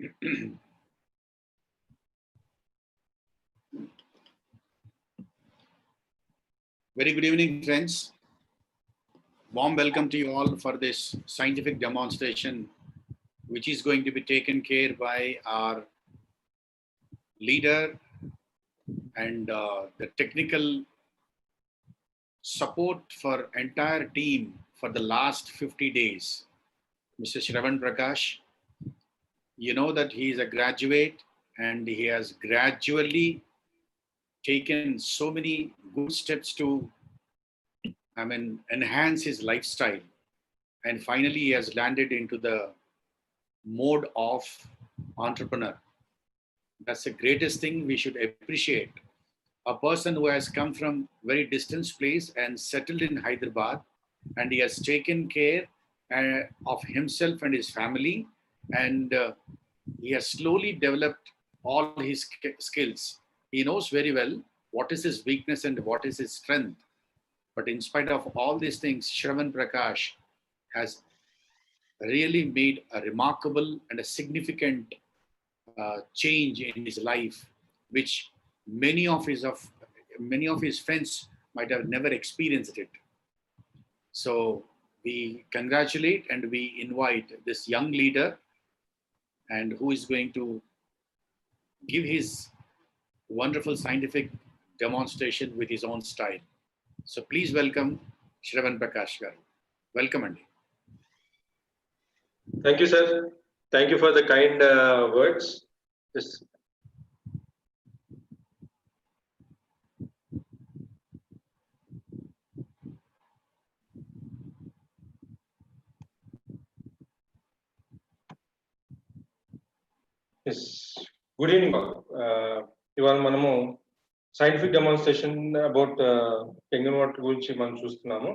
Very good evening, friends. Warm welcome to you all for this scientific demonstration, which is going to be taken care by our leader and the technical support for entire team for the last 50 days, Mr. Shravan Prakash. You know that he is a graduate and he has gradually taken so many good steps to enhance his lifestyle. And finally, he has landed into the mode of entrepreneur. That's the greatest thing we should appreciate. A person who has come from very distant place and settled in Hyderabad, and he has taken care of himself and his family, and he has slowly developed all his skills. He knows very well what is his weakness and what is his strength. But in spite of all these things, Shravan Prakash has really made a remarkable and a significant change in his life, which many of his friends might have never experienced it. So we congratulate and we invite this young leader, and who is going to give his wonderful scientific demonstration with his own style. So please welcome Shravan Prakash garu. Welcome, Andy. Thank you, sir. Thank you for the kind words. Yes. Yes. Good evening, all. ఇవాళ మనము scientific demonstration about కెంగన్ water గురించి మనం చూస్తున్నాము.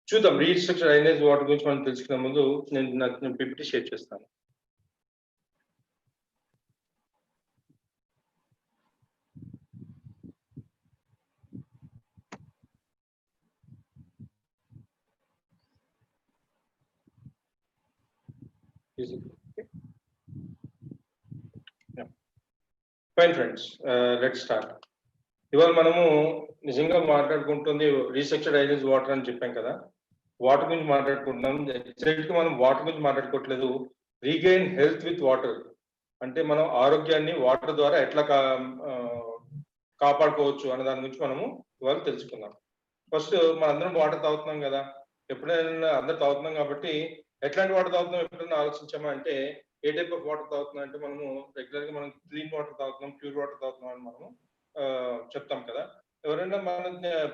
చూద్దాం, restructure drainage water గురించి మనం తెలుసుకునే ముందు నేను పిపిటి షేర్ చేస్తాను. Fine friends, let's start. ఇవాళ మనము నిజంగా మాట్లాడుకుంటుంది రీస్ట్రక్చర్ డ్రైనేజ్ వాటర్ అని చెప్పాం కదా. వాటర్ గురించి మాట్లాడుకుంటున్నాం. ఎగ్జాక్ట్గా మనం వాటర్ గురించి మాట్లాడుకోవట్లేదు, రీగెయిన్ హెల్త్ విత్ వాటర్. అంటే మనం ఆరోగ్యాన్ని వాటర్ ద్వారా ఎట్లా కాపాడుకోవచ్చు అనే దాని గురించి మనము ఇవాళ తెలుసుకుందాం. ఫస్ట్ మనందరం వాటర్ తాగుతున్నాం కదా, ఎప్పుడైనా అందరు తాగుతున్నాం కాబట్టి ఎట్లాంటి వాటర్ తాగుతున్నాం ఎప్పుడైనా ఆలోచించామా అంటే, ఏ టైప్ ఆఫ్ వాటర్ తాగుతున్నాం అంటే మనము రెగ్యులర్ గా మనం క్లీన్ వాటర్ తాగుతున్నాం, ప్యూర్ వాటర్ తాగుతున్నాం అని మనము చెప్తాం కదా. ఎవరైనా మన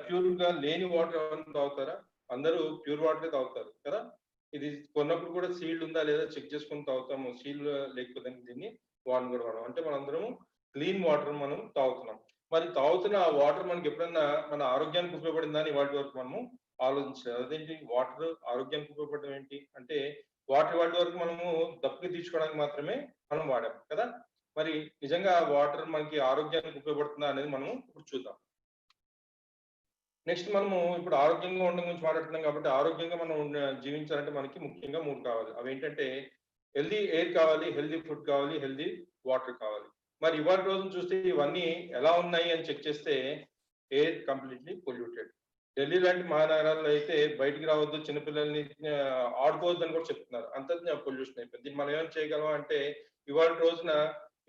ప్యూర్ గా లేని వాటర్ ఎవరైనా తాగుతారా? అందరూ ప్యూర్ వాటరే తాగుతారు కదా. ఇది కొన్నప్పుడు కూడా సీల్డ్ ఉందా లేదా చెక్ చేసుకుని తాగుతాము. సీల్డ్ లేకపోతే దీన్ని వాటర్ కూడా వాడడం. అంటే మనందరం క్లీన్ వాటర్ మనం తాగుతున్నాం. మరి తాగుతున్న ఆ వాటర్ మనకి ఎప్పుడైనా మన ఆరోగ్యానికి ఉపయోగపడిందా అని వాటి వరకు మనము ఆలోచించలేదు. అదేంటి వాటర్ ఆరోగ్యానికి ఉపయోగపడడం ఏంటి అంటే, వాటి వరకు మనము దప్పిక తీసుకోవడానికి మాత్రమే మనం వాడాం కదా. మరి నిజంగా వాటర్ మనకి ఆరోగ్యానికి ఉపయోగపడుతుందా అనేది మనము ఇప్పుడు చూద్దాం. నెక్స్ట్ మనము ఇప్పుడు ఆరోగ్యంగా ఉండడం గురించి మాట్లాడుతున్నాం కాబట్టి, ఆరోగ్యంగా మనం జీవించాలంటే మనకి ముఖ్యంగా 3 కావాలి. అవి ఏంటంటే హెల్దీ ఎయిర్ కావాలి, హెల్దీ ఫుడ్ కావాలి, హెల్దీ వాటర్ కావాలి. మరి ఇవాళ రోజున చూస్తే ఇవన్నీ ఎలా ఉన్నాయి అని చెక్ చేస్తే, ఎయిర్ కంప్లీట్లీ పొల్యూటెడ్. ఢిల్లీ లాంటి మహానగరాల్లో అయితే బయటికి రావద్దు, చిన్నపిల్లల్ని ఆడుకోవద్దు అని కూడా చెప్తున్నారు. అంత పొల్యూషన్ అయిపోయింది. దీన్ని మనం ఏమైనా చేయగలమా అంటే, ఇవాళ రోజున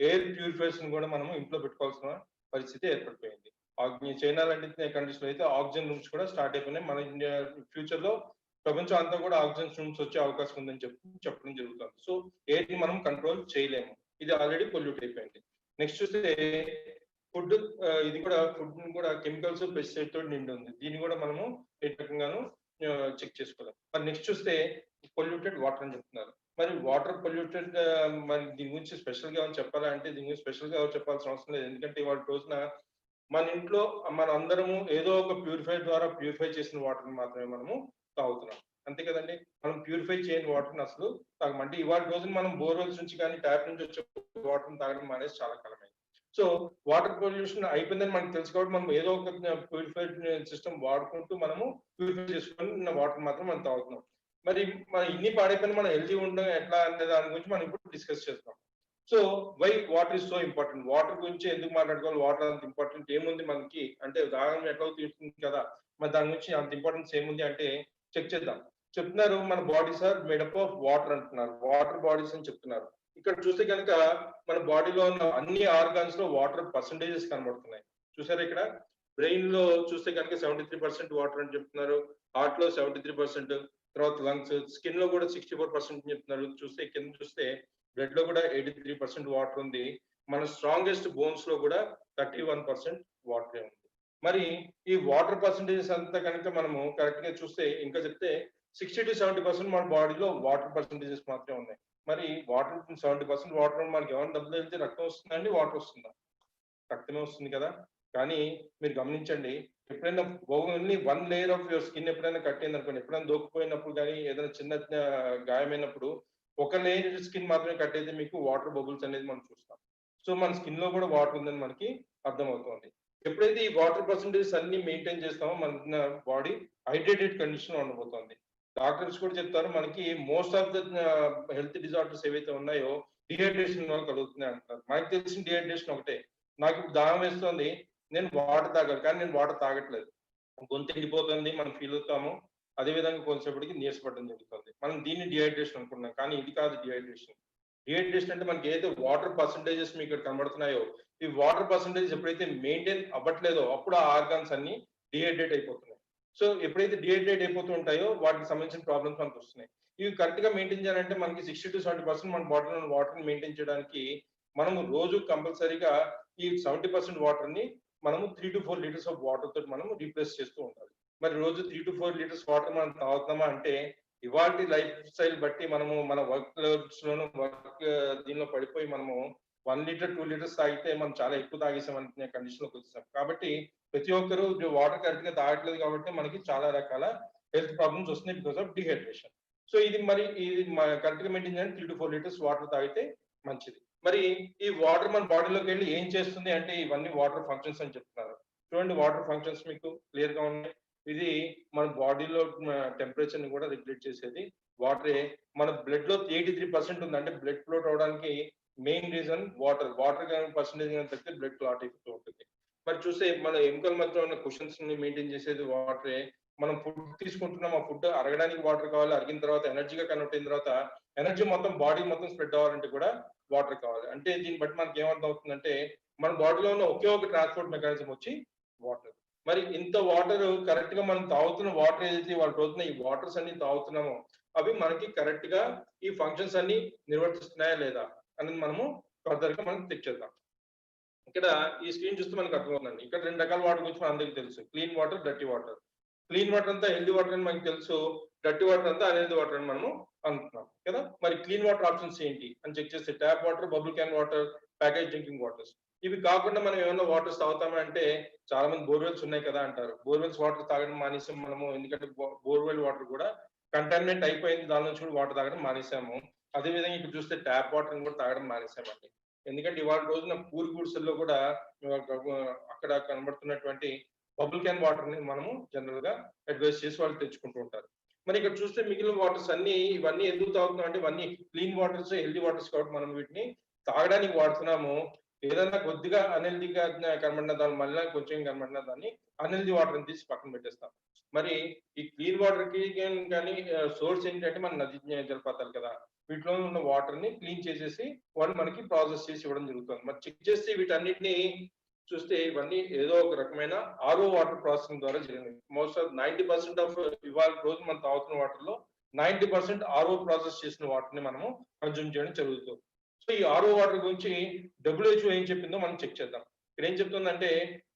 ఎయిర్ ప్యూరిఫైర్స్ కూడా మనం ఇంట్లో పెట్టుకోవాల్సిన పరిస్థితి ఏర్పడిపోయింది. చైనా లాంటి కంట్రీస్ లో అయితే ఆక్సిజన్ రూమ్స్ కూడా స్టార్ట్ అయిపోయినాయి. మన ఫ్యూచర్ లో ప్రపంచం అంతా కూడా ఆక్సిజన్ రూమ్స్ వచ్చే అవకాశం ఉందని చెప్పడం జరుగుతుంది. సో ఎయిర్ ని మనం కంట్రోల్ చేయలేము, ఇది ఆల్రెడీ పొల్యూట్ అయిపోయింది. నెక్స్ట్ చూస్తే ఫుడ్, ఇది కూడా ఫుడ్ కూడా కెమికల్స్, పెస్టిసైడ్ తోటి నిండి ఉంది. దీన్ని కూడా మనము ఏ రకంగాను చెక్ చేసుకోవాలి. మరి నెక్స్ట్ చూస్తే పొల్యూటెడ్ వాటర్ అని చెప్తున్నారు. మరి వాటర్ పొల్యూటెడ్, మరి దీని గురించి స్పెషల్ గా చెప్పాలా అంటే, దీని గురించి స్పెషల్ గా ఎవరు చెప్పాల్సిన అవసరం లేదు. ఎందుకంటే ఇవాళ రోజున మన ఇంట్లో మన అందరము ఏదో ఒక ప్యూరిఫైర్ ద్వారా ప్యూరిఫై చేసిన వాటర్ మాత్రమే మనము తాగుతున్నాం, అంతే కదండి. మనం ప్యూరిఫై చేయని వాటర్ అసలు తాగమంటే, ఇవాళ రోజున మనం బోర్వెల్స్ నుంచి కానీ ట్యాప్ నుంచి వచ్చే వాటర్ తాగడం అనేది చాలా కాలమైంది. సో వాటర్ పొల్యూషన్ అయిపోయిందని మనకు తెలుసు కాబట్టి మనం ఏదో ఒక ప్యూరిఫైడ్ సిస్టమ్ వాడుకుంటూ మనము ప్యూరిఫై చేసుకుని వాటర్ మాత్రం మనం తాగుతున్నాం. మరి ఇన్ని పాడైపోయిన మనం హెల్తీ ఉండడం ఎట్లా అనే దాని గురించి మనం ఇప్పుడు డిస్కస్ చేస్తాం. So why water is so important? Water గురించి ఎందుకు మాట్లాడుకోవాలి? వాటర్ అంత ఇంపార్టెంట్ ఏముంది మనకి అంటే దాహం ఎట్లా తీరుతుంది కదా, మరి దాని గురించి అంత ఇంపార్టెన్స్ ఏముంది అంటే చెక్ చేద్దాం. చెప్తున్నారు మన bodies are made up of water అంటున్నారు, వాటర్ బాడీస్ అని చెప్తున్నారు. ఇక్కడ చూస్తే కనుక మన బాడీలో ఉన్న అన్ని ఆర్గాన్స్ లో వాటర్ పర్సంటేజెస్ కనబడుతున్నాయి. చూసారా ఇక్కడ బ్రెయిన్ లో చూస్తే కనుక 73% వాటర్ అని చెప్తున్నారు, హార్ట్ లో 73%, తర్వాత లంగ్స్, స్కిన్ లో కూడా 64% చెప్తున్నారు. చూస్తే కింద చూస్తే బ్లడ్ లో కూడా 83% వాటర్ ఉంది. మన స్ట్రాంగెస్ట్ బోన్స్ లో కూడా 31% వాటర్ ఉంది. మరి ఈ వాటర్ పర్సంటేజెస్ అంతా కనుక మనము కరెక్ట్ గా చూస్తే ఇంకా చెప్తే 60 to 70% మన బాడీలో వాటర్ పర్సంటేజెస్ మాత్రమే ఉన్నాయి. మరి వాటర్ 70% వాటర్ మనకి ఏమైనా డబ్బులు వెళ్తే రక్తం వస్తుందండి, వాటర్ వస్తుందా? రక్తమే వస్తుంది కదా. కానీ మీరు గమనించండి, ఎప్పుడైనా only 1 layer of your skin ఎప్పుడైనా కట్టింది అనుకోండి, ఎప్పుడైనా దోక్కుపోయినప్పుడు కానీ ఏదైనా చిన్న గాయమైనప్పుడు ఒక లేయర్ స్కిన్ మాత్రమే కట్టయితే మీకు వాటర్ బబుల్స్ అనేది మనం చూస్తాం. సో మన స్కిన్ లో కూడా వాటర్ ఉందని మనకి అర్థమవుతుంది. ఎప్పుడైతే ఈ వాటర్ పర్సంటేజెస్ అన్ని మెయింటైన్ చేస్తామో మన బాడీ హైడ్రేటెడ్ కండిషన్ లో ఉండబోతోంది. డాక్టర్స్ కూడా చెప్తారు మనకి most of the health disorders ఏవైతే ఉన్నాయో డిహైడ్రేషన్ వల్ల కలుగుతున్నాయి అంటారు. మనకు తెలిసిన డిహైడ్రేషన్ ఒకటే, నాకు ఇప్పుడు దాహం వేస్తుంది, నేను వాటర్ తాగాలి, కానీ నేను వాటర్ తాగట్లేదు, గొంతు ఎండిపోతుంది, మనం ఫీల్ అవుతాము. అదే విధంగా కొంతసేపటికి నీరసపడడం జరుగుతుంది. మనం దీన్ని డిహైడ్రేషన్ అనుకుంటున్నాం, కానీ ఇది కాదు డిహైడ్రేషన్. డిహైడ్రేషన్ అంటే మనకి ఏదైతే వాటర్ పర్సంటేజెస్ మీకు ఇక్కడ కనబడుతున్నాయో, ఈ వాటర్ పర్సంటేజ్ ఎప్పుడైతే మెయింటైన్ అవ్వట్లేదో అప్పుడు ఆ ఆర్గాన్స్ అన్ని డిహైడ్రేట్ అయిపోతున్నాయి. సో ఎప్పుడైతే డిహైడ్రేట్ అయిపోతూ ఉంటాయో వాటికి సంబంధించిన ప్రాబ్లమ్స్ మనకు వస్తున్నాయి. ఇవి కరెక్ట్ గా మెయింటైన్ చేయాలంటే మనకి 60 to 70% మన బాడీలో వాటర్ మెయింటైన్ చేయడానికి మనం రోజు కంపల్సరీగా ఈ 70% వాటర్ ని మనము 3 to 4 లీటర్స్ ఆఫ్ వాటర్ తోటి మనం రీప్లేస్ చేస్తూ ఉండాలి. మరి రోజు 3 to 4 లీటర్స్ వాటర్ మనం తాగుతున్నామా అంటే ఇవాళ లైఫ్ స్టైల్ బట్టి మనము మన వర్క్ లోను వర్క్ దీనిలో పడిపోయి మనము 1 లీటర్ 2 లీటర్స్ తాగితే మనం చాలా ఎక్కువ తాగేసాం అనే కండిషన్ లోకి వచ్చేసాం. కాబట్టి ప్రతి ఒక్కరు వాటర్ కరెక్ట్ గా తాగట్లేదు కాబట్టి మనకి చాలా రకాల హెల్త్ ప్రాబ్లమ్స్ వస్తున్నాయి బికాస్ ఆఫ్ డిహైడ్రేషన్. సో ఇది కరెక్ట్ గా మెయింటైన్ చేయాలి, 3 to 4 లీటర్స్ వాటర్ తాగితే మంచిది. మరి ఈ వాటర్ మన బాడీలోకి వెళ్ళి ఏం చేస్తుంది అంటే ఇవన్నీ వాటర్ ఫంక్షన్స్ అని చెప్తున్నారు. చూడండి వాటర్ ఫంక్షన్స్ మీకు క్లియర్ గా ఉన్నాయి. ఇది మన బాడీలో టెంపరేచర్ ని కూడా రెగ్యులేట్ చేసేది వాటరే. మన బ్లడ్ లో 83% ఉంది, అంటే బ్లడ్ ఫ్లోట్ అవడానికి main reason water. Water percentage తగ్గితే బ్లడ్ క్లాట్ అయిపోతూ ఉంటుంది. మరి చూస్తే మన ఎముకల మధ్య ఉన్న కుషన్స్ ని మెయింటైన్ చేసేది వాటరే. మనం ఫుడ్ తీసుకుంటున్నాం, ఆ ఫుడ్ అరగడానికి వాటర్ కావాలి, అరిగిన తర్వాత ఎనర్జీగా కన్వర్ట్ అయిన తర్వాత ఎనర్జీ మొత్తం బాడీ మొత్తం స్ప్రెడ్ అవ్వాలంటే కూడా వాటర్ కావాలి. అంటే దీన్ని బట్టి మనకి ఏమర్థం అవుతుందంటే మన బాడీలో ఉన్న ఒకే ఒక ట్రాన్స్పోర్ట్ మెకానిజం వచ్చి వాటర్. మరి ఇంత వాటర్ కరెక్ట్ గా మనం తాగుతున్న వాటర్ ఏదైతే వాళ్ళ రోజున ఈ వాటర్స్ అన్ని తాగుతున్నామో అవి మనకి కరెక్ట్ గా ఈ ఫంక్షన్స్ అన్ని నిర్వర్తిస్తున్నాయా లేదా అనేది మనము ఫర్దర్ గా మనం చెక్ చేద్దాం. ఇక్కడ ఈ స్క్రీన్ చూస్తే మనకు అర్థమవుతుందండి. ఇక్కడ 2 రకాల వాటర్ గురించి మన అందరికీ తెలుసు, clean water, dirty water. Clean water అంతా హెల్దీ వాటర్ అని మనకు తెలుసు, డర్టీ వాటర్ అంతా అన్హెల్దీ వాటర్ అని మనము అనుకుంటున్నాం కదా. మరి క్లీన్ వాటర్ ఆప్షన్స్ ఏంటి అని చెక్ చేస్తే tap water, bubble can water, package drinking waters. ఇవి కాకుండా మనం ఏమైనా వాటర్స్ తాగుతామంటే చాలా మంది బోర్వెల్స్ ఉన్నాయి కదా అంటారు. బోర్వెల్స్ వాటర్ తాగడం మానేసాం మనము, ఎందుకంటే బోర్వెల్ వాటర్ కూడా కంటామినేట్ అయిపోయింది, దాని నుంచి కూడా వాటర్ తాగడం మానేసాము. అదేవిధంగా ఇప్పుడు చూస్తే ట్యాప్ వాటర్ కూడా తాగడం మానేసామండి. ఎందుకంటే ఇవాళ రోజున పూర్ గుడిసెల్లో కూడా అక్కడ కనబడుతున్నటువంటి బబుల్ క్యాన్ వాటర్ ని మనము జనరల్ గా అడ్వైస్ చేసి వాళ్ళు తెచ్చుకుంటూ ఉంటారు. మరి ఇక్కడ చూస్తే మిగిలిన వాటర్స్ అన్ని ఇవన్నీ ఎందుకు తాగుతున్నాం అంటే ఇవన్నీ క్లీన్ వాటర్స్, హెల్దీ వాటర్స్ కాబట్టి మనం వీటిని తాగడానికి వాడుతున్నాము. ఏదైనా కొద్దిగా అన్హెల్దీగా కనబడిన దాని మళ్ళీ కొంచెం కనబడిన దాన్ని అన్హెల్దీ వాటర్ తీసి పక్కన పెట్టేస్తాం. మరి ఈ క్లీన్ వాటర్ కి కానీ సోర్స్ ఏంటంటే మన నది జలపాతాలు కదా, వీటిలో ఉన్న వాటర్ ని క్లీన్ చేసేసి వాళ్ళు మనకి ప్రాసెస్ చేసి ఇవ్వడం జరుగుతుంది. మరి చెక్ చేస్తే వీటన్నిటిని చూస్తే ఇవన్నీ ఏదో ఒక రకమైన ఆర్ఓ వాటర్ ప్రాసెసింగ్ ద్వారా జరిగింది. మోస్ట్ ఆఫ్ 90% ఆఫ్ ఇవాళ రోజు మనం తాగుతున్న వాటర్ లో 90% ఆర్ఓ ప్రాసెస్ చేసిన వాటర్ ని మనము కన్జ్యూమ్ చేయడం జరుగుతుంది. సో ఈ ఆర్ఓ వాటర్ గురించి WHO ఏం చెప్పిందో మనం చెక్ చేద్దాం. ఇక్కడ ఏం చెప్తుందంటే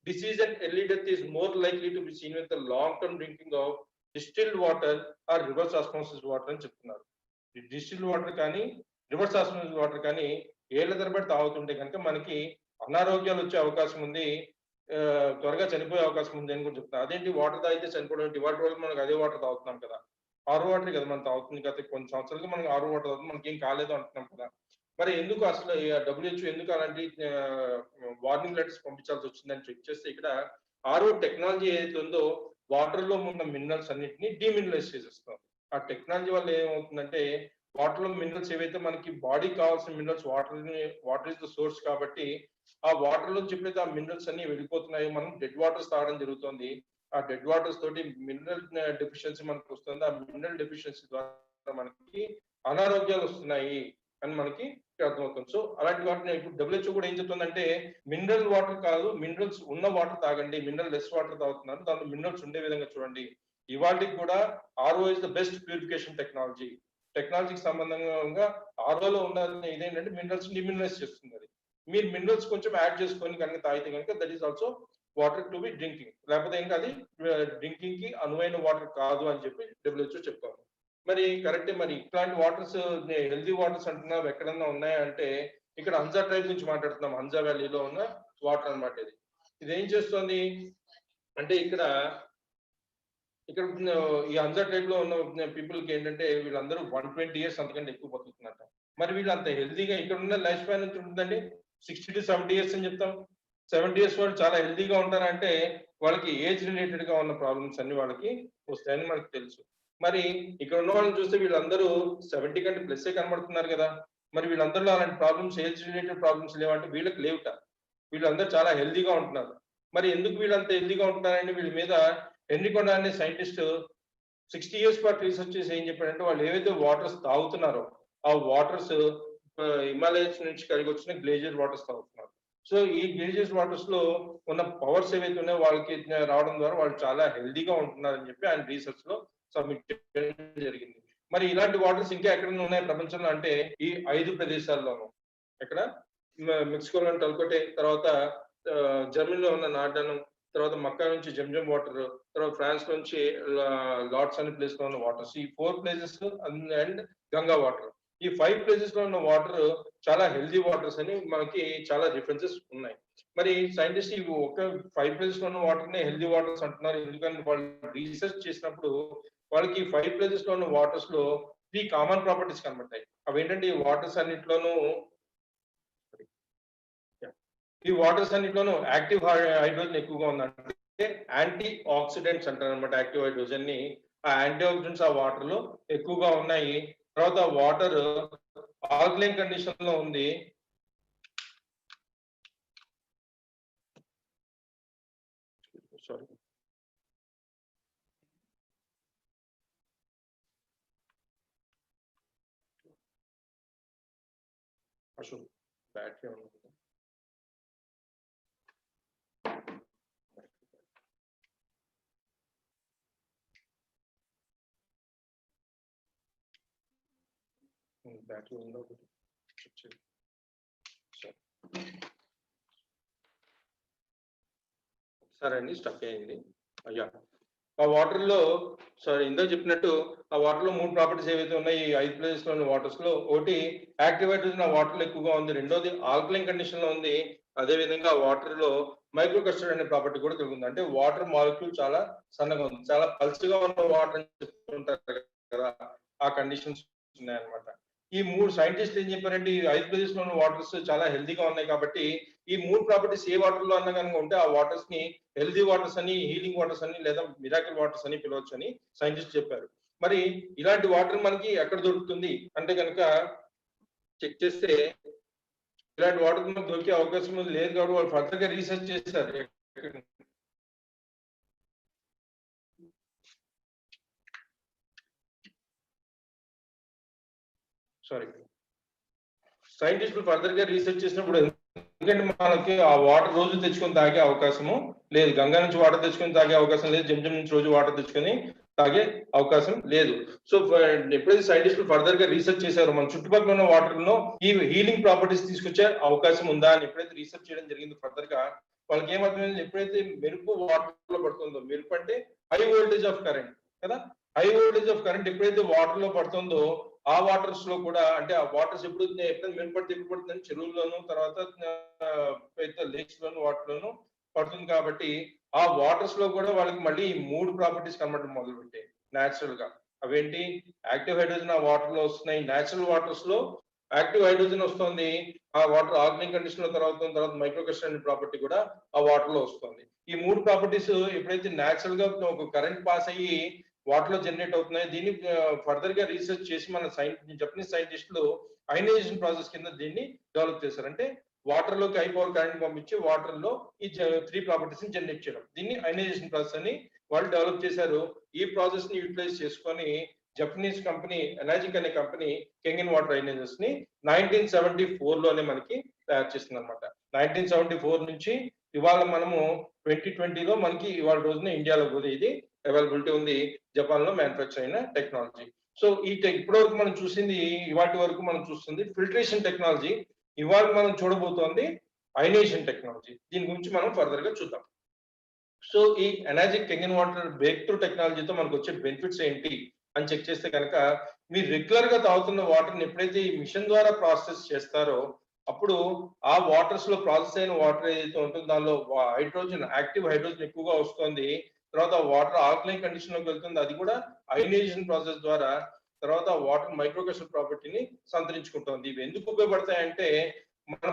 disease and early death is more likely to be seen with the long term drinking of distilled water or reverse osmosis water అని చెప్తున్నారు. డిస్టిల్డ్ వాటర్ కానీ రివర్స్ ఆస్మోసిస్ వాటర్ కానీ ఏళ్ల తరబడి తాగుతుంటే కనుక మనకి అనారోగ్యాలు వచ్చే అవకాశం ఉంది, త్వరగా చనిపోయే అవకాశం ఉంది అని కూడా చెప్తారు. అదేంటి వాటర్ తాగితే చనిపోవడం, ఇవాటి రోజు మనకు అదే వాటర్ తాగుతున్నాం కదా, ఆరో వాటర్ కదా మనం తాగుతుంది కదా, కొన్ని సంవత్సరాలుగా మనం ఆరో వాటర్ తాగుతుంది, మనకి ఏం కాలేదు అంటున్నాం కదా. మరి ఎందుకు అసలు WHO ఎందుకు అలాంటి వార్నింగ్ లెటర్స్ పంపించాల్సి వచ్చిందని చెక్ చేస్తే ఇక్కడ ఆరో టెక్నాలజీ ఏదైతే ఉందో వాటర్ లో ఉన్న మినరల్స్ అన్నింటినీ డీమినరలైజ్ చేసేస్తుంది. ఆ టెక్నాలజీ వల్ల ఏమవుతుందంటే వాటర్ లో మినరల్స్ ఏవైతే మనకి బాడీ కావాల్సిన minerals water is the source కాబట్టి ఆ వాటర్ నుంచి ఎప్పుడైతే ఆ మినరల్స్ అన్ని వెళ్ళిపోతున్నాయో మనం డెడ్ వాటర్స్ తాగడం జరుగుతుంది. ఆ డెడ్ వాటర్స్ తోటి మినరల్ డెఫిషియన్సీ మనకు వస్తుంది. ఆ మినరల్ డెఫిషియన్సీ ద్వారా మనకి అనారోగ్యాలు వస్తున్నాయి అని మనకి అర్థమవుతుంది. సో అలాంటి వాటిని ఇప్పుడు WHO కూడా ఏం చెప్తుందంటే మినరల్ వాటర్ కాదు, మినరల్స్ ఉన్న వాటర్ తాగండి, మినరల్ లెస్ వాటర్ తాగుతున్నారు, దాంట్లో మినరల్స్ ఉండే విధంగా చూడండి. ఇవాళకి కూడా RO is the best purification టెక్నాలజీకి సంబంధంగా ROలో ఉన్న ఇదేంటంటే మినరల్స్ డిమినరైజ్ చేస్తుంది. అది మీరు మినరల్స్ కొంచెం యాడ్ చేసుకొని కనుక తాగితే కనుక that is also water to be drinking, లేకపోతే ఇంకా అది డ్రింకింగ్ కి అనువైన వాటర్ కాదు అని చెప్పి WHO చెప్తాను. మరి కరెక్టే. మరి ఇట్లాంటి వాటర్స్ హెల్దీ వాటర్స్ అంటున్నాం ఎక్కడన్నా ఉన్నాయా అంటే ఇక్కడ హంజా ట్రైబ్ నుంచి మాట్లాడుతున్నాం. హంజా వ్యాలీలో ఉన్న వాటర్ అన్నమాట. ఇది ఏం చేస్తుంది అంటే ఇక్కడ ఈ హంజా ట్రైబ్ లో ఉన్న పీపుల్ కి ఏంటంటే వీళ్ళందరూ 120 years అంతకంటే ఎక్కువ బతుకుతున్నట్ట. మరి వీళ్ళు అంత హెల్దీగా ఇక్కడ ఉన్న లైఫ్ స్పాన్ ఎంత ఉంటుందండి? 60 to 70 years అని చెప్తాం. 70 years వాళ్ళు చాలా హెల్దీగా ఉంటారంటే వాళ్ళకి ఏజ్ రిలేటెడ్ గా ఉన్న ప్రాబ్లమ్స్ అన్ని వాళ్ళకి వస్తాయని మనకు తెలుసు. మరి ఇక్కడ ఉన్న వాళ్ళని చూస్తే వీళ్ళందరూ 70 కంటే ప్లస్ కనబడుతున్నారు కదా. మరి వీళ్ళందరిలో అలాంటి ప్రాబ్లమ్స్, ఏజ్ రిలేటెడ్ ప్రాబ్లమ్స్ లేవంటే వీళ్ళకి లేవుట. వీళ్ళందరూ చాలా హెల్దీగా ఉంటున్నారు. మరి ఎందుకు వీళ్ళంత హెల్దీగా ఉంటున్నారంటే వీళ్ళ మీద హెన్రీ కొండా అనే సైంటిస్ట్ 60 years పాటు రీసెర్చ్ చేసి ఏం చెప్పాడంటే వాళ్ళు ఏవైతే వాటర్స్ తాగుతున్నారో ఆ వాటర్స్ హిమాలయస్ నుంచి కలిగి వచ్చిన గ్లేజియర్ వాటర్స్ తాగుతున్నారు. సో ఈ గ్లేజియస్ వాటర్స్ లో ఉన్న పవర్స్ ఏవైతే ఉన్నాయో వాళ్ళకి రావడం ద్వారా వాళ్ళు చాలా హెల్దీగా ఉంటున్నారని చెప్పి ఆయన రీసెర్చ్ లో సబ్మిట్ చేయడం జరిగింది. మరి ఇలాంటి వాటర్స్ ఇంకా ఎక్కడ ఉన్నాయి ప్రపంచంలో అంటే ఈ 5 ప్రదేశాల్లోనూ. ఎక్కడ? మెక్సికోలోని టల్కోటే, తర్వాత జర్మనీలో ఉన్న నార్డన్, తర్వాత మక్కా నుంచి జంజం వాటర్, తర్వాత ఫ్రాన్స్ నుంచి లార్డ్స్ అనే ప్లేస్ లో ఉన్న వాటర్స్, ఈ 4 ప్లేసెస్ అండ్ గంగా వాటర్. ఈ 5 ప్లేసెస్ లో ఉన్న వాటర్ చాలా హెల్దీ వాటర్స్ అని మనకి చాలా డిఫరెన్సెస్ ఉన్నాయి. మరి సైంటిస్ట్ ఇవి ఒక 5 ప్లేసెస్ లో ఉన్న వాటర్ నే హెల్దీ వాటర్స్ అంటున్నారు. ఎందుకంటే వాళ్ళు రీసెర్చ్ చేసినప్పుడు వాళ్ళకి 5 ప్లేసెస్ లో ఉన్న వాటర్స్ లో 3 కామన్ ప్రాపర్టీస్ కనబడతాయి. అవి ఏంటంటే ఈ వాటర్స్ అన్నిట్లోనూ యాక్టివ్ హైడ్రోజన్ ఎక్కువగా ఉందంటే యాంటీ ఆక్సిడెంట్స్ అంటారు అనమాట. యాక్టివ్ హైడ్రోజన్ ని, ఆ యాంటీ ఆక్సిడెంట్స్ ఆ వాటర్ లో ఎక్కువగా ఉన్నాయి. తర్వాత వాటర్ ఆల్కలైన్ కండిషన్ లో ఉంది. సారీ, అసలు బ్యాటరీ ఉంది. బ్యాటరీ ఉందో సరే అండి, స్టక్ అయింది. అయ్యా ఆ వాటర్ లో ఇందాక చెప్పినట్టు ఆ వాటర్ లో 3 ప్రాపర్టీస్ ఏవైతే ఉన్నాయి ఈ 5 ప్లేసెస్ లో ఉన్న వాటర్స్ లో, ఒకటి యాక్టివ్ హైడ్రోజన్ ఆ వాటర్ లో ఎక్కువగా ఉంది, రెండోది ఆల్కలైన్ కండిషన్ లో ఉంది, అదే విధంగా ఆ వాటర్ లో మైక్రో క్రిస్టల్ అనే ప్రాపర్టీ కూడా కలుగుతుంది. అంటే వాటర్ మాలిక్యూల్ చాలా సన్నగా ఉంది, చాలా పల్చగా ఉన్న వాటర్ అని చెప్తుంటారు కదా, ఆ కండిషన్స్ ఉన్నాయన్నమాట. ఈ 3 సైంటిస్టులు ఏం చెప్పారంటే ఈ 5 ప్లేసెస్ లో ఉన్న వాటర్స్ చాలా హెల్దీగా ఉన్నాయి కాబట్టి ఈ 3 ప్రాపర్టీస్ ఏ వాటర్ లో అన్నా కనుక ఉంటే ఆ వాటర్స్ ని హెల్దీ వాటర్స్ అని, హీలింగ్ వాటర్స్ అని, లేదా మిరాకిల్ వాటర్స్ అని పిలవచ్చు అని సైంటిస్ట్ చెప్పారు. మరి ఇలాంటి వాటర్ మనకి ఎక్కడ దొరుకుతుంది అంటే కనుక చెక్ చేస్తే ఇలాంటి వాటర్ మనకు దొరికే అవకాశం లేదు కాబట్టి వాళ్ళు ఫర్దర్ గా రీసెర్చ్ చేశారు. సైంటిస్టులు ఫర్దర్ గా రీసెర్చ్ చేసినప్పుడు ఎందుకంటే మనకి ఆ వాటర్ రోజు తెచ్చుకొని తాగే అవకాశము లేదు, గంగా నుంచి వాటర్ తెచ్చుకొని తాగే అవకాశం లేదు, జంజం నుంచి రోజు వాటర్ తెచ్చుకొని తాగే అవకాశం లేదు. సో ఎప్పుడైతే సైంటిస్టులు ఫర్దర్ గా రీసెర్చ్ చేశారో మన చుట్టుపక్కల ఉన్న వాటర్ లో ఈ హీలింగ్ ప్రాపర్టీస్ తీసుకొచ్చే అవకాశం ఉందా అని ఎప్పుడైతే రీసెర్చ్ చేయడం జరిగింది ఫర్దర్ గా, వాళ్ళకి ఏమర్థమైంది, ఎప్పుడైతే మెరుపు వాటర్ లో పడుతుందో, మెరుపు అంటే హై వోల్టేజ్ ఆఫ్ కరెంట్ కదా, హై వోల్టేజ్ ఆఫ్ కరెంట్ ఎప్పుడైతే వాటర్ లో పడుతుందో ఆ వాటర్స్ లో కూడా, అంటే ఆ వాటర్స్ ఎప్పుడైతే మెరుపడితే ఎప్పుడు పడుతుందని చెరువుల్లోనూ, తర్వాత పెద్ద లేక్స్ లోను వాటిలోనూ పడుతుంది కాబట్టి ఆ వాటర్స్ లో కూడా వాళ్ళకి మళ్ళీ 3 ప్రాపర్టీస్ కనబడడం మొదలు పెట్టాయి న్యాచురల్ గా. అవేంటి? యాక్టివ్ హైడ్రోజన్ ఆ వాటర్ లో వస్తున్నాయి, న్యాచురల్ వాటర్స్ లో యాక్టివ్ హైడ్రోజన్ వస్తుంది, ఆ వాటర్ ఆర్గానిక్ కండిషన్ లో తర్వాత మైక్రోక్రిస్టల్ ప్రాపర్టీ కూడా ఆ వాటర్ లో వస్తుంది. ఈ 3 ప్రాపర్టీస్ ఎప్పుడైతే న్యాచురల్ గా ఒక కరెంట్ పాస్ అయ్యి వాటర్ లో జనరేట్ అవుతున్నాయి. దీన్ని ఫర్దర్ గా రీసెర్చ్ చేసి మన జపనీస్ సైంటిస్టులు అయనైజేషన్ ప్రాసెస్ కింద దీన్ని డెవలప్ చేశారు. అంటే వాటర్ లోకి హై పవర్ కరెంట్ పంపించి వాటర్ లో ఈ 3 ప్రాపర్టీస్ ని జనరేట్ చేయడం, దీన్ని అయనైజేషన్ ప్రాసెస్ అని వాళ్ళు డెవలప్ చేశారు. ఈ ప్రాసెస్ ని యూటిలైజ్ చేసుకొని జపనీస్ కంపెనీ ఎనాజిక్ అనే కంపెనీ కెంగన్ వాటర్ అయనైజర్స్ ని 1974 లోనే మనకి తయారు చేస్తుంది అనమాట. 1974 నుంచి ఇవాళ మనము 2020లో మనకి ఇవాళ రోజున ఇండియాలో కూడా ఇది అవైలబిలిటీ ఉంది, జపాన్ లో మ్యానుఫ్యాక్చర్ అయిన టెక్నాలజీ. సో ఇప్పటి వరకు మనం చూసింది, ఇవాటి వరకు మనం చూస్తుంది ఫిల్టరేషన్ టెక్నాలజీ. ఇవాళ మనం చూడబోతోంది అయనైజేషన్ టెక్నాలజీ. దీని గురించి మనం ఫర్దర్ గా చూద్దాం. సో ఈ ఎనాజిక్ కెంగన్ వాటర్ బ్రేక్ త్రూ టెక్నాలజీతో మనకు వచ్చే బెనిఫిట్స్ ఏంటి అని చెక్ చేస్తే కనుక, మీరు రెగ్యులర్ గా తాగుతున్న వాటర్ ని ఎప్పుడైతే ఈ మిషన్ ద్వారా ప్రాసెస్ చేస్తారో అప్పుడు ఆ వాటర్స్ లో ప్రాసెస్ అయిన వాటర్ ఏదైతే ఉంటుందో దానిలో హైడ్రోజన్, యాక్టివ్ హైడ్రోజన్ ఎక్కువగా వస్తుంది. తర్వాత వాటర్ ఆల్కలైన్ కండిషన్ లోకి వెళ్తుంది, అది కూడా అయనైజేషన్ ప్రాసెస్ ద్వారా. తర్వాత వాటర్ మైక్రోక్రిస్టల్ ప్రాపర్టీని సంతరించుకుంటుంది. ఇవి ఎందుకు ఉపయోగపడతాయంటే మన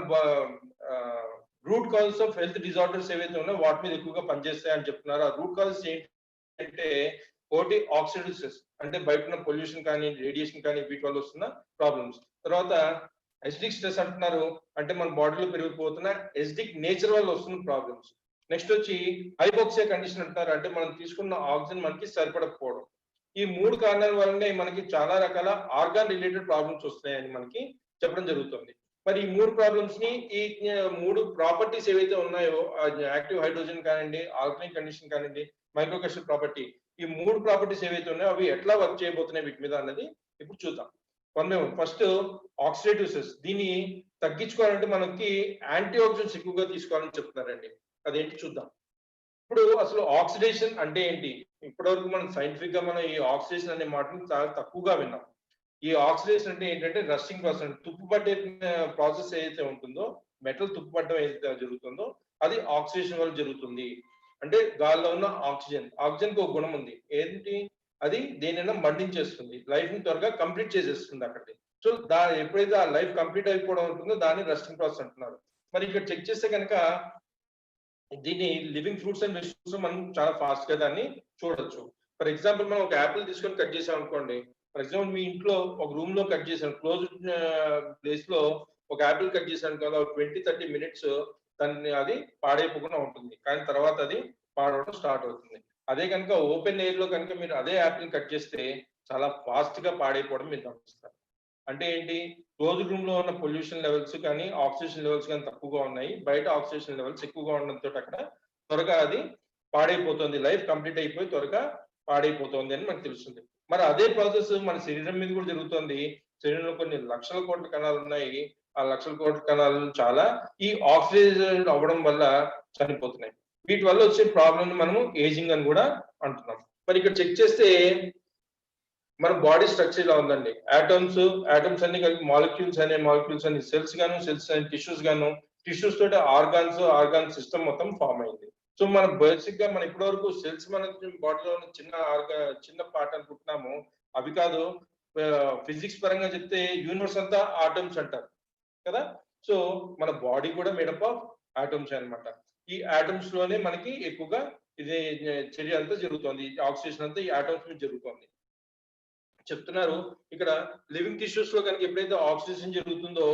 root causes of health disorders ఏవైతే ఉన్నాయో వాటి మీద ఎక్కువగా పనిచేస్తాయి అని చెప్తున్నారు. ఆ రూట్ కాజెస్ ఏంటంటే ఒకటి ఆక్సిడోసిస్, అంటే బయట ఉన్న పొల్యూషన్ కానీ రేడియేషన్ కానీ వీటి వల్ల వస్తున్న ప్రాబ్లమ్స్. తర్వాత ఎసిడిక్ స్ట్రెస్ అంటున్నారు, అంటే మన బాడీలో పెరిగిపోతున్న ఎసిడిక్ నేచర్ వల్ల వస్తున్న ప్రాబ్లమ్స్. నెక్స్ట్ వచ్చి హైపోక్సియా కండిషన్ అంటున్నారు, అంటే మనం తీసుకున్న ఆక్సిజన్ మనకి సరిపడకపోవడం. ఈ 3 కారణాల వల్లనే మనకి చాలా రకాల ఆర్గాన్ రిలేటెడ్ ప్రాబ్లమ్స్ వస్తాయని మనకి చెప్పడం జరుగుతుంది. మరి ఈ 3 ప్రాబ్లమ్స్ ని, ఈ 3 ప్రాపర్టీస్ ఏవైతే ఉన్నాయో, యాక్టివ్ హైడ్రోజన్ కానివ్వండి, ఆల్కలైన్ కండిషన్ కానివ్వండి, మైక్రోక్రిస్టల్ ప్రాపర్టీ, ఈ 3 ప్రాపర్టీస్ ఏవైతే ఉన్నాయో అవి ఎట్లా వర్క్ చేయబోతున్నాయి వీటి మీద అన్నది ఇప్పుడు చూద్దాం. First oxidative stress. దీన్ని తగ్గించుకోవాలంటే మనకి యాంటీ ఆక్సిడెంట్స్ ఎక్కువగా తీసుకోవాలని చెప్తున్నారండి. అదేంటి చూద్దాం. ఇప్పుడు అసలు ఆక్సిడేషన్ అంటే ఏంటి? ఇప్పటివరకు మనం సైంటిఫిక్ గా మనం ఈ ఆక్సిడేషన్ అనే మాటని చాలా తక్కువగా విన్నాం. ఈ ఆక్సిడేషన్ అంటే ఏంటంటే రస్టింగ్ ప్రాసెస్, తుప్పుపట్టే ప్రాసెస్ ఏదైతే ఉంటుందో, మెటల్ తుప్పుపట్టడం ఏదైతే జరుగుతుందో అది ఆక్సిడేషన్ వల్ల జరుగుతుంది. అంటే గాల్లో ఉన్న ఆక్సిజన్ కి ఒక గుణం ఉంది, ఏంటి? అది దేనైనా మండించేస్తుంది, లైఫ్ ని త్వరగా కంప్లీట్ చేసేస్తుంది అక్కడికి. సో ఎప్పుడైతే ఆ లైఫ్ కంప్లీట్ అయిపోవడం ఉంటుందో దాన్ని రస్టింగ్ ప్రాసెస్ అంటున్నారు. మరి ఇక్కడ చెక్ చేస్తే కనుక దీన్ని లివింగ్ ఫ్రూట్స్ అండ్ వెజిటబుల్స్ మనం చాలా ఫాస్ట్ గా దాన్ని చూడొచ్చు. ఫర్ ఎగ్జాంపుల్ మనం ఒక యాపిల్ తీసుకొని కట్ చేసాం అనుకోండి. ఫర్ ఎగ్జాంపుల్ మీ ఇంట్లో ఒక రూమ్ లో కట్ చేసాను, క్లోజ్డ్ ప్లేస్ లో ఒక యాపిల్ కట్ చేశాను కదా, 20-30 మినిట్స్ దాన్ని అది పాడైపోకుండా ఉంటుంది, కానీ తర్వాత అది పాడవడం స్టార్ట్ అవుతుంది. అదే కనుక ఓపెన్ ఎయిర్ లో కనుక మీరు అదే యాపిల్ కట్ చేస్తే చాలా ఫాస్ట్ గా పాడైపోవడం మీరు గమనిస్తారు. అంటే ఏంటి? క్లోజ్డ్ రూమ్ లో ఉన్న పొల్యూషన్ లెవెల్స్ కానీ ఆక్సిజన్ లెవెల్స్ కానీ తక్కువగా ఉన్నాయి, బయట ఆక్సిజన్ లెవెల్స్ ఎక్కువగా ఉండడంతో అక్కడ త్వరగా అది పాడైపోతుంది, లైఫ్ కంప్లీట్ అయిపోయి త్వరగా పాడైపోతుంది అని మనకు తెలుస్తుంది. మరి అదే ప్రాసెస్ మన శరీరం మీద కూడా జరుగుతుంది. శరీరంలో కొన్ని లక్షల కోట్ల కణాలు ఉన్నాయి, ఆ లక్షల కోట్ల కణాలు చాలా ఈ ఆక్సిజన్ అవ్వడం వల్ల చనిపోతున్నాయి. వీటి వల్ల వచ్చే ప్రాబ్లమ్ మనము ఏజింగ్ అని కూడా అంటున్నాం. మరి ఇక్కడ చెక్ చేస్తే మన బాడీ స్ట్రక్చర్ ఇలా ఉందండి. ఆటమ్స్ అన్ని కలిపి మాలిక్యూల్స్ అని సెల్స్ అని టిష్యూస్ గాను, టిష్యూస్ తోటి ఆర్గాన్ సిస్టమ్ మొత్తం ఫామ్ అయింది. సో మనం బేసిక్ గా మనం ఇప్పటి వరకు సెల్స్ మన బాడీలో చిన్న పార్ట్ అనుకుంటున్నాము, అవి కాదు. ఫిజిక్స్ పరంగా చెప్తే యూనివర్స్ అంతా ఆటమ్స్ అంటారు కదా. సో మన బాడీ కూడా మేడప్ ఆఫ్ ఆటమ్స్ అన్నమాట. ఈ ఆటమ్స్ లోనే మనకి ఎక్కువగా ఇది చర్య అంతా జరుగుతుంది, ఆక్సిజన్ అంతా ఈ ఆటమ్స్ మీద జరుగుతుంది చెప్తున్నారు. ఇక్కడ లివింగ్ టిష్యూస్ లో కనుక ఎప్పుడైతే ఆక్సిజన్ జరుగుతుందో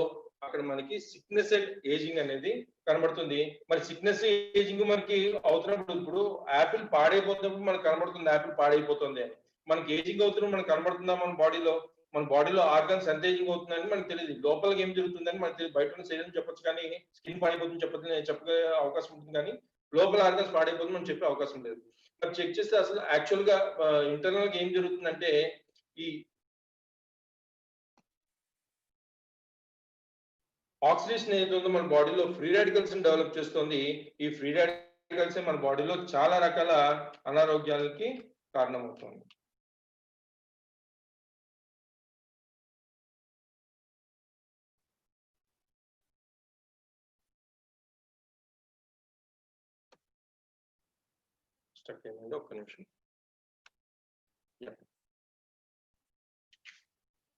అక్కడ మనకి సిక్నెస్ అండ్ ఏజింగ్ అనేది కనబడుతుంది. మరి సిక్నెస్ ఏజింగ్ మనకి అవుతున్నప్పుడు, ఇప్పుడు యాపిల్ పాడైపోతున్నప్పుడు మనకు కనబడుతుంది యాపిల్ పాడైపోతుంది అని. మనకి ఏజింగ్ అవుతున్నప్పుడు మనకు కనబడుతుందా? మన బాడీలో ఆర్గాన్స్ ఎంత ఏజింగ్ అవుతుందని మనకు తెలియదు, లోపలికి ఏం జరుగుతుందని మనకు తెలియదు. బయట ఉన్న శరీరం చెప్పొచ్చు కానీ స్కిన్ పాడైపోతుంది చెప్పే అవకాశం ఉంటుంది, కానీ లోపల ఆర్గాన్స్ పాడైపోతుంది మనం చెప్పే అవకాశం లేదు. మరి చెక్ చేస్తే అసలు యాక్చువల్ గా ఇంటర్నల్ గా ఏం జరుగుతుందంటే, ఈ ఆక్సిడేషన్ ఏదైతే మన బాడీలో ఫ్రీ రాడికల్స్ డెవలప్ చేస్తుంది. ఈ ఫ్రీ రాడికల్స్ మన బాడీలో చాలా రకాల అనారోగ్యాలకి కారణమవుతుంది. ఒక్క నిమిషం.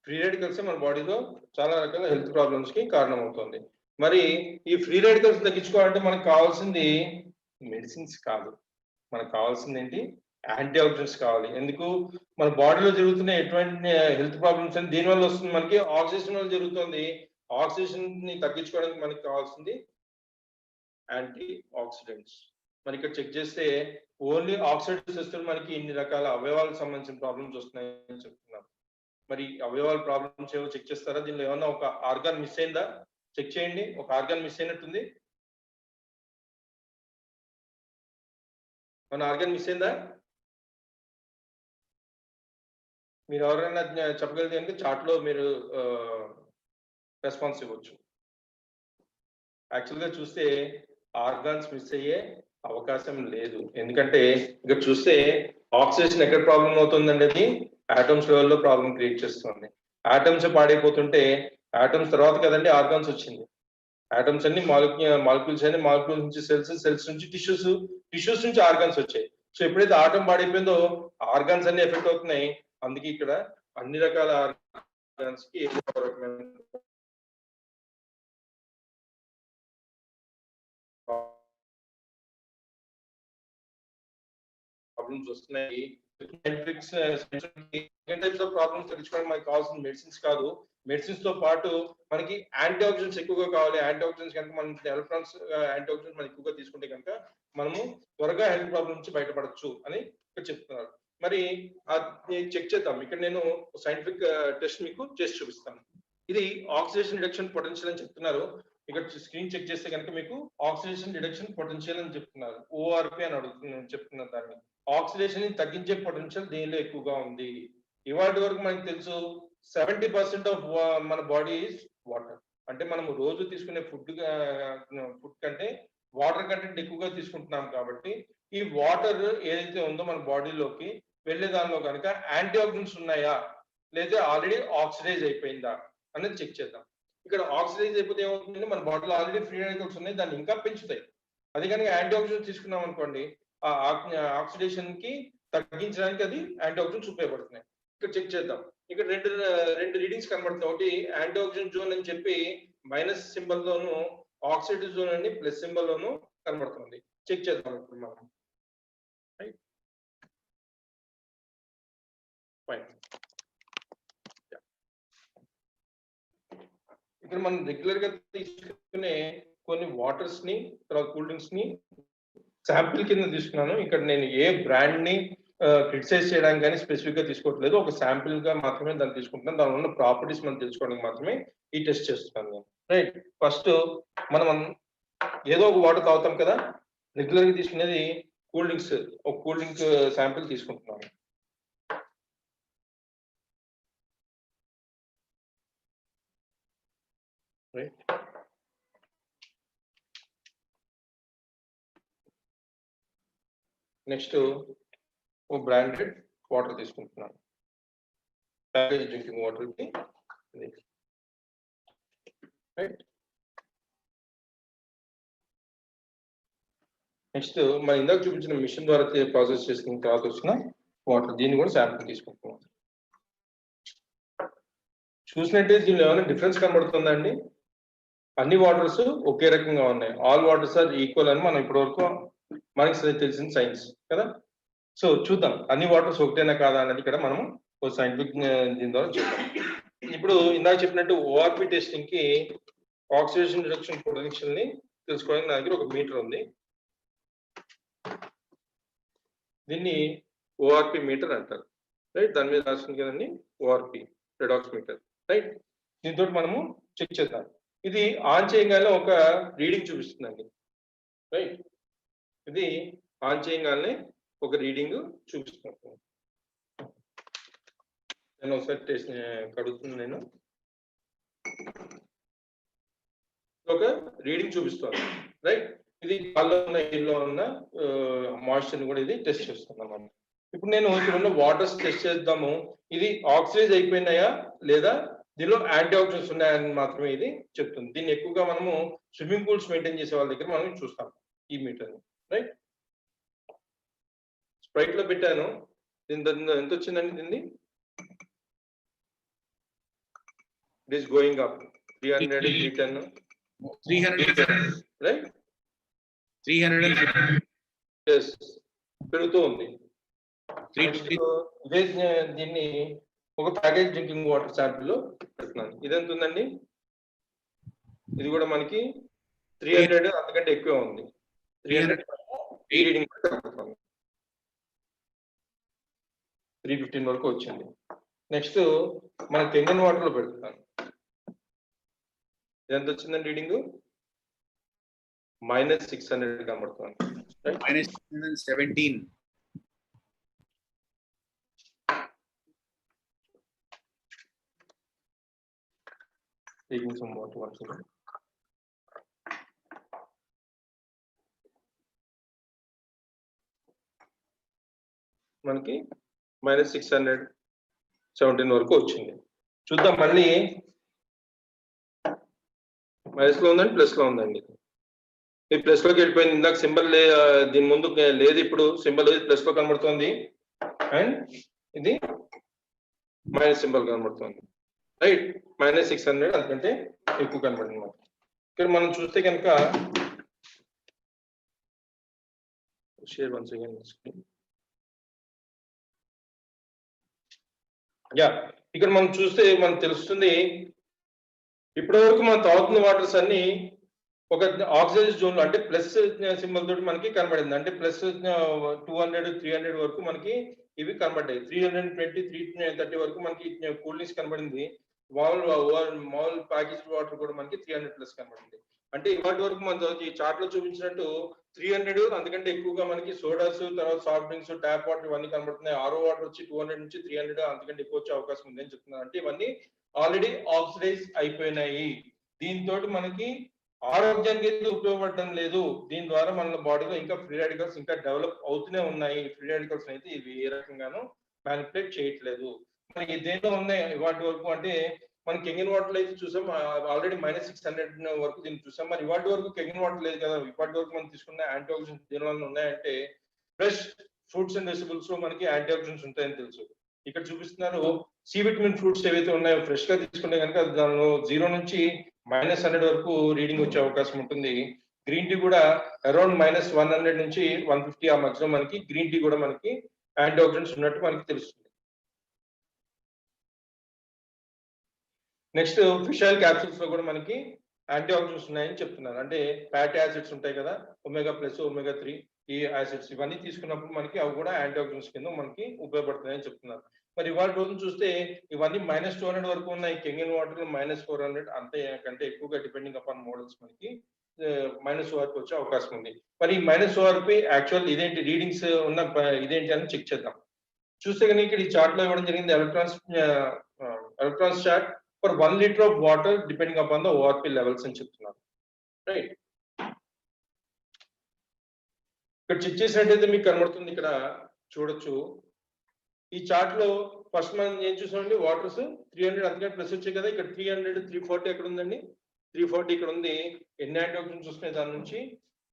ఫ్రీ రాడికల్స్ మన బాడీలో చాలా రకాల హెల్త్ ప్రాబ్లమ్స్ కి కారణమవుతుంది. మరి ఈ ఫ్రీ రాడికల్స్ తగ్గించుకోవాలంటే మనకు కావాల్సింది మెడిసిన్స్ కాదు, మనకు కావాల్సింది ఏంటి? యాంటీ ఆక్సిడెంట్స్ కావాలి. ఎందుకు? మన బాడీలో జరుగుతున్న ఎటువంటి హెల్త్ ప్రాబ్లమ్స్ అని దీనివల్ల వస్తుంది మనకి ఆక్సిడేషన్ వల్ల జరుగుతుంది. ఆక్సిడేషన్ ని తగ్గించుకోవడానికి మనకి కావాల్సింది యాంటీ ఆక్సిడెంట్స్. మరి ఇక్కడ చెక్ చేస్తే ఓన్లీ ఆక్సిడేటివ్ సిస్టమ్ మనకి ఇన్ని రకాల అవయవాలకు సంబంధించిన ప్రాబ్లమ్స్ వస్తున్నాయని చెప్తున్నారు. మరి అవయవాల ప్రాబ్లమ్స్ ఏవో చెక్ చేస్తారా? దీనిలో ఏమన్నా ఒక ఆర్గాన్ మిస్ అయిందా? చెక్ చేయండి. ఒక ఆర్గాన్ మిస్ అయినట్టుంది. మన ఆర్గాన్ మిస్ అయిందా? మీరు ఎవరైనా చెప్పగలిగితే కనుక చాట్ లో మీరు రెస్పాన్స్ ఇవ్వచ్చు. యాక్చువల్ గా చూస్తే ఆర్గాన్స్ మిస్ అయ్యే అవకాశం లేదు. ఎందుకంటే ఇక్కడ చూస్తే ఆక్సిజన్ ఎక్కడ ప్రాబ్లం అవుతుంది అనేది ఆటమ్స్ లెవెల్లో ప్రాబ్లం క్రియేట్ చేస్తుంది. ఆటమ్స్ పాడైపోతుంటే ఆటమ్స్ తర్వాత కదండి ఆర్గాన్స్ వచ్చింది. ఆటమ్స్ అన్ని మాలిక్యూల్స్ అన్ని మాలిక్యూల్స్ నుంచి సెల్స్ నుంచి టిష్యూస్ నుంచి ఆర్గాన్స్ వచ్చాయి. సో ఎప్పుడైతే ఆటం పాడైపోయిందో ఆర్గాన్స్ అన్ని ఎఫెక్ట్ అవుతున్నాయి. అందుకే ఇక్కడ అన్ని రకాల ఆర్గాన్స్ కి ప్రాబ్లమ్స్ వస్తున్నాయి. ప్రాబ్లమ్స్ తెచ్చుకోవడానికి మనకి కావాల్సిన మెడిసిన్స్ కాదు. మెడిసిన్స్ తో పాటు మనకి యాంటీ ఆక్సిడెంట్స్ ఎక్కువగా కావాలి. యాంటీ ఆక్సిడెంట్స్ కనుక మనం ఎలక్ట్రాన్స్ యాంటీ ఆక్సిడెంట్స్ మనం ఎక్కువగా తీసుకుంటే కనుక మనము త్వరగా హెల్త్ ప్రాబ్లమ్ నుంచి బయటపడచ్చు అని ఇక్కడ చెప్తున్నారు. మరి చెక్ చేద్దాం. ఇక్కడ నేను సైంటిఫిక్ టెస్ట్ మీకు చేసి చూపిస్తాను. ఇది ఆక్సిడేషన్ రిడక్షన్ పొటెన్షియల్ అని చెప్తున్నారు. ఇక్కడ స్క్రీన్ చెక్ చేస్తే కనుక మీకు ఆక్సిడేషన్ రిడక్షన్ పొటెన్షియల్ అని చెప్తున్నారు. ఓఆర్పి అని చెప్తున్నారు. దాన్ని ఆక్సిడేషన్ ని తగ్గించే పొటెన్షియల్ దీనిలో ఎక్కువగా ఉంది. ఇవాటి వరకు మనకు తెలుసు 70% ఆఫ్ మన బాడీ ఈజ్ వాటర్. అంటే మనం రోజు తీసుకునే ఫుడ్ కంటే వాటర్ కంటెంట్ ఎక్కువగా తీసుకుంటున్నాం కాబట్టి ఈ వాటర్ ఏదైతే ఉందో మన బాడీలోకి వెళ్లే దానిలో కనుక యాంటీ ఆక్సిడెంట్స్ ఉన్నాయా లేదా ఆల్రెడీ ఆక్సిడైజ్ అయిపోయిందా అనేది చెక్ చేద్దాం. ఇక్కడ ఆక్సిడైజ్ అయిపోతే ఏమవుతుంది? మన బాడీలో ఆల్రెడీ ఫ్రీ రాడికల్స్ ఉన్నాయి, దాన్ని ఇంకా పెంచుతాయి. అది కనుక యాంటీ ఆక్సిడెంట్స్ తీసుకున్నాం అనుకోండి, ఆ ఆక్సిడేషన్ కి తగ్గించడానికి అది యాంటీ ఆక్సిడెంట్స్ ఉపయోగపడుతున్నాయి. ఇక్కడ చెక్ చేద్దాం. ఇక్కడ రెండు రీడింగ్స్ కనబడుతున్నాయి. ఒకటి యాంటీ ఆక్సిడెంట్ జోన్ అని చెప్పి మైనస్ సింబల్ లోను, ఆక్సిడేటివ్ జోన్ అని ప్లస్ సింబల్ లోను కనబడుతుంది. చెక్ చేద్దాం ఇప్పుడు మనం. ఇక్కడ మనం రెగ్యులర్ గా తీసుకునే కొన్ని వాటర్స్ ని, తర్వాత కూల్ డ్రింక్స్ ని శాంపిల్ కింద తీసుకున్నాను. ఇక్కడ నేను ఏ బ్రాండ్ ని క్రిటిసైజ్ చేయడానికి కానీ స్పెసిఫిక్ గా తీసుకోవట్లేదు. ఒక శాంపిల్ గా మాత్రమే దాన్ని తీసుకుంటున్నాను. దానిలో ఉన్న ప్రాపర్టీస్ మనం తెలుసుకోవడానికి మాత్రమే ఈ టెస్ట్ చేస్తున్నాను నేను. రైట్, ఫస్ట్ మనం ఏదో ఒక వాటర్ తాగుతాం కదా. రెగ్యులర్ గా తీసుకునేది కూల్ డ్రింక్స్. ఒక కూల్ డ్రింక్ శాంపిల్ తీసుకుంటున్నాను. రైట్, నెక్స్ట్ ఓ బ్రాండెడ్ వాటర్ తీసుకుంటున్నాను. ప్యాకేజ్ డ్రింకింగ్ వాటర్ కి. రైట్, నెక్స్ట్ మన ఇందాక చూపించిన మిషన్ ద్వారా ప్రాసెస్ చేసుకున్న తర్వాత వచ్చిన వాటర్, దీన్ని కూడా శాంపుల్ తీసుకుంటున్నాం. చూసినట్టే దీనిలో ఏమైనా డిఫరెన్స్ కనబడుతుందా అండి? అన్ని వాటర్స్ ఒకే రకంగా ఉన్నాయి. ఆల్ వాటర్స్ ఆర్ ఈక్వల్ అని మనం ఇప్పటి వరకు మనకి తెలిసిన సైన్స్ కదా. సో చూద్దాం అన్ని వాటర్స్ ఒకటేనా కాదా అనేది ఇక్కడ మనం ఒక సైంటిఫిక్ దీని ద్వారా చూద్దాం. ఇప్పుడు ఇందాక చెప్పినట్టు ఓఆర్పి టెస్టింగ్ కి ఆక్సిడేషన్ రిడక్షన్ పొటెన్షియల్ ని తెలుసుకోవడానికి నా దగ్గర ఒక మీటర్ ఉంది. దీన్ని ఓఆర్పి మీటర్ అంటారు. రైట్, దాని మీద రాస్తుంది కదండి ఓఆర్పి, రెడాక్స్ మీటర్. రైట్, దీంతో మనము చెక్ చేద్దాం. ఇది ఆన్ చేయగానే ఒక రీడింగ్ చూపిస్తుందండి. రైట్, ఇది ఆన్ చేయగానే ఒక రీడింగ్ చూపిస్తున్నాను. నేను ఒకసారి టెస్ట్ కడుగుతున్నాను. నేను ఒక రీడింగ్ చూపిస్తాను. రైట్, ఇది గాల్లో ఉన్న ఎయిర్లో ఉన్న మాయిశ్చర్ కూడా ఇది టెస్ట్ చేస్తుంది అన్నమాట. ఇప్పుడు నేను ఇక్కడ ఉన్న వాటర్స్ టెస్ట్ చేద్దాము. ఇది ఆక్సిడైజ్ అయిపోయినాయా లేదా దీనిలో యాంటీ ఆక్సిడెంట్స్ ఉన్నాయని మాత్రమే ఇది చెప్తుంది. దీన్ని ఎక్కువగా మనము స్విమ్మింగ్ పూల్స్ మెయింటైన్ చేసే వాళ్ళ దగ్గర మనం చూస్తాం ఈ మీటర్. రైట్, స్ప్రైట్ లో పెట్టాను. దీని ఎంత వచ్చిందండి? దీన్ని it is going up 300, 310, 300, right, 350 పెరుగుతూ ఉంది. దీన్ని ఒక ప్యాకేజ్ డ్రింకింగ్ వాటర్ శాంపిల్ లో పెడుతున్నాను. ఇదెంత ఉందండి? ఇది కూడా మనకి 300 అంతకంటే ఎక్కువ ఉంది. 300 రీడింగ్ 315 వరకు వచ్చింది. నెక్స్ట్ మన కెంగన్ వాటర్ లో పెడుతున్నాను. ఎంత వచ్చిందండి రీడింగ్? -600 కనబడుతుంది. -617. Taking some water once again. మనకి -617 వరకు వచ్చింది. చూద్దాం మళ్ళీ మైనస్ లో ఉందండి, ప్లస్ లో ఉందండి. ఈ ప్లస్ లోకి వెళ్ళిపోయింది. ఇందాక సింబల్ దీని ముందు లేదు, ఇప్పుడు సింబల్ ప్లస్ లో కనబడుతుంది అండ్ ఇది మైనస్ సింబల్ కనబడుతుంది. రైట్, -600 అంతకంటే ఎక్కువ కనబడింది. ఇక్కడ మనం చూస్తే కనుక షేర్ వన్స్ అగైన్ ఇక్కడ మనం చూస్తే మనకు తెలుస్తుంది, ఇప్పటి వరకు మనం తాగుతున్న వాటర్స్ అన్ని ఒక ఆక్సిజన్ జోన్ లో, అంటే ప్లస్ సింబల్ తోటి మనకి కనబడింది. అంటే ప్లస్ 200 300 వరకు మనకి ఇవి కనబడ్డాయి. 320 330 వరకు మనకి కూల్ డ్రింక్స్ కనబడింది. మామూలు ప్యాకేజ్ వాటర్ కూడా మనకి 300+ కనబడింది. అంటే ఇవాటి వరకు మన ఈ చార్ట్ లో చూపించినట్టు 300 అంతకంటే ఎక్కువగా మనకి సోడాస్, తర్వాత సాఫ్ట్ డ్రింక్స్, ట్యాప్ వాటర్ ఇవన్నీ కనబడుతున్నాయి. ఆరో వాటర్ వచ్చి 200 నుంచి 300 అంతకంటే ఎక్కువ వచ్చే అవకాశం ఉంది అని చెప్తున్నారు. అంటే ఇవన్నీ ఆల్రెడీ ఆక్సిడైజ్ అయిపోయినాయి. దీంతో మనకి ఆరోగ్యానికి అయితే ఉపయోగపడటం లేదు. దీని ద్వారా మన బాడీలో ఇంకా ఫ్రీ రాడికల్స్ ఇంకా డెవలప్ అవుతూనే ఉన్నాయి. ఫ్రీ రాడికల్స్ అయితే ఇవి ఏ రకంగానూ మ్యానిపులేట్ చేయట్లేదు. మనకి దేంట్లో ఉన్నాయి ఇవాటి వరకు అంటే మనం కెంగన్ వాటర్ అయితే చూసాం, ఆల్రెడీ -600 వరకు దీన్ని చూసాం. మరి ఇవాటి వరకు కెంగన్ వాటర్ లేదు కదా. ఇప్పటి వరకు మనం తీసుకున్న యాంటీ ఆక్సిడెంట్స్ దేనివల్ల ఉన్నాయంటే ఫ్రెష్ ఫ్రూట్స్ అండ్ వెజిటబుల్స్ లో మనకి యాంటీ ఆక్సిడెంట్స్ ఉంటాయని తెలుసు. ఇక్కడ చూపిస్తున్నారు సి విటమిన్ ఫ్రూట్స్ ఏవైతే ఉన్నాయో ఫ్రెష్ గా తీసుకుంటే కనుక దానిలో 0 నుంచి -100 వరకు రీడింగ్ వచ్చే అవకాశం ఉంటుంది. గ్రీన్ టీ కూడా అరౌండ్ -100 నుంచి 150 ఆ మధ్యలో మనకి గ్రీన్ టీ కూడా మనకి యాంటీ ఆక్సిడెంట్స్ ఉన్నట్టు మనకి తెలుస్తుంది. నెక్స్ట్ ఫిష్ ఆయిల్ క్యాప్సూల్స్ లో కూడా మనకి యాంటీ ఆక్సిడెంట్స్ ఉన్నాయని చెప్తున్నారు. అంటే ఫ్యాటీ యాసిడ్స్ ఉంటాయి కదా, ఒమేగా+, ఒమేగా-3 ఈ యాసిడ్స్ ఇవన్నీ తీసుకున్నప్పుడు మనకి అవి కూడా యాంటీ ఆక్సిడెంట్స్ కింద మనకి ఉపయోగపడుతున్నాయని చెప్తున్నారు. మరి ఇవాళ రోజు చూస్తే ఇవన్నీ -200 వరకు ఉన్నాయి. కెంగన్ వాటర్ -400 అంతే కంటే ఎక్కువగా డిపెండింగ్ అపాన్ మోడల్స్ మనకి -ORP వచ్చే అవకాశం ఉంది. మరి -ORP యాక్చువల్ ఇదేంటి రీడింగ్స్ ఉన్న ఇదేంటి అని చెక్ చేద్దాం. చూస్తే కనుక ఇక్కడ ఈ చార్ట్ లో ఇవ్వడం జరిగింది electrons chart for 1 litre of water depending upon the ORP levels అని చెప్తున్నారు. రైట్, ఇక్కడ చెక్ చేసినట్టయితే మీకు కనబడుతుంది, ఇక్కడ చూడొచ్చు ఈ చార్ట్ లో ఫస్ట్ మనం ఏం చూసామండి, వాటర్స్ 300 అంతకంటే ప్లస్ వచ్చాయి కదా. ఇక్కడ 300 340 ఎక్కడ ఉందండి, 340 ఇక్కడ ఉంది. ఎన్ని యాంటీ ఆక్సిడెంట్స్ వస్తున్నాయి దాని నుంచి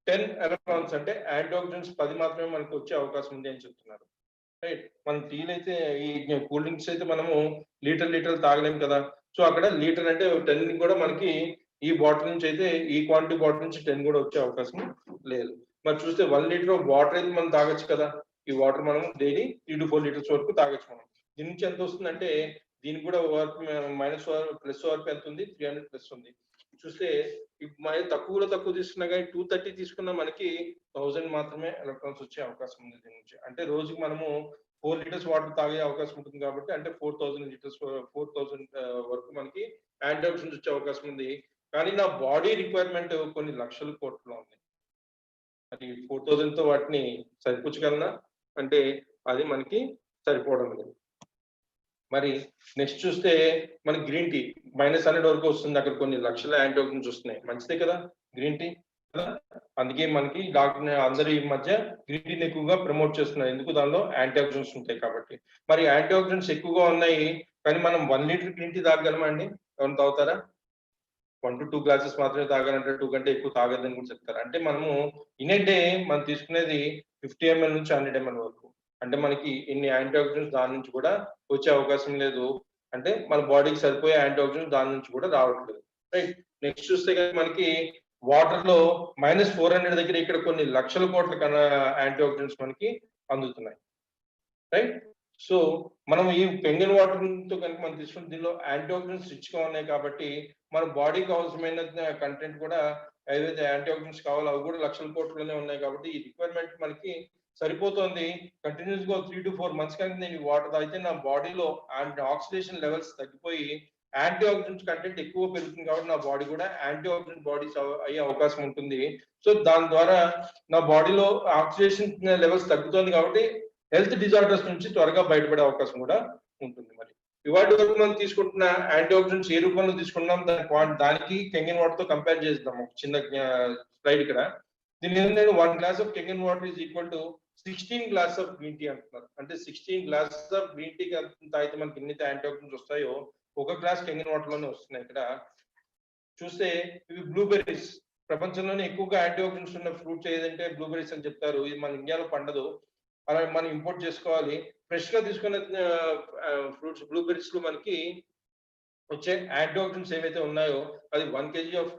10 ఎలక్ట్రాన్స్, అంటే యాంటీ ఆక్సిడెంట్స్ 10 మాత్రమే మనకు వచ్చే అవకాశం ఉంది అని చెప్తున్నారు. రైట్, మనం టీలు అయితే ఈ కూల్ డ్రింక్స్ అయితే మనము లీటర్ తాగలేము కదా. సో అక్కడ లీటర్ అంటే 10 కూడా మనకి ఈ బాటిల్ నుంచి అయితే ఈ క్వాంటిటీ బాటిల్ నుంచి 10 కూడా వచ్చే అవకాశం లేదు. మరి చూస్తే 1 లీటర్ ఆఫ్ వాటర్ అయితే మనం తాగొచ్చు కదా. ఈ వాటర్ మనం డైలీ 3 to 4 లీటర్స్ వరకు తాగొచ్చు మనం. దీని నుంచి ఎంత వస్తుందంటే దీనికి కూడా +ORP ఎంత ఉంది, 300+ ఉంది. చూస్తే తక్కువ తీసుకున్నా కానీ 230 తీసుకున్నా మనకి 1000 మాత్రమే ఎలక్ట్రాన్స్ వచ్చే అవకాశం ఉంది దీని నుంచి. అంటే రోజుకి మనము 4 లీటర్స్ వాటర్ తాగే అవకాశం ఉంటుంది కాబట్టి అంటే 4000 లీటర్స్ 4000 వరకు మనకి యాంటీ ఆక్సిడెంట్స్ వచ్చే అవకాశం ఉంది. కానీ నా బాడీ రిక్వైర్మెంట్ కొన్ని లక్షల కోట్లలో ఉంది. అది 4000 తో వాటిని సరిపుచ్చగలనా అంటే అది మనకి సరిపోవడం లేదు. మరి నెక్స్ట్ చూస్తే మనకి గ్రీన్ టీ -100 వరకు వస్తుంది. అక్కడ కొన్ని లక్షల యాంటీ ఆక్సిడెంట్స్ వస్తున్నాయి. మంచిదే కదా గ్రీన్ టీ కదా. అందుకే మనకి డాక్టర్ అందరూ ఈ మధ్య గ్రీన్ టీని ఎక్కువగా ప్రమోట్ చేస్తున్నారు. ఎందుకు, దానిలో యాంటీ ఆక్సిడెంట్స్ ఉంటాయి కాబట్టి. మరి యాంటీ ఆక్సిడెంట్స్ ఎక్కువగా ఉన్నాయి కానీ మనం 1 లీటర్ గ్రీన్ టీ తాగలమా అండి? ఎవరైనా తాగుతారా? 1 to 2 గ్లాసెస్ మాత్రమే తాగాలంటే 2 కంటే ఎక్కువ తాగద్దని కూడా చెప్తారు. అంటే మనము ఇన్ ఏ డే మనం తీసుకునేది 50 ml నుంచి 100 ml వరకు. అంటే మనకి ఇన్ని యాంటీ ఆక్సిడెంట్స్ దాని నుంచి కూడా వచ్చే అవకాశం లేదు. అంటే మన బాడీకి సరిపోయే యాంటీ ఆక్సిడెంట్స్ దాని నుంచి కూడా రావట్లేదు. రైట్, నెక్స్ట్ చూస్తే మనకి వాటర్ లో -400 దగ్గర ఇక్కడ కొన్ని లక్షల కోట్ల యాంటీ ఆక్సిడెంట్స్ మనకి అందుతున్నాయి. రైట్. సో మనం ఈ పెంగన్ వాటర్ తో కనుక మనం తీసుకుంటే దీనిలో యాంటీ ఆక్సిడెంట్స్ రిచ్ గా ఉన్నాయి కాబట్టి మన బాడీకి అవసరమైన కంటెంట్ కూడా ఏదైతే యాంటీ ఆక్సిడెంట్స్ కావాలో అవి కూడా లక్షల కోట్లలోనే ఉన్నాయి కాబట్టి ఈ రిక్వైర్మెంట్ మనకి సరిపోతుంది. కంటిన్యూస్ గా 3 to 4 months కనుక నేను వాటర్ తాగితే నా బాడీలో ఆక్సిడేషన్ లెవెల్స్ తగ్గిపోయి యాంటీ ఆక్సిడెంట్స్ కంటెంట్ ఎక్కువ పెరుగుతుంది కాబట్టి నా బాడీ కూడా యాంటీ ఆక్సిడెంట్ బాడీస్ అయ్యే అవకాశం ఉంటుంది. సో దాని ద్వారా నా బాడీలో ఆక్సిడేషన్ లెవెల్స్ తగ్గుతుంది కాబట్టి హెల్త్ డిజార్డర్స్ నుంచి త్వరగా బయటపడే అవకాశం కూడా ఉంటుంది. మరి ఇవాటి వరకు మనం తీసుకుంటున్న యాంటీ ఆక్సిడెంట్స్ ఏ రూపంలో తీసుకున్నాం దానికి కెంగన్ వాటర్ తో కంపేర్ చేద్దాం. ఒక చిన్న స్లైడ్ ఇక్కడ. దీని ఏంటంటే 1 glass of Kangen water is equal to 16 glasses of green tea అంటున్నారు. అంటే 16 glasses of గ్రీన్ టీ తాగితే మనకి ఎన్ని యాంటీ ఆక్సిడెంట్స్ వస్తాయో ఒక గ్లాస్ కెంగన్ వాటర్ లోనే వస్తున్నాయి. ఇక్కడ చూస్తే ఇవి బ్లూబెర్రీస్. ప్రపంచంలోనే ఎక్కువగా యాంటీ ఆక్సిడెంట్స్ ఉన్న ఫ్రూట్స్ ఏదంటే బ్లూబెర్రీస్ అని చెప్తారు. ఇది మన ఇండియాలో పండదు, అలా మనం ఇంపోర్ట్ చేసుకోవాలి. ఫ్రెష్ గా తీసుకున్న ఫ్రూట్స్ బ్లూబెర్రీస్ లో మనకి వచ్చే యాంటీ ఆక్సిడెంట్స్ ఏవైతే ఉన్నాయో అది 1 kg ఆఫ్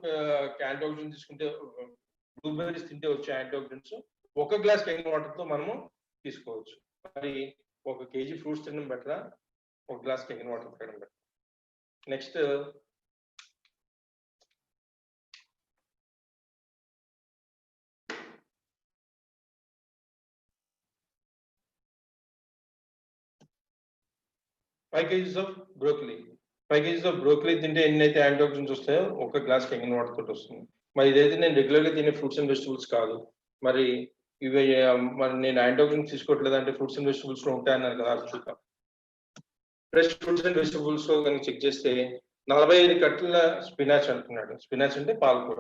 యాంటీ ఆక్సిడెంట్ తీసుకుంటే బ్లూబెర్రీస్ తింటే వచ్చే antioxidants 1 glass Kangen water తో మనము తీసుకోవచ్చు. మరి 1 kg ఫ్రూట్స్ తినడం బెటరా, 1 glass కెంగన్ వాటర్ తాగడం better? Next five kgs of broccoli. 5 kgs of broccoli తింటే ఎన్నైతే యాంటీ ఆక్సిడెంట్స్ వస్తాయో 1 glass కెంగన్ వాటర్ తోటి వస్తుంది. మరి ఇదైతే నేను రెగ్యులర్ గా తినే ఫ్రూట్స్ అండ్ వెజిటబుల్స్ కాదు. మరి ఇవి మరి నేను యాంటీ ఆక్సిడెంట్స్ తీసుకోవట్లేదు అంటే ఫ్రూట్స్ అండ్ వెజిటబుల్స్ లో ఉంటాయన్నారు కదా, చూద్దాం. ఫ్రెష్ ఫ్రూట్స్ అండ్ వెజిటబుల్స్ లో కనుక చెక్ చేస్తే 45 కట్టల స్పినాచ్ అంటున్నాడు. స్పినాచ్ అంటే పాలకూర.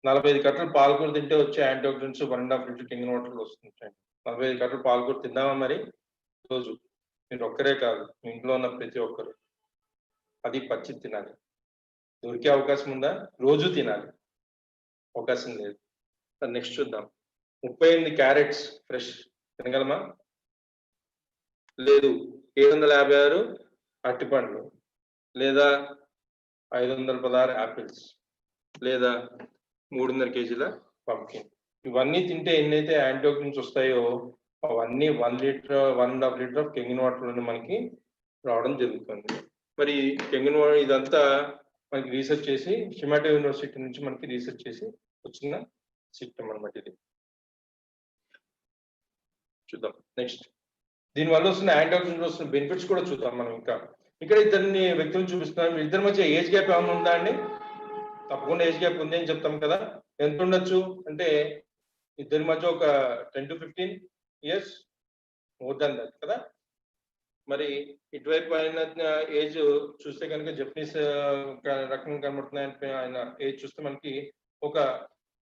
45 కట్టలు పాలకూర తింటే వచ్చే antioxidants 1.5 litre Kangen water లో వస్తుంటాయి. 45 కట్టలు పాలకూర తిందామా మరి రోజు? మీరు ఒక్కరే కాదు, ఇంట్లో ఉన్న ప్రతి ఒక్కరు. అది పచ్చి తినాలి. దొరికే అవకాశం ఉందా? రోజు తినాలి, అవకాశం లేదు. నెక్స్ట్ చూద్దాం. 38 క్యారెట్స్ ఫ్రెష్ తినగలమా? లేదు. 756 అరటిపండ్లు, లేదా 516 యాపిల్స్, లేదా 3.5 kg పంప్కిన్. ఇవన్నీ తింటే ఎన్నైతే యాంటీ ఆక్సిడెంట్స్ వస్తాయో అవన్నీ 1 లీటర్ 1.5 లీటర్ ఆఫ్ కెంగన్ వాటర్ లోనే మనకి రావడం జరుగుతుంది. మరి కెంగన్ వాటర్ ఇదంతా మనకి రీసెర్చ్ చేసి షిమాటో యూనివర్సిటీ నుంచి మనకి రీసెర్చ్ చేసి వచ్చిన సిస్టమ్ అనమాట ఇది. చూద్దాం నెక్స్ట్. దీనివల్ల వస్తున్న యాంటీ ఆక్సిడెంట్ వస్తున్న బెనిఫిట్స్ కూడా చూద్దాం మనం. ఇంకా ఇక్కడ ఇద్దరిని వ్యక్తులను చూపిస్తున్నాం. ఇద్దరి మధ్య ఏజ్ గ్యాప్ ఏమైనా ఉందా అండి? తప్పకుండా ఏజ్ గ్యాప్ ఉంది అని చెప్తాం కదా. ఎంత ఉండొచ్చు అంటే ఇద్దరి మధ్య ఒక 10 to 15 years more than that కదా. మరి ఇటువైపు ఆయన ఏజ్ చూస్తే కనుక జపనీస్ రకం కనబడుతున్నాయి. ఆయన ఏజ్ చూస్తే మనకి ఒక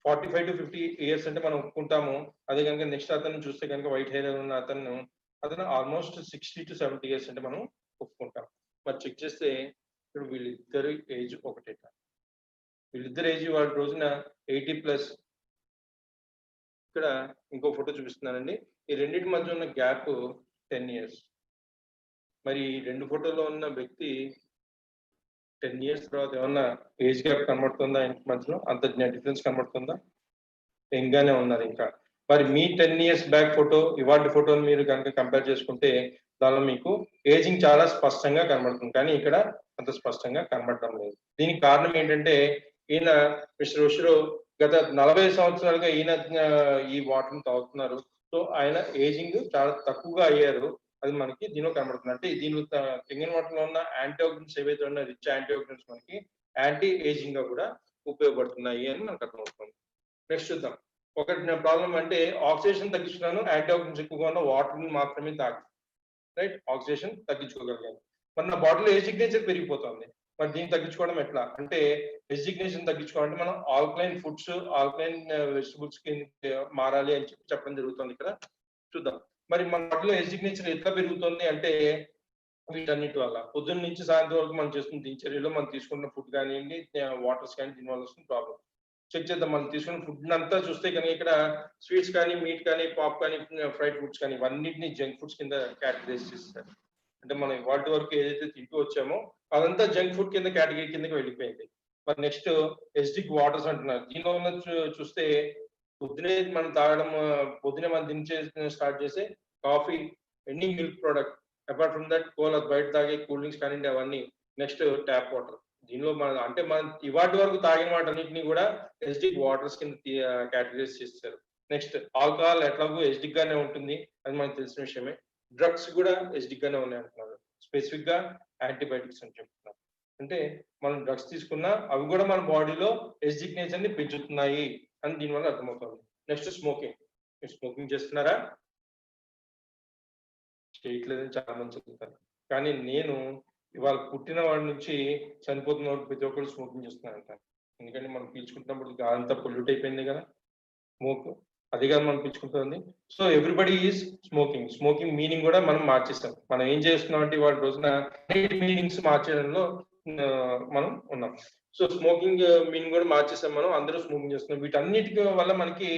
45 to 50 years అంటే మనం ఒప్పుకుంటాము. అదే కనుక నెక్స్ట్ అతను చూస్తే కనుక వైట్ హెయిర్ ఉన్న అతను ఆల్మోస్ట్ 60 to 70 years అంటే మనం ఒప్పుకుంటాం. మరి చెక్ చేస్తే ఇప్పుడు వీళ్ళిద్దరి ఏజ్ ఒకటే. వీళ్ళిద్దరు ఏజ్ వాళ్ళ రోజున 80+. ఇక్కడ ఇంకో ఫోటో చూపిస్తున్నానండి. ఈ రెండింటి మధ్య ఉన్న గ్యాప్ 10 years. మరి 2 ఫోటోలో ఉన్న వ్యక్తి 10 years తర్వాత ఏమన్నా ఏజ్ గ్యాప్ కనబడుతుందా? ఇంటి మధ్యలో అంత డిఫరెన్స్ కనబడుతుందా? యంగానే ఉన్నారు ఇంకా. మరి మీ 10 years బ్యాక్ ఫోటో ఇవాటి ఫోటోని మీరు కనుక కంపేర్ చేసుకుంటే దానిలో మీకు ఏజింగ్ చాలా స్పష్టంగా కనబడుతుంది, కానీ ఇక్కడ అంత స్పష్టంగా కనబడటం లేదు. దీనికి కారణం ఏంటంటే ఈయన మిస్టర్ ఉషిరో గత 40 సంవత్సరాలుగా ఈయన ఈ వాటర్ని తాగుతున్నారు. సో ఆయన ఏజింగ్ చాలా తక్కువగా అయ్యారు. అది మనకి దీనిలో కనబడుతుంది. అంటే దీని కెంగన్ వాటర్ లో ఉన్న యాంటీ ఆక్సిడెంట్స్ ఏవైతే ఉన్న రిచ్ యాంటీ ఆక్సిడెంట్స్ మనకి యాంటీ ఏజింగ్ గా కూడా ఉపయోగపడుతున్నాయి అని మనకు అర్థమవుతుంది. నెక్స్ట్ చూద్దాం. ఒకటి ప్రాబ్లం అంటే ఆక్సిడేషన్ తగ్గించుకున్నాను, యాంటీ ఆక్సిడెంట్స్ ఎక్కువగా ఉన్న వాటర్ ని మాత్రమే తాగి రైట్ ఆక్సిడేషన్ తగ్గించుకోగలిగాను. మరి నా బాడీలో ఎసిగ్నేచర్ పెరిగిపోతుంది. మరి దీన్ని తగ్గించుకోవడం ఎట్లా అంటే ఎసిగ్నేషన్ తగ్గించుకోవాలంటే మనం ఆల్కలైన్ ఫుడ్స్, ఆల్కలైన్ వెజిటబుల్స్ కి మారాలి అని చెప్పడం జరుగుతుంది ఇక్కడ. చూద్దాం. మరి మన బాడీలో ఎసిగ్నేచర్ ఎట్లా పెరుగుతుంది అంటే వీటన్నిటి వల్ల. పొద్దున్న నుంచి సాయంత్రం వరకు మనం చేస్తున్న దినచర్యలో మనం తీసుకున్న ఫుడ్ కానివ్వండి, వాటర్స్ కానీ, దీనివల్ల వస్తున్న ప్రాబ్లం చెక్ చేద్దాం. మనం తీసుకున్న ఫుడ్ అంతా చూస్తే కనుక ఇక్కడ స్వీట్స్ కానీ, మీట్ కానీ, పాప్ కానీ, ఫ్రైడ్ ఫుడ్స్ కానీ ఇవన్నిటిని జంక్ ఫుడ్స్ కింద కేటగరైజ్ చేస్తారు. అంటే మనం వాటి వరకు ఏదైతే తింటూ వచ్చామో అదంతా జంక్ ఫుడ్ కింద కేటగిరీ కిందకి వెళ్ళిపోయింది. మరి నెక్స్ట్ ఎసిడిక్ వాటర్స్ అంటున్నారు. దీనిలో ఉన్న చూస్తే పొద్దునే మనం తాగడం, పొద్దునే మనం స్టార్ట్ చేసే coffee any milk product, apart from that బయట తాగే కూల్ డ్రింక్స్ కానివ్వండి అవన్నీ. Next tap water. దీనిలో మనం ఇవాటి వరకు తాగిన వాటన్నిటిని కూడా ఎసిడిక్ వాటర్స్ కింద కేటగిరైజ్ చేస్తారు. నెక్స్ట్ ఆల్కహాల్ ఎట్లాగో ఎసిడిక్ గానే ఉంటుంది, అది మనకు తెలిసిన విషయమే. డ్రగ్స్ కూడా ఎసిడిక్ గానే ఉన్నాయి అంటున్నారు, స్పెసిఫిక్ గా యాంటీబయాటిక్స్ అని చెప్తున్నారు. అంటే మనం డ్రగ్స్ తీసుకున్నా అవి కూడా మన బాడీలో ఎసిడిక్ నేచర్ ని పెంచుతున్నాయి అని దీనివల్ల అర్థమవుతుంది. Next smoking. మీరు స్మోకింగ్ చేస్తున్నారా? చేయట్లేదని చాలా మంది చెప్తారు, కానీ నేను ఇవాళ పుట్టిన వాడి నుంచి చనిపోతున్న వాడు ప్రతి ఒక్కరు స్మోకింగ్ చేస్తున్నారు అంటారు. ఎందుకంటే మనం పీల్చుకుంటున్నప్పుడు అంతా పొల్యూట్ అయిపోయింది కదా స్మోక్, అది కదా మనం పీల్చుకుంటుంది. So everybody is smoking. Smoking meaning కూడా మనం మార్చేస్తాం. మనం ఏం చేస్తున్నాం అంటే వాటి రోజున మీనింగ్స్ మార్చడంలో మనం ఉన్నాం. సో స్మోకింగ్ మీనింగ్ కూడా మార్చేస్తాం మనం, అందరూ స్మోకింగ్ చేస్తున్నాం. వీటన్నిటి వల్ల మనకి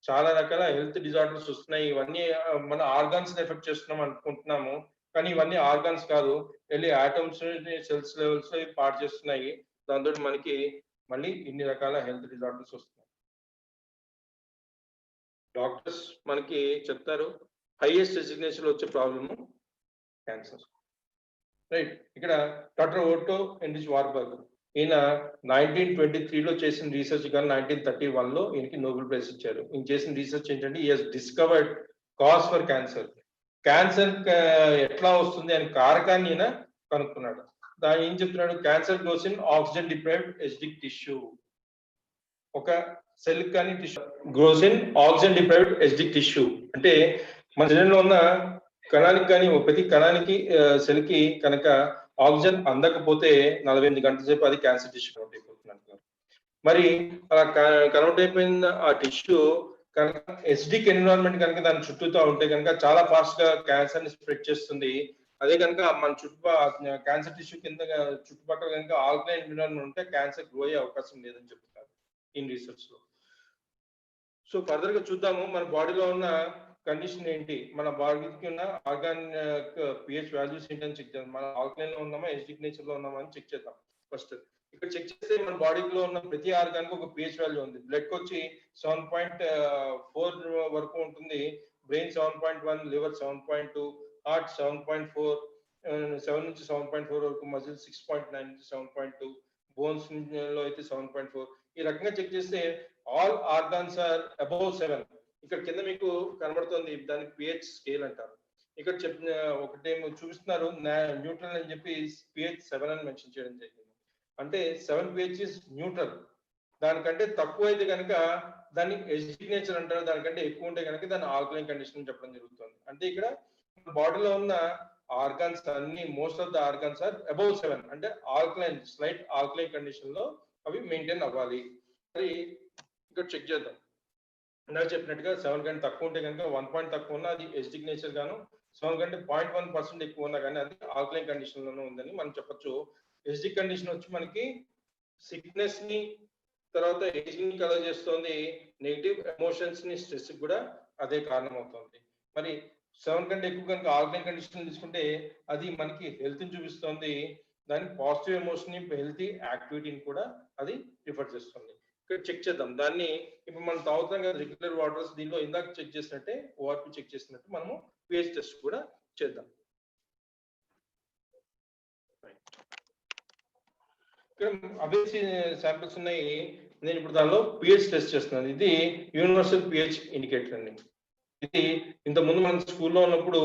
చాలా రకాల హెల్త్ డిజార్డర్స్ వస్తున్నాయి. ఇవన్నీ మన ఆర్గాన్స్ ఎఫెక్ట్ చేస్తున్నాం అనుకుంటున్నాము, కానీ ఇవన్నీ ఆర్గాన్స్ కాదు, వెళ్ళి ఆటమ్స్ సెల్స్ లెవెల్స్ పాడు చేస్తున్నాయి. దాంతో మనకి మళ్ళీ ఇన్ని రకాల హెల్త్ డిజార్డర్స్ వస్తున్నాయి. డాక్టర్స్ మనకి చెప్తారు హైయెస్ట్ డెసిగ్నేషన్ వచ్చే ప్రాబ్లమ్ క్యాన్సర్, రైట్. ఇక్కడ డాక్టర్ ఓటో ఎండిచ్ వార్బర్గ్, ఈయన 1923లో చేసిన రీసెర్చ్ కానీ 1931లో ఈయనకి నోబెల్ ప్రైజ్ ఇచ్చారు. ఈయన చేసిన రీసెర్చ్ ఏంటంటే ఈ has discovered cause for cancer. Cancer ఎట్లా వస్తుంది అని కారకాన్ని ఈయన కనుక్కున్నాడు. దాని ఏం చెప్తున్నాడు, cancer gross in oxygen deprived acidic tissue. ఒక సెల్ కానీ tissue gross in oxygen deprived acidic tissue అంటే మన శరీరంలో ఉన్న కణానికి కానీ ప్రతి కణానికి సెల్ కి కనుక ఆక్సిజన్ అందకపోతే 48 గంటల సేపు అది క్యాన్సర్ టిష్యూ కన్వర్ట్ అయిపోతుంది అంటున్నారు. మరి అలా కన్వర్ట్ అయిపోయిన ఆ టిష్యూ కనుక ఎసిడిక్ ఎన్విరాన్మెంట్ కనుక దాని చుట్టూతో ఉంటే కనుక చాలా ఫాస్ట్ గా క్యాన్సర్ ని స్ప్రెడ్ చేస్తుంది. అదే కనుక మన క్యాన్సర్ టిష్యూ కింద చుట్టుపక్కల కనుక ఆల్కలైన్ ఎన్విరాన్మెంట్ ఉంటే క్యాన్సర్ గ్రో అయ్యే అవకాశం లేదని చెప్తున్నారు ఇన్ రీసెర్చ్ లో. సో ఫర్దర్ గా చూద్దాము మన బాడీలో ఉన్న కండిషన్ ఏంటి, మన బాడీకి ఉన్న ఆర్గాన్ పిహెచ్ వాల్యూస్ ఏంటని చెక్ చేద్దాం. మనం ఆల్కలైన్ లో ఉన్నామా ఎసిడిక్ నేచర్ లో ఉన్నామా అని చెక్ చేద్దాం. ఫస్ట్ ఇక్కడ చెక్ చేస్తే మన బాడీలో ఉన్న ప్రతి ఆర్గాన్ కు ఒక పిహెచ్ వాల్యూ ఉంది. బ్లడ్ కి వచ్చి 7.4 వరకు ఉంటుంది, బ్రెయిన్ 7.1, లివర్ 7.2, హార్ట్ 7.4, 7 నుంచి 7.4 వరకు, మజిల్ 6.9 నుంచి 7.2, బోన్స్ లో అయితే 7.4. ఈ రకంగా చెక్ చేస్తే ఆల్ ఆర్గాన్స్ ఆర్ అబౌవ్ 7. ఇక్కడ కింద మీకు కనబడుతుంది, దానికి పిహెచ్ స్కేల్ అంటారు. ఇక్కడ చెప్పిన ఒకటేమో చూపిస్తున్నారు న్యూట్రల్ అని చెప్పి పిహెచ్ 7 అని మెన్షన్ చేయడం జరిగింది. అంటే 7 పిహెచ్ ఇస్ న్యూట్రల్. దానికంటే తక్కువ అయితే కనుక దాన్ని ఎసిడిక్ నేచర్ అంటారు, దానికంటే ఎక్కువ ఉంటే కనుక దాన్ని ఆల్కలైన్ కండిషన్ చెప్పడం జరుగుతుంది. అంటే ఇక్కడ బాడీలో ఉన్న ఆర్గాన్స్ అన్ని most of the organs are above 7 అంటే ఆల్కలైన్, స్లైట్ ఆల్కలైన్ కండిషన్ లో అవి మెయింటైన్ అవ్వాలి. మరి ఇక్కడ చెక్ చేద్దాం. ఇందాక చెప్పినట్టుగా 7 కంటే తక్కువ ఉంటే కనుక 1 పాయింట్ తక్కువ ఉన్నా అది ఎసిడిక్ నేచర్ గాను, 7 కంటే 0.1% ఎక్కువ ఉన్నా కానీ అది ఆల్కలైన్ కండిషన్ లోనే ఉందని మనం చెప్పొచ్చు. ఎసిడిక్ కండిషన్ వచ్చి మనకి సిక్నెస్ ని, తర్వాత ఏజింగ్ ని కలర్ చేస్తుంది, నెగిటివ్ ఎమోషన్స్ ని, స్ట్రెస్ కూడా అదే కారణం అవుతుంది. మరి 7 కంటే ఎక్కువ కనుక ఆల్కలైన్ కండిషన్ తీసుకుంటే అది మనకి హెల్త్ ని చూపిస్తుంది, దాని పాజిటివ్ ఎమోషన్ ని, హెల్తీ యాక్టివిటీని కూడా అది రిఫర్ చేస్తుంది. ఇక్కడ చెక్ చేద్దాం దాన్ని. ఇప్పుడు మనం తాగుతాం కదా రెగ్యులర్ వాటర్స్, దీనిలో ఇందాక చెక్ చేసినట్టే ఓఆర్పి చెక్ చేసినట్టు మనము పిహెచ్ టెస్ట్ కూడా చేద్దాం. ఇక్కడ అవే శాంపిల్స్ ఉన్నాయి. నేను ఇప్పుడు దానిలో పిహెచ్ టెస్ట్ చేస్తున్నాను. ఇది యూనివర్సల్ పిహెచ్ ఇండికేటర్ అండి. ఇది ఇంత ముందు మనం స్కూల్లో ఉన్నప్పుడు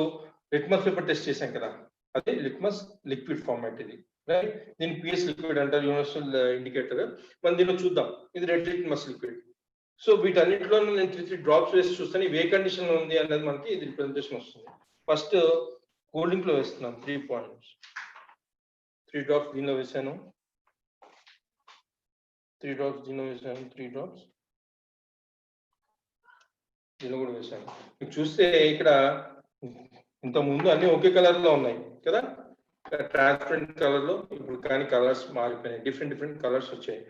లిట్మస్ పేపర్ టెస్ట్ చేసాం కదా, అదే లిట్మస్ లిక్విడ్ ఫార్మాట్ ఇది, రైట్. దీని పిహెచ్ లిక్విడ్ అంటారు, యూనివర్సల్ ఇండికేటర్. మనం దీనిలో చూద్దాం, ఇది రెడ్ లిట్మస్ లిక్విడ్. సో వీటన్నిటిలో నేను 3 డ్రాప్స్ వేసి చూస్తాను ఇవి ఏ కండిషన్ లో ఉంది అనేది మనకి ఇది రిప్రజెంటేషన్ వస్తుంది. ఫస్ట్ కూల్ డ్రింక్ లో వేస్తున్నాను 3 పాయింట్స్, 3 డ్రాప్స్ దీనిలో వేసాను, 3 డ్రాప్స్ దీనిలో వేసాను, 3 డ్రాప్స్ దీనిలో కూడా వేసాను. మీకు చూస్తే ఇక్కడ ఇంత ముందు అన్ని ఒకే కలర్ లో ఉన్నాయి కదా, ట్రాన్స్పరెంట్ కలర్ లో, ఇప్పుడు కానీ కలర్స్ మారిపోయినాయి, డిఫరెంట్ కలర్స్ వచ్చాయి.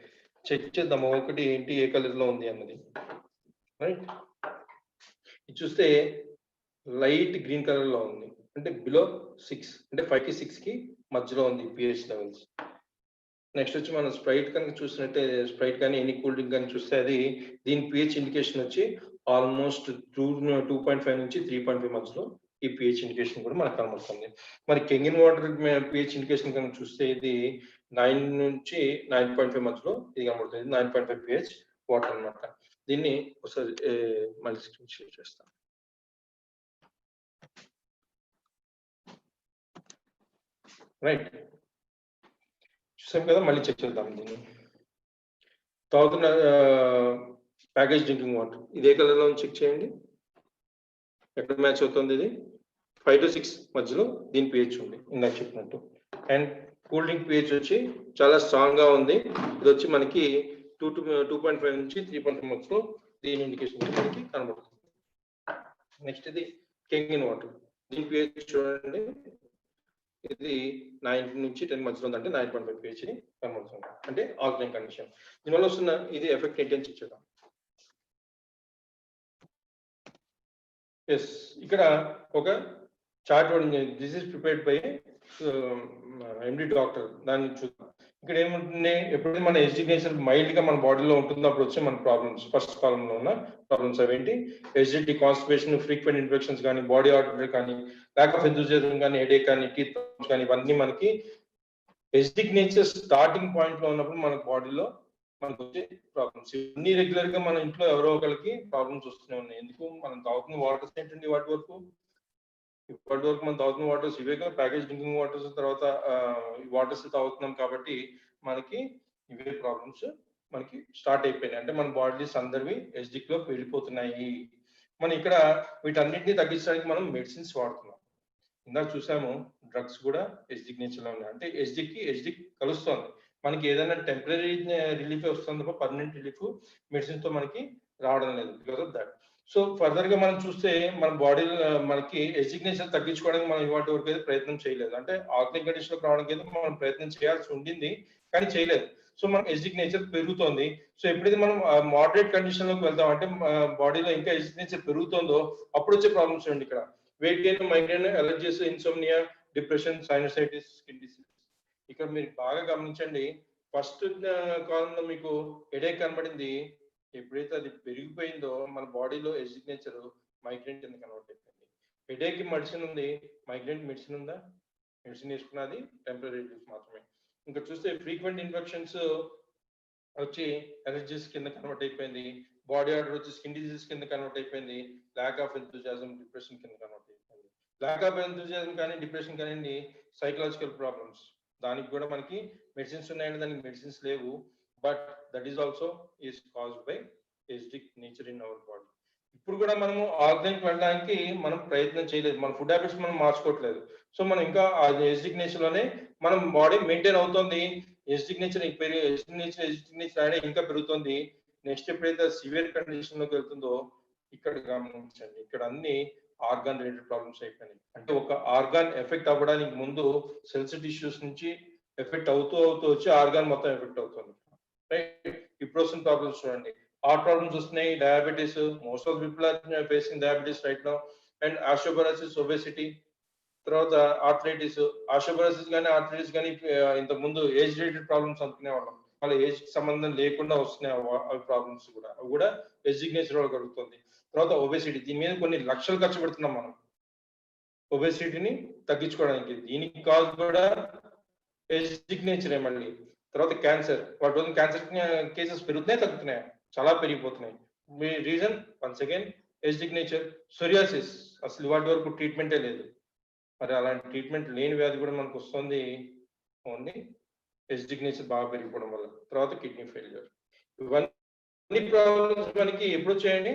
చెక్ చేద్దాం ఒకటి ఏంటి ఏ కలర్ లో ఉంది అన్నది, రైట్. ఇది చూస్తే లైట్ గ్రీన్ కలర్ లో ఉంది, అంటే బిలో 6, అంటే 5 కి 6 కి మధ్యలో ఉంది పిహెచ్ లెవెల్స్. నెక్స్ట్ వచ్చి మనం స్ప్రైట్ కనుక చూసినట్టే, స్ప్రైట్ కానీ ఎనీ కూల్ డ్రింక్ కానీ చూస్తే అది దీని పిహెచ్ ఇండికేషన్ వచ్చి ఆల్మోస్ట్ 2.5 నుంచి 3.5 మధ్యలో ఈ పిహెచ్ ఇండికేషన్ కూడా మనకు కనబడుతుంది. మరి కెంగిన్ వాటర్ పిహెచ్ ఇండికేషన్ కనుక చూస్తే ఇది 9 నుంచి 9.5 మధ్యలో ఇది కనబడుతుంది. 9.5 పిహెచ్ వాటర్ అన్నమాట. దీన్ని ఒకసారి మళ్ళీ స్క్రీన్ షేర్ చేస్తాను. రైట్, చూసాం కదా, మళ్ళీ చెక్ చేద్దాం దీన్ని. తాగుతున్న ప్యాకేజ్ డ్రింకింగ్ వాటర్ ఇదే కలర్లో చెక్ చేయండి. ఎక్కడ మ్యాచ్ అవుతుంది? ఇది 5 to 6 మధ్యలో దీని పిహెచ్ ఉంది ఇందాక చెప్పినట్టు. అండ్ కూల్ డ్రింక్ పిహెచ్ వచ్చి చాలా స్ట్రాంగ్ గా ఉంది. ఇది వచ్చి మనకి 2.5 నుంచి 3.5 మధ్యలో దీని ఇండికేషన్ మనకి కనబడుతుంది. నెక్స్ట్ ఇది కెంగిన్ వాటర్, దీని పిహెచ్ చూడండి, ఇది 9 నుంచి 10 మధ్యలో ఉంది, అంటే 9.5 పిహెచ్ కనబడుతుంది, అంటే ఆల్కలైన్ కండిషన్. దీనివల్ల వస్తున్న ఇది ఎఫెక్ట్ ఏంటి అని చెక్ చేద్దాం. ఎస్, ఇక్కడ ఒక చార్ట్ ఉంది. This is prepared by MD doctor. దాన్ని చూద్దాం. ఇక్కడ ఏముంటుంది, ఎప్పుడైతే మన ఎడ్యుకేషన్ మైల్డ్ గా మన బాడీలో ఉంటుందో అప్పుడు వచ్చే మన ప్రాబ్లమ్స్, ఫస్ట్ కాలం లో ఉన్న ప్రాబ్లమ్స్ అవేంటి? ఎసిడిటీ, కాన్స్టిపేషన్, ఫ్రీక్వెంట్ ఇన్ఫెక్షన్స్ కానీ, బాడీ ఆర్డర్ కానీ, ల్యాక్ ఆఫ్ ఎంథూసియాజం కానీ, హెడేక్ కానీ, టీత్ ప్రాబ్లమ్స్ కానీ, ఇవన్నీ మనకి ఎసిడిక్ నేచర్ స్టార్టింగ్ పాయింట్ లో ఉన్నప్పుడు మన బాడీలో మనకు వచ్చే ప్రాబ్లమ్స్. ఇవన్నీ రెగ్యులర్ గా మన ఇంట్లో ఎవరో ఒకరికి ప్రాబ్లమ్స్ వస్తూనే ఉన్నాయి. ఎందుకు? మనం తాగుతున్న వాటర్స్ ఏంటండి, ఇప్పటి వరకు మనం తాగుతున్న వాటర్స్ ఇవేగా, ప్యాకేజ్ డ్రింకింగ్ వాటర్స్, తర్వాత వాటర్స్ తాగుతున్నాం కాబట్టి మనకి ఇవే ప్రాబ్లమ్స్ మనకి స్టార్ట్ అయిపోయినాయి. అంటే మన బాడీస్ అందరివి ఎసిడిక్ లోకి వెళ్ళిపోతున్నాయి. మనం ఇక్కడ వీటన్నిటిని తగ్గించడానికి మనం మెడిసిన్స్ వాడుతున్నాం. ఇందాక చూసాము డ్రగ్స్ కూడా ఎసిడిక్ నేచర్ లో ఉన్నాయి. అంటే ఎసిడిక్ కలుస్తుంది. మనకి ఏదైనా టెంపరీ రిలీఫ్ వస్తుంది తప్ప పర్మనెంట్ రిలీఫ్ మెడిసిన్ తో మనకి రావడం లేదు, because of that. So further గా మనం చూస్తే మన బాడీలో మనకి ఎసిడిక్ నేచర్ తగ్గించుకోవడానికి మనం ఇవాటి వరకు అయితే ప్రయత్నం చేయలేదు. అంటే ఆల్కలైన్ కండిషన్ లోకి రావడానికి అయితే మనం ప్రయత్నం చేయాల్సి ఉండింది, కానీ చేయలేదు. సో మనం ఎసిడిక్ నేచర్ పెరుగుతోంది. సో ఎప్పుడైతే మనం మోడరేట్ కండిషన్ లోకి వెళ్తాం, అంటే బాడీలో ఇంకా ఎసిడిక్ నేచర్ పెరుగుతుందో అప్పుడు వచ్చే ప్రాబ్లమ్స్ ఉంది. ఇక్కడ weight gain, migraine, allergies, insomnia, depression, sinusitis, skin disease. ఇక్కడ మీరు బాగా గమనించండి, ఫస్ట్ కాలంలో మీకు హెడేక్ కనబడింది. ఎప్పుడైతే అది పెరిగిపోయిందో మన బాడీలో ఎసిడిక్ నేచర్ మైగ్రేన్ కింద కన్వర్ట్ అయిపోయింది. హెడేక్ కి మెడిసిన్ ఉంది, మైగ్రేన్ మెడిసిన్ ఉందా? మెడిసిన్ వేసుకున్నది టెంపరీ రిలీఫ్ మాత్రమే. ఇంకా చూస్తే ఫ్రీక్వెంట్ ఇన్ఫెక్షన్స్ వచ్చి ఎలర్జీస్ కింద కన్వర్ట్ అయిపోయింది. బాడీ ఆర్డర్ వచ్చి స్కిన్ డిసీజ్ కింద కన్వర్ట్ అయిపోయింది. ల్యాక్ ఆఫ్ ఎంథూసియాజం, డిప్రెషన్ కింద కన్వర్ట్ అయిపోయింది. ల్యాక్ ఆఫ్ ఎంథూసియాజం కానీ, డిప్రెషన్ కానీ సైకలాజికల్ ప్రాబ్లమ్స్. దానికి కూడా మనకి మెడిసిన్స్ ఉన్నాయండి, దానికి మెడిసిన్స్ లేవు. But that is also is caused by acidic nature in our body. ఇప్పుడు కూడా మనము ఆర్గానిక్ వెళ్ళడానికి మనం ప్రయత్నం చేయలేదు, మన ఫుడ్ హ్యాబిట్స్ మనం మార్చుకోవట్లేదు. సో మనం ఇంకా ఆ ఎసిడిక్ నేచర్ లోనే మనం బాడీ మెయింటైన్ అవుతుంది. ఎసిడిక్ నేచర్ ఇంకా పెరుగుతుంది. నెక్స్ట్ ఎప్పుడైతే సివియర్ కండిషన్ లోకి వెళ్తుందో ఇక్కడ గమనించండి, ఇక్కడ అన్ని ఆర్గాన్ రిలేటెడ్ ప్రాబ్లమ్స్ అయిపోయినాయి. అంటే ఒక ఆర్గాన్ ఎఫెక్ట్ అవ్వడానికి ముందు సెల్స్ టిష్యూస్ నుంచి ఎఫెక్ట్ అవుతూ వచ్చి ఆర్గాన్ మొత్తం ఎఫెక్ట్ అవుతుంది. రైట్, ఇప్పుడు వస్తున్న ప్రాబ్లమ్స్ చూడండి, హార్ట్ ప్రాబ్లమ్స్ వస్తున్నాయి, diabetes. Most of people are facing diabetes right now. And osteoporosis, obesity, తర్వాత ఆర్థరైటిస్. ఆస్టియోపరోసిస్ కానీ ఆర్థరైటిస్ కానీ ఇంతకు ముందు ఏజ్ రిలేటెడ్ ప్రాబ్లమ్స్ అనుకునే వాళ్ళం, వాళ్ళ ఏజ్ కి సంబంధం లేకుండా వస్తున్నాయి అవి ప్రాబ్లమ్స్ కూడా. అవి కూడా ఎసిడిక్ నేచర్ వల్ల కలుగుతుంది. తర్వాత ఒబెసిటీ, దీని మీద కొన్ని లక్షలు ఖర్చు పెడుతున్నాం మనం ఒబెసిటీని తగ్గించుకోవడానికి. దీనికి కాజ్ కూడా ఎసిడిక్ నేచరే మళ్ళీ. తర్వాత క్యాన్సర్, వాటి వల్ల క్యాన్సర్ కేసెస్ పెరుగుతున్నాయి తగ్గుతున్నాయి? చాలా పెరిగిపోతున్నాయి. మీ reason once again acidic nature. Psoriasis, అసలు వాటి వరకు ట్రీట్మెంటే లేదు. మరి అలాంటి ట్రీట్మెంట్ లేని వ్యాధి కూడా మనకు వస్తుంది ఓన్లీ ఎసిడిక్ నేచర్ బాగా పెరిగిపోవడం వల్ల. తర్వాత కిడ్నీ ఫెయిల్యూర్. ఇవన్నీ ప్రాబ్లమ్స్ మనకి ఎప్పుడు వచ్చాయండి,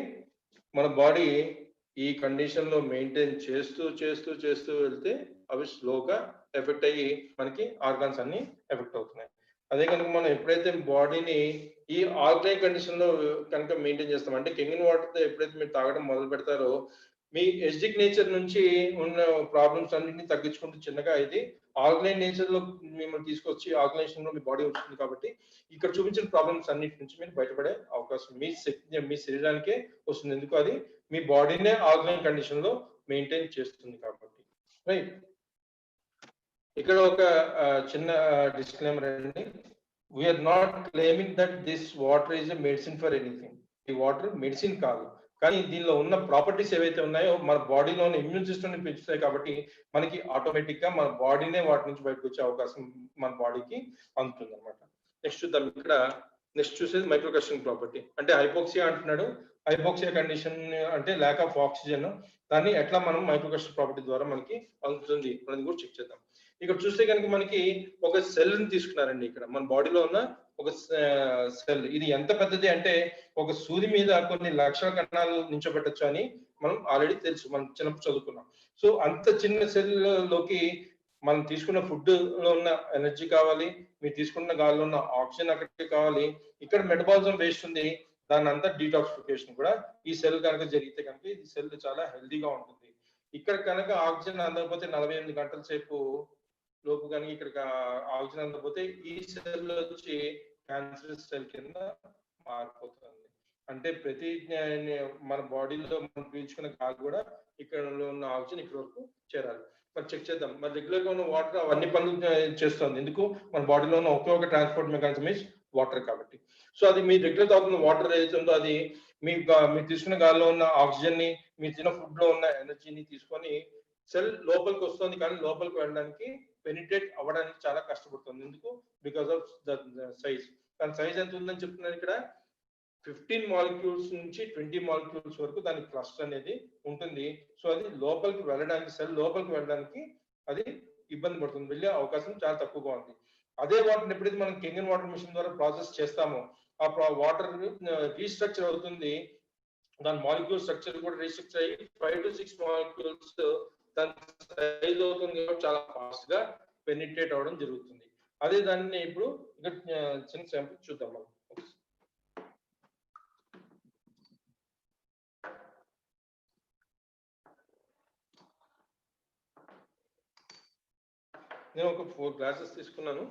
మన బాడీ ఈ కండిషన్ లో మెయింటైన్ చేస్తూ వెళ్తే అవి స్లోగా ఎఫెక్ట్ అయ్యి మనకి ఆర్గాన్స్ అన్ని ఎఫెక్ట్ అవుతున్నాయి. అదే కనుక మనం ఎప్పుడైతే బాడీని ఈ ఆల్కలైన్ కండిషన్ లో కనుక మెయింటైన్ చేస్తాం, అంటే కెంగిన్ వాటర్ తో ఎప్పుడైతే మీరు తాగడం మొదలు పెడతారో మీ ఎసిడిక్ నేచర్ నుంచి ఉన్న ప్రాబ్లమ్స్ అన్నింటినీ తగ్గించుకుంటూ చిన్నగా ఇది ఆల్కలైన్ నేచర్ లో మిమ్మల్ని తీసుకొచ్చి ఆల్కలైనేషన్ లో మీ బాడీ వస్తుంది. కాబట్టి ఇక్కడ చూపించిన ప్రాబ్లమ్స్ అన్నిటి నుంచి మీరు బయటపడే అవకాశం మీ శరీరానికే వస్తుంది. ఎందుకు? అది మీ బాడీనే ఆల్కలైన్ కండిషన్ లో మెయింటైన్ చేస్తుంది కాబట్టి. రైట్, ఇక్కడ ఒక చిన్న డిస్క్లైమర్ అండి. We're not claiming that this water is a medicine for anything. ఈ వాటర్ మెడిసిన్ కాదు, కానీ దీనిలో ఉన్న ప్రాపర్టీస్ ఏవైతే ఉన్నాయో మన బాడీలో ఉన్న ఇమ్యూన్ సిస్టమ్ ని పెంచుతాయి కాబట్టి మనకి ఆటోమేటిక్ గా మన బాడీనే వాటి నుంచి బయటకు వచ్చే అవకాశం మన బాడీకి అందుతుంది అనమాట. నెక్స్ట్ చూద్దాం ఇక్కడ. నెక్స్ట్ చూసేది మైక్రోకస్టింగ్ ప్రాపర్టీ. అంటే హైపోక్సియా అంటున్నాడు. హైపోక్సియా కండిషన్ అంటే ల్యాక్ ఆఫ్ ఆక్సిజన్. దాన్ని ఎట్లా మనం మైక్రోకస్టింగ్ ప్రాపర్టీ ద్వారా మనకి అందుతుంది అనేది కూడా చెక్ చేద్దాం. ఇక్కడ చూస్తే కనుక మనకి ఒక సెల్ ని తీసుకున్నారండి. ఇక్కడ మన బాడీలో ఉన్న ఒక సెల్. ఇది ఎంత పెద్దది అంటే ఒక సూది మీద కొన్ని లక్షల కణాలు నించోబెట్టచ్చు అని మనం ఆల్రెడీ తెలుసు, మనం చిన్నప్పుడు చదువుకున్నాం. సో అంత చిన్న సెల్ లోకి మనం తీసుకున్న ఫుడ్ లో ఉన్న ఎనర్జీ కావాలి, మీరు తీసుకున్న గాలిలో ఉన్న ఆక్సిజన్ అక్కడికి కావాలి. ఇక్కడ మెటబాలిజం వేస్ట్ ఉంది, దాని అంతా డీటాక్సిఫికేషన్ కూడా ఈ సెల్ కనుక జరిగితే కనుక ఈ సెల్ చాలా హెల్దీగా ఉంటుంది. ఇక్కడ కనుక ఆక్సిజన్ అందకపోతే 48 గంటల సేపు లోపు కనుక ఇక్కడ ఆక్సిజన్ అందకపోతే ఈ సెల్ వచ్చి క్యాన్సర్ సెల్ కింద మారిపోతుంది. అంటే ప్రతి మన బాడీలో మనం పీల్చుకున్న గాలి కూడా ఇక్కడ ఉన్న ఆక్సిజన్ ఇక్కడ వరకు చేరాలి. మరి చెక్ చేద్దాం. మరి రెగ్యులర్ గా ఉన్న వాటర్ అవన్నీ పనులు చేస్తుంది. ఎందుకు? మన బాడీలో ఉన్న ఒకే ఒక ట్రాన్స్పోర్ట్ మెకానిజం ఇస్ వాటర్ కాబట్టి. సో అది మీ రెగ్యులర్ తాగుతున్న వాటర్ ఏదైతే ఉందో అది మీరు తీసుకున్న గాలిలో ఉన్న ఆక్సిజన్ ని, మీరు తిన్న ఫుడ్ లో ఉన్న ఎనర్జీని తీసుకొని సెల్ లోపలికి వస్తుంది, కానీ లోపలికి వెళ్ళడానికి పెనిట్రేట్ అవ్వడానికి చాలా కష్టపడుతుంది. ఎందుకు? Because of the size. దాని సైజ్ ఎంత ఉందని చెప్తున్నాను ఇక్కడ. 15 మాలిక్యూల్స్ నుంచి 20 మాలిక్యూల్స్ వరకు దాని క్లస్టర్ అనేది ఉంటుంది. సో అది లోపలికి వెళ్ళడానికి, సెల్ లోపలికి వెళ్ళడానికి అది ఇబ్బంది పడుతుంది, వెళ్ళే అవకాశం చాలా తక్కువగా ఉంది. అదే వాటర్ ఎప్పుడైతే మనం కెంగన్ వాటర్ మిషన్ ద్వారా ప్రాసెస్ చేస్తామో ఆ వాటర్ రీస్ట్రక్చర్ అవుతుంది. దాని మాలిక్యూల్ స్ట్రక్చర్ కూడా రీస్ట్రక్చర్ అయ్యి 5 to 6 మాలిక్యూల్స్ దాని సైజ్ అవుతుంది, చాలా ఫాస్ట్ గా పెనిట్రేట్ అవ్వడం జరుగుతుంది. అదే దాన్ని ఇప్పుడు చిన్న శాంపుల్ చూద్దాం మనం. నేను ఒక 4 గ్లాసెస్ తీసుకున్నాను.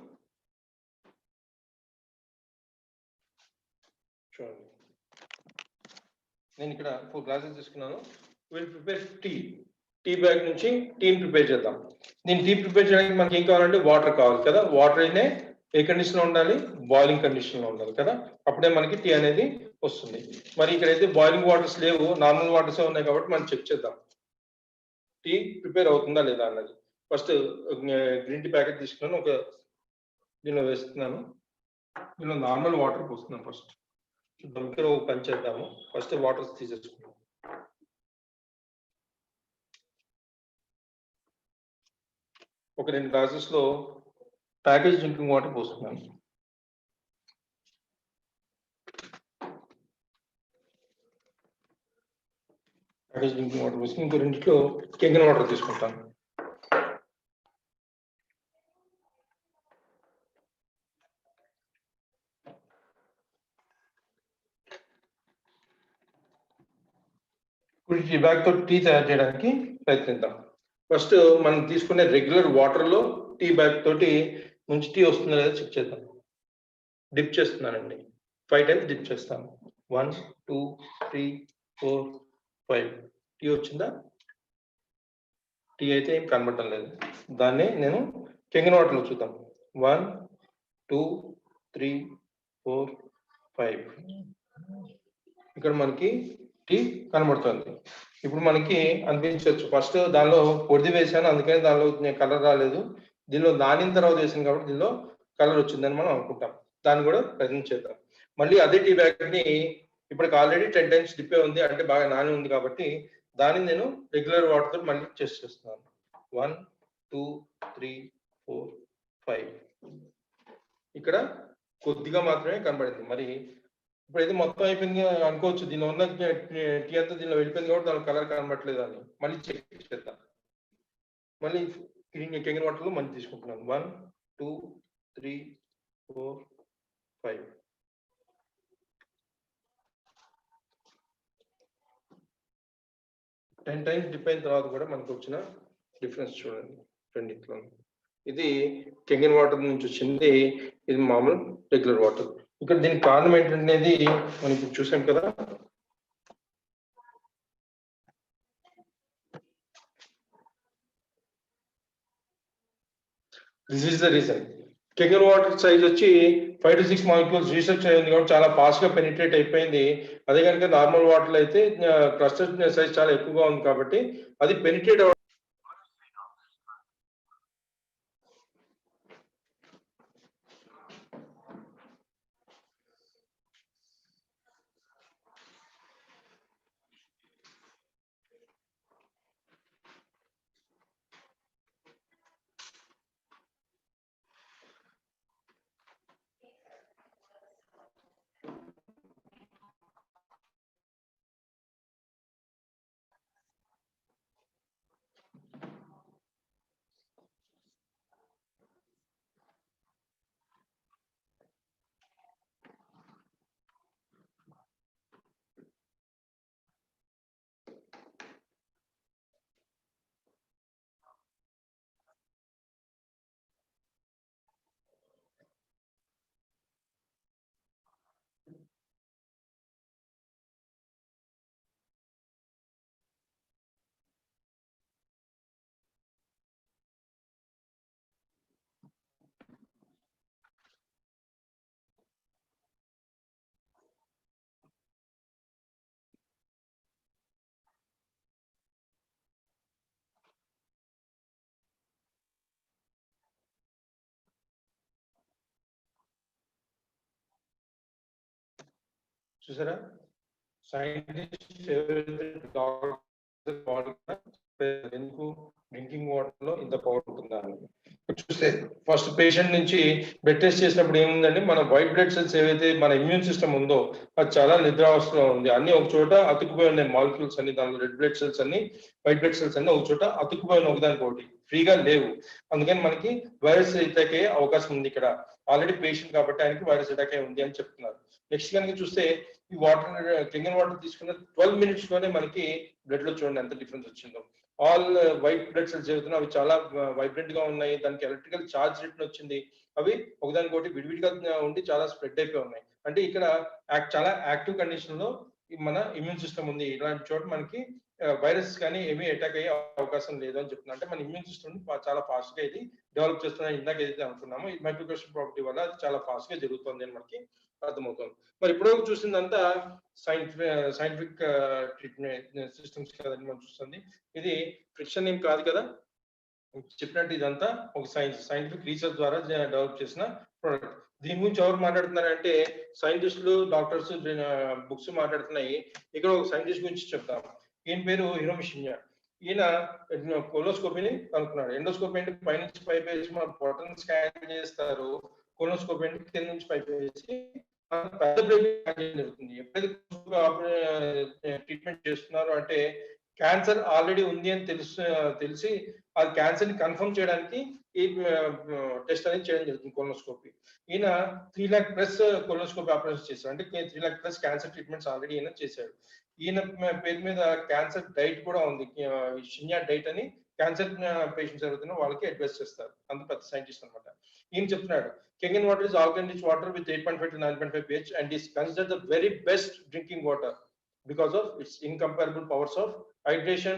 చూడండి, నేను ఇక్కడ 4 గ్లాసెస్ తీసుకున్నాను. విల్ ప్రిపేర్ టీ బ్యాగ్ నుంచి టీని ప్రిపేర్ చేద్దాం. దీన్ని టీ ప్రిపేర్ చేయడానికి మనకి ఏం కావాలంటే వాటర్ కావాలి కదా. వాటర్ అయినా ఏ కండిషన్ లో ఉండాలి? బాయిలింగ్ కండిషన్ లో ఉండాలి కదా, అప్పుడే మనకి టీ అనేది వస్తుంది. మరి ఇక్కడైతే బాయిలింగ్ వాటర్స్ లేవు, నార్మల్ వాటర్స్ ఉన్నాయి కాబట్టి మనం చెక్ చేద్దాం టీ ప్రిపేర్ అవుతుందా లేదా అన్నది. ఫస్ట్ గ్రీన్ టీ ప్యాకెట్ తీసుకున్నాను, ఒక దీనిలో వేస్తున్నాను. దీనిలో నార్మల్ వాటర్ పోస్తున్నాను. ఫస్ట్ దగ్గర ఒక పని చేద్దాము. ఫస్ట్ వాటర్ తీసేసుకున్నాం. ఒక 2 గ్లాసెస్ లో ప్యాకేజ్ డ్రింకింగ్ వాటర్ పోస్తున్నాను. ప్యాకేజ్ డ్రింకింగ్ వాటర్ పోసి ఇంకో 2 కెంగన్ వాటర్ తీసుకుంటాను. ఇప్పుడు ఈ బ్యాగ్ తో టీ తయారు చేయడానికి ప్రయత్నిద్దాం. ఫస్ట్ మనం తీసుకునే రెగ్యులర్ వాటర్ లో టీ బ్యాగ్ తోటి నుంచి టీ వస్తుందా లేదా చెక్ చేద్దాం. డిప్ చేస్తున్నానండి. 5 టైమ్స్ డిప్ చేస్తాను. 1 2 3 4 5. టీ వచ్చిందా? టీ అయితే ఏం కనబడటం లేదు. దాన్ని నేను కెంగన్ వాటర్ లో చూద్దాం. 1 2 3 4 5. ఇక్కడ మనకి టీ కనబడుతుంది. ఇప్పుడు మనకి అనిపించవచ్చు ఫస్ట్ దానిలో పొడి వేసాను, అందుకని దానిలో కలర్ రాలేదు. దీనిలో నానిన తర్వాత వేసాను కాబట్టి దీనిలో కలర్ వచ్చిందని మనం అనుకుంటాం. దాన్ని కూడా ప్రయత్నించేద్దాం. మళ్ళీ అదే టీ బ్యాగ్ ని ఇప్పటికి ఆల్రెడీ 10 టైమ్స్ డిప్పే ఉంది, అంటే బాగా నాని ఉంది కాబట్టి దాన్ని నేను రెగ్యులర్ వాటర్ తో మళ్ళీ టెస్ట్ చేస్తున్నాను. 1 2 3 4 5. ఇక్కడ కొద్దిగా మాత్రమే కనబడింది. మరి ఇప్పుడైతే మొత్తం అయిపోయింది అనుకోవచ్చు. దీనిలో ఉన్న టీ అంతా దీనిలో వెళ్ళిపోయింది కాబట్టి దాని కలర్ కనబడట్లేదు అని మళ్ళీ చెక్ చేద్దాం. మళ్ళీ కెంగన్ వాటర్ లో మళ్ళీ తీసుకుంటున్నాను. 1 2 3 4 5. టెన్ టైమ్స్ డిప్ అయిన తర్వాత కూడా మనకు వచ్చిన డిఫరెన్స్ చూడండి రెండిట్లో. ఇది కెంగన్ వాటర్ నుంచి వచ్చింది, ఇది మామూలు రెగ్యులర్ వాటర్. ఇక్కడ దీనికి కారణం ఏంటనేది మనం ఇప్పుడు చూసాం కదా. This is the reason. Kangen water size వచ్చి 5 to 6 మాలిక్యూల్స్ రీసెర్చ్ అయింది కాబట్టి చాలా ఫాస్ట్ గా పెనిట్రేట్ అయిపోయింది. అదే కనుక నార్మల్ వాటర్ అయితే క్లస్టర్ సైజ్ చాలా ఎక్కువగా ఉంది కాబట్టి అది పెనిట్రేట్ చూసారా సైంటిస్ట్ ఎందుకు డ్రింకింగ్ వాటర్ లో ఇంత పవర్ ఉంటుందా చూస్తే ఫస్ట్ పేషెంట్ నుంచి బ్లడ్ టెస్ట్ చేసినప్పుడు ఏముందంటే మన వైట్ బ్లడ్ సెల్స్ ఏవైతే మన ఇమ్యూన్ సిస్టమ్ ఉందో అది చాలా నిద్రావస్థలో ఉంది. అన్ని ఒక చోట అతుక్కుపోయి ఉన్నాయి మాలిక్యూల్స్ అన్ని, దానిలో రెడ్ బ్లడ్ సెల్స్ అన్ని వైట్ బ్లడ్ సెల్స్ అన్ని ఒక చోట అతుక్కుపోయి ఉన్నాయి, ఒకదానికి ఒకటి ఫ్రీగా లేవు. అందుకని మనకి వైరస్ అటాక్ అయ్యే అవకాశం ఉంది. ఇక్కడ ఆల్రెడీ పేషెంట్ కాబట్టి ఆయనకి వైరస్ అటాక్ అయ్యి ఉంది అని చెప్తున్నారు. నెక్స్ట్ కనుక చూస్తే ఈ వాటర్ డ్రింకింగ్ వాటర్ తీసుకున్న 12 minutes లోనే మనకి బ్లడ్ లో చూడండి ఎంత డిఫరెన్స్ వచ్చిందో. ఆల్ వైట్ బ్లడ్ సెల్స్ ఏవైతున్నాయి అవి చాలా వైబ్రెంట్ గా ఉన్నాయి, దానికి ఎలక్ట్రికల్ ఛార్జ్ రిటర్న్ వచ్చింది, అవి ఒకదానికొకటి విడివిడిగా ఉండి చాలా స్ప్రెడ్ అయిపోయి ఉన్నాయి. అంటే ఇక్కడ చాలా యాక్టివ్ కండిషన్ లో మన ఇమ్యూన్ సిస్టమ్ ఉంది. ఇలాంటి చోట మనకి వైరస్ కానీ ఏమీ అటాక్ అయ్యే అవకాశం లేదు అని చెప్తున్నా. అంటే మన ఇమ్యూన్ సిస్టమ్ చాలా ఫాస్ట్ గా ఇది డెవలప్ చేస్తున్నా. ఇందాక ఏదైతే అనుకున్నామో ఈ మైక్రోగ్రెషన్ ప్రాపర్టీ వల్ల అది చాలా ఫాస్ట్ గా జరుగుతుంది అని మనకి అర్థమవుతుంది. మరి ఇప్పుడు చూసిందంతా సైంటిఫిక్ ట్రీట్మెంట్ సిస్టమ్స్ కదండి మనం చూస్తుంది. ఇది ఫ్రిక్షన్ ఏం కాదు కదా, చెప్పినట్టు ఇదంతా ఒక సైంటిఫిక్ రీసెర్చ్ ద్వారా డెవలప్ చేసిన ప్రోడక్ట్. దీని గురించి ఎవరు మాట్లాడుతున్నారంటే సైంటిస్టులు, డాక్టర్స్ బుక్స్ మాట్లాడుతున్నాయి. ఇక్కడ ఒక సైంటిస్ట్ గురించి చెప్తాం. ఈయన పేరు హిరోమి షిన్యా. ఈయన కొలోస్కోపీని కనుక్కున్నాడు. ఎండోస్కోపీ అంటే పైనుంచి పైప్ వేసి మన పొట్టను స్కాన్ చేస్తారు, కొలోస్కోపీ అంటే కింద నుంచి పైప్ వేసి పెద్ద జరుగుతుంది. ఎప్పుడైతే ట్రీట్మెంట్ చేస్తున్నారు అంటే క్యాన్సర్ ఆల్రెడీ ఉంది అని తెలిసి ఆ క్యాన్సర్ ని కన్ఫర్మ్ చేయడానికి ఈ టెస్ట్ అనేది చేయడం జరుగుతుంది, కొలోనోస్కోపీ. ఈయన 3 lakh ప్లస్ కొలోనోస్కోపీ ఆపరేషన్ చేశారు. అంటే 3 lakh plus cancer treatments already ఈయన చేశాడు. ఈయన పేరు మీద క్యాన్సర్ డైట్ కూడా ఉంది, షిన్యా డైట్ అని. క్యాన్సర్ పేషెంట్స్ ఎవరైతే వాళ్ళకి అడ్వైస్ చేస్తారు. అంత పెద్ద సైంటిస్ట్ అనమాట. ఈయన చెప్తున్నాడు Kenyan water is alkaline rich water with 8.5 to 9.5 pH and is considered the very best drinking water because of its incomparable powers of hydration,